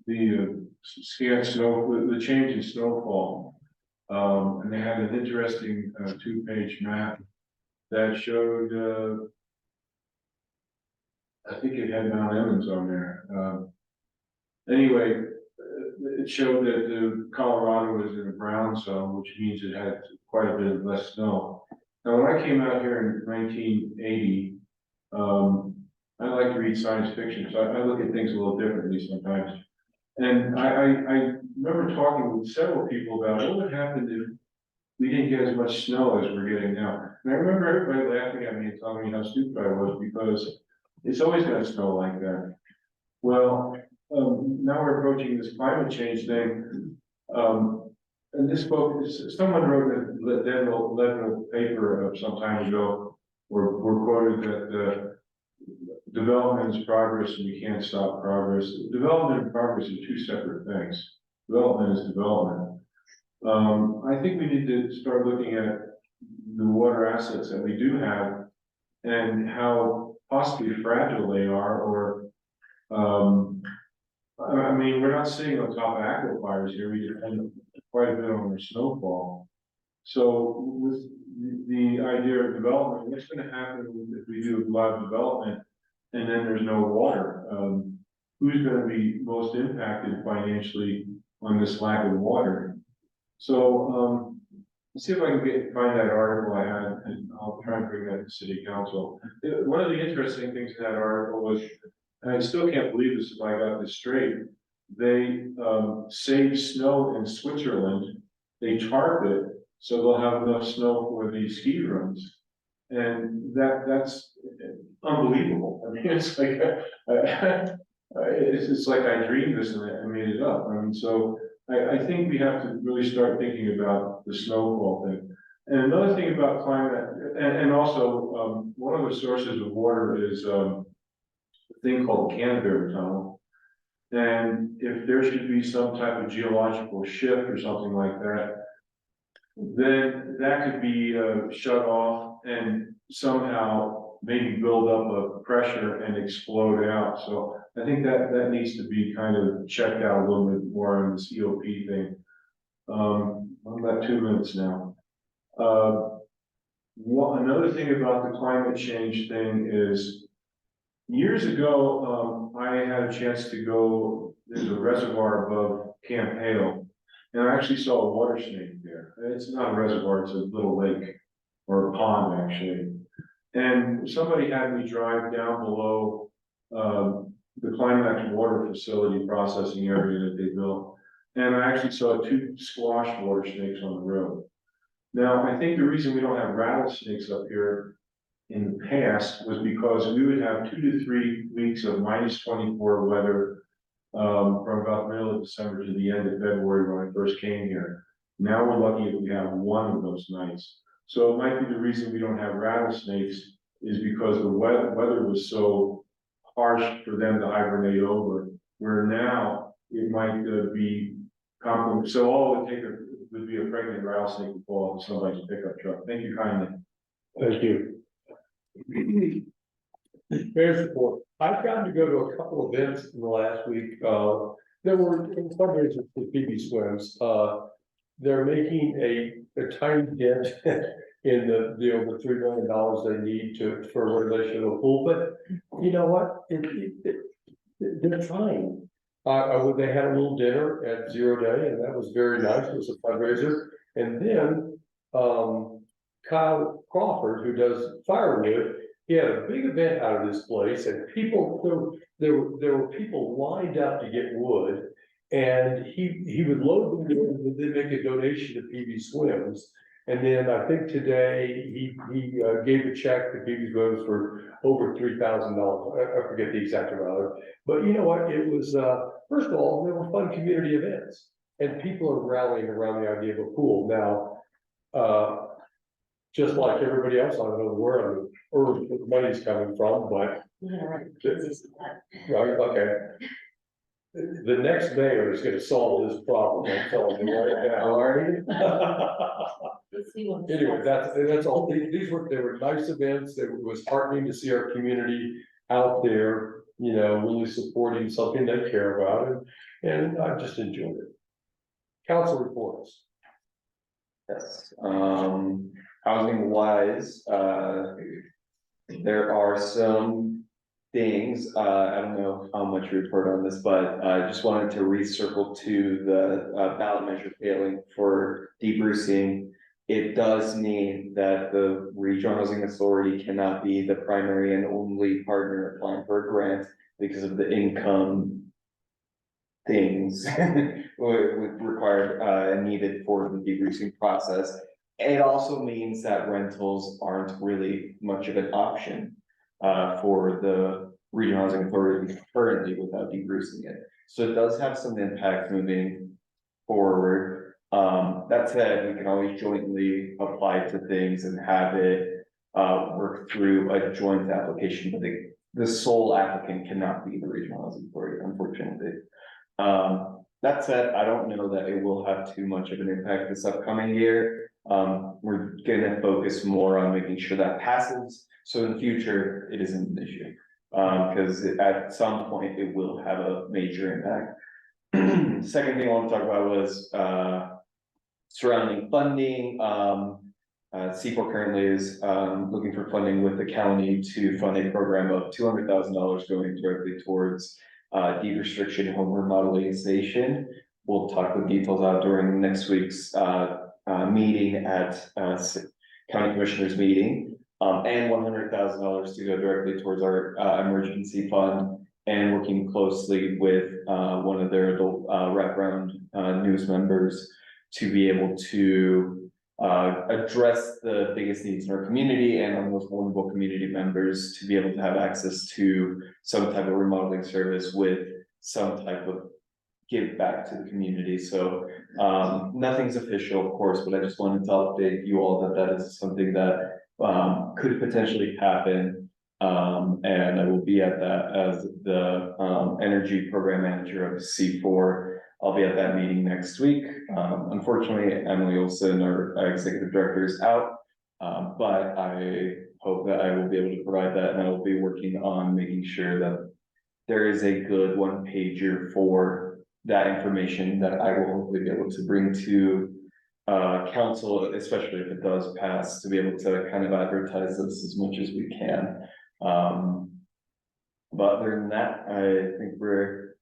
the scant snow, the change in snowfall. And they had an interesting 2-page map that showed I think it had Mount Evans on there. Anyway, it showed that the Colorado was in a brown zone, which means it had quite a bit of less snow. Now, when I came out here in 1980, I like to read science fiction, so I look at things a little differently sometimes. And I remember talking with several people about what would happen if we didn't get as much snow as we're getting now. And I remember everybody laughing at me and telling me how stupid I was, because it's always gonna snow like that. Well, now we're approaching this climate change thing. And this book, someone wrote in the Leadenhall paper some time ago, were quoted that development is progress and you can't stop progress. Development and progress are two separate things. Development is development. I think we need to start looking at the water assets that we do have and how possibly fragile they are, or I mean, we're not sitting on top of aquifers here. We depend quite a bit on our snowfall. So with the idea of development, what's going to happen if we do a lot of development and then there's no water? Who's going to be most impacted financially on this lack of water? So let's see if I can find that article I had, and I'll try and bring that to City Council. One of the interesting things in that article was, and I still can't believe this if I got this straight, they save snow in Switzerland, they tarp it, so they'll have enough snow for the ski runs. And that's unbelievable. I mean, it's like, it's like I dreamed this and I made it up. I mean, so I think we have to really start thinking about the snowfall thing. And another thing about climate, and also one of the sources of water is a thing called Canterbury Tunnel. And if there should be some type of geological shift or something like that, then that could be shut off and somehow maybe build up a pressure and explode out. So I think that needs to be kind of checked out a little bit more on this EOP thing. I'm about 2 minutes now. Another thing about the climate change thing is, years ago, I had a chance to go, there's a reservoir above Camp Hale, and I actually saw a water snake there. It's not a reservoir, it's a little lake, or a pond actually. And somebody had me drive down below the Climax water facility processing area that they built. And I actually saw 2 squash water snakes on the road. Now, I think the reason we don't have rattlesnakes up here in the past was because we would have 2 to 3 weeks of -24 weather from about the middle of December to the end of February when I first came here. Now we're lucky if we have one of those nights. So it might be the reason we don't have rattlesnakes is because the weather was so harsh for them to hibernate over, where now it might be comparable. So all it would take would be a pregnant rattlesnake to fall off somebody's pickup truck. Thank you kindly. Thank you. Mayor's report. I've gotten to go to a couple of events in the last week. There were fundraisers for PB Swims. They're making a tiny dent in the over $3 million they need for renovation of the pool, but you know what? They're trying. They had a little dinner at Zero Day, and that was very nice. It was a fundraiser. And then Kyle Crawford, who does firewood, he had a big event out of this place, and there were people lined up to get wood, and he would load the wood and then make a donation to PB Swims. And then I think today he gave a check to PB Swims for over $3,000. I forget the exact amount, but you know what? It was first of all, they were fun community events, and people are rallying around the idea of a pool now. Just like everybody else, I don't know where the money's coming from, but right, okay. The next mayor is gonna solve this problem, I'm telling you right now. Anyway, that's all. They were nice events. It was heartening to see our community out there, you know, really supporting something they care about, and I just enjoyed it. Council reports. Yes, housing wise, there are some things, I don't know how much you report on this, but I just wanted to recircle to the ballot measure failing for debrucing. It does mean that the Regional Housing Authority cannot be the primary and only partner applying for a grant because of the income things would required needed for the debrucing process. It also means that rentals aren't really much of an option for the Regional Housing Authority currently without debrucing it. So it does have some impact moving forward. That said, we can always jointly apply to things and have it work through a joint application, but the sole applicant cannot be the Regional Housing Authority, unfortunately. That said, I don't know that it will have too much of an impact this upcoming year. We're gonna focus more on making sure that passes, so in the future, it isn't an issue. Because at some point, it will have a major impact. Second thing I want to talk about was surrounding funding. C4 currently is looking for funding with the county to fund a program of $200,000 going directly towards deed restriction home remodelization. We'll talk the details out during next week's meeting at county commissioners meeting. And $100,000 to go directly towards our emergency fund, and working closely with one of their adult wraparound news members to be able to address the biggest needs in our community and our most vulnerable community members to be able to have access to some type of remodeling service with some type of give back to the community. So nothing's official, of course, but I just wanted to update you all that that is something that could potentially happen. And I will be at that as the energy program manager of C4. I'll be at that meeting next week. Unfortunately, Emily Olson, our executive director, is out. But I hope that I will be able to provide that, and I will be working on making sure that there is a good one pager for that information that I will hopefully be able to bring to council, especially if it does pass, to be able to kind of advertise this as much as we can. But other than that, I think we're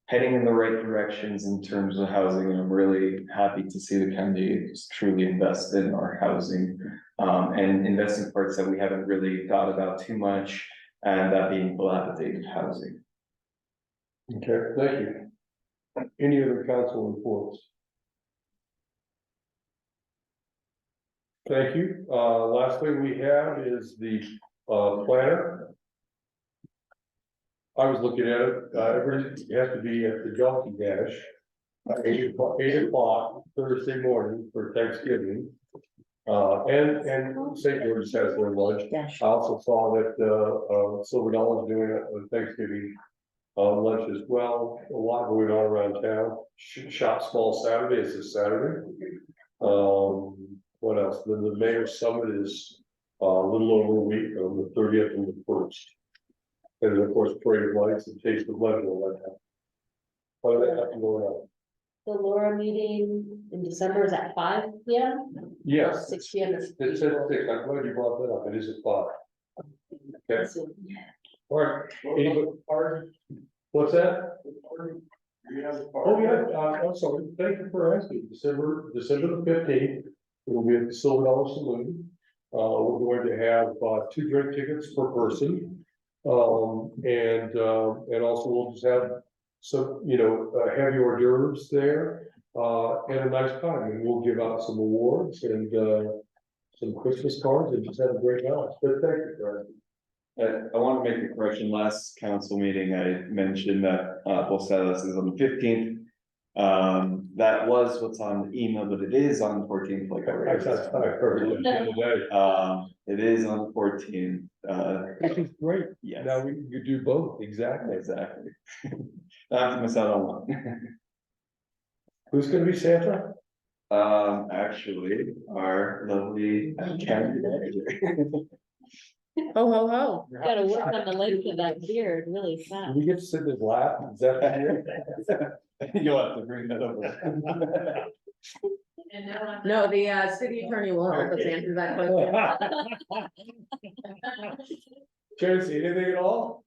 heading in the right directions in terms of housing, and I'm really happy to see the county just truly invest in our housing and invest in parts that we haven't really thought about too much, and that being dilapidated housing. Okay, thank you. Any other council reports? Thank you. Last thing we have is the planner. I was looking at it, everybody has to be at the Jockey Dash. 8 o'clock Thursday morning for Thanksgiving. And St. George's has their lunch. I also saw that Silver Dollar is doing a Thanksgiving lunch as well. A lot going on around town. Shop Small Saturday is this Saturday. What else? Then the Mayor's Summit is a little over a week on the 30th and the 1st. And then, of course, Parade of Lights and Taste of Lebanon like that. What do they have going on? The Laura meeting in December is at 5 p.m. Yes. 6 p.m. It says 6. I'm glad you brought that up. It is at 5. Okay. All right. Anybody? What's that? Oh, yeah. I'm sorry. Thank you for asking. December the 15th. It will be at the Silver Dollar Saloon. We're going to have 2 drink tickets per person. And also we'll just have some, heavy hors d'oeuvres there, and a nice time, and we'll give out some awards and some Christmas cards and just have a great night. But thank you, Brad. I want to make a correction. Last council meeting, I mentioned that Posadas is on the 15th. That was what's on the email, but it is on the 14th, like I heard it the other day. It is on the 14th. Which is great. Yes. Now we can do both. Exactly. Not have to miss out on one. Who's gonna be Santa? Actually, our lovely county manager. Ho, ho, ho. Gotta work on the length of that beard really fast. Do we get to sit in his lap? Is that You'll have to bring that over. No, the city attorney will help us answer that question. Tracy, anything at all?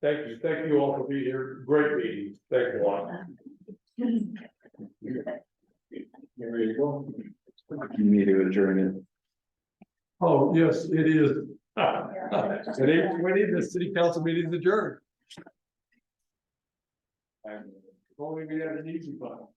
Thank you all for being here, great meeting, thank you a lot. There you go. You need to adjourn it. Oh, yes, it is. At 8:20, the city council meeting is adjourned. Only we had an easy one.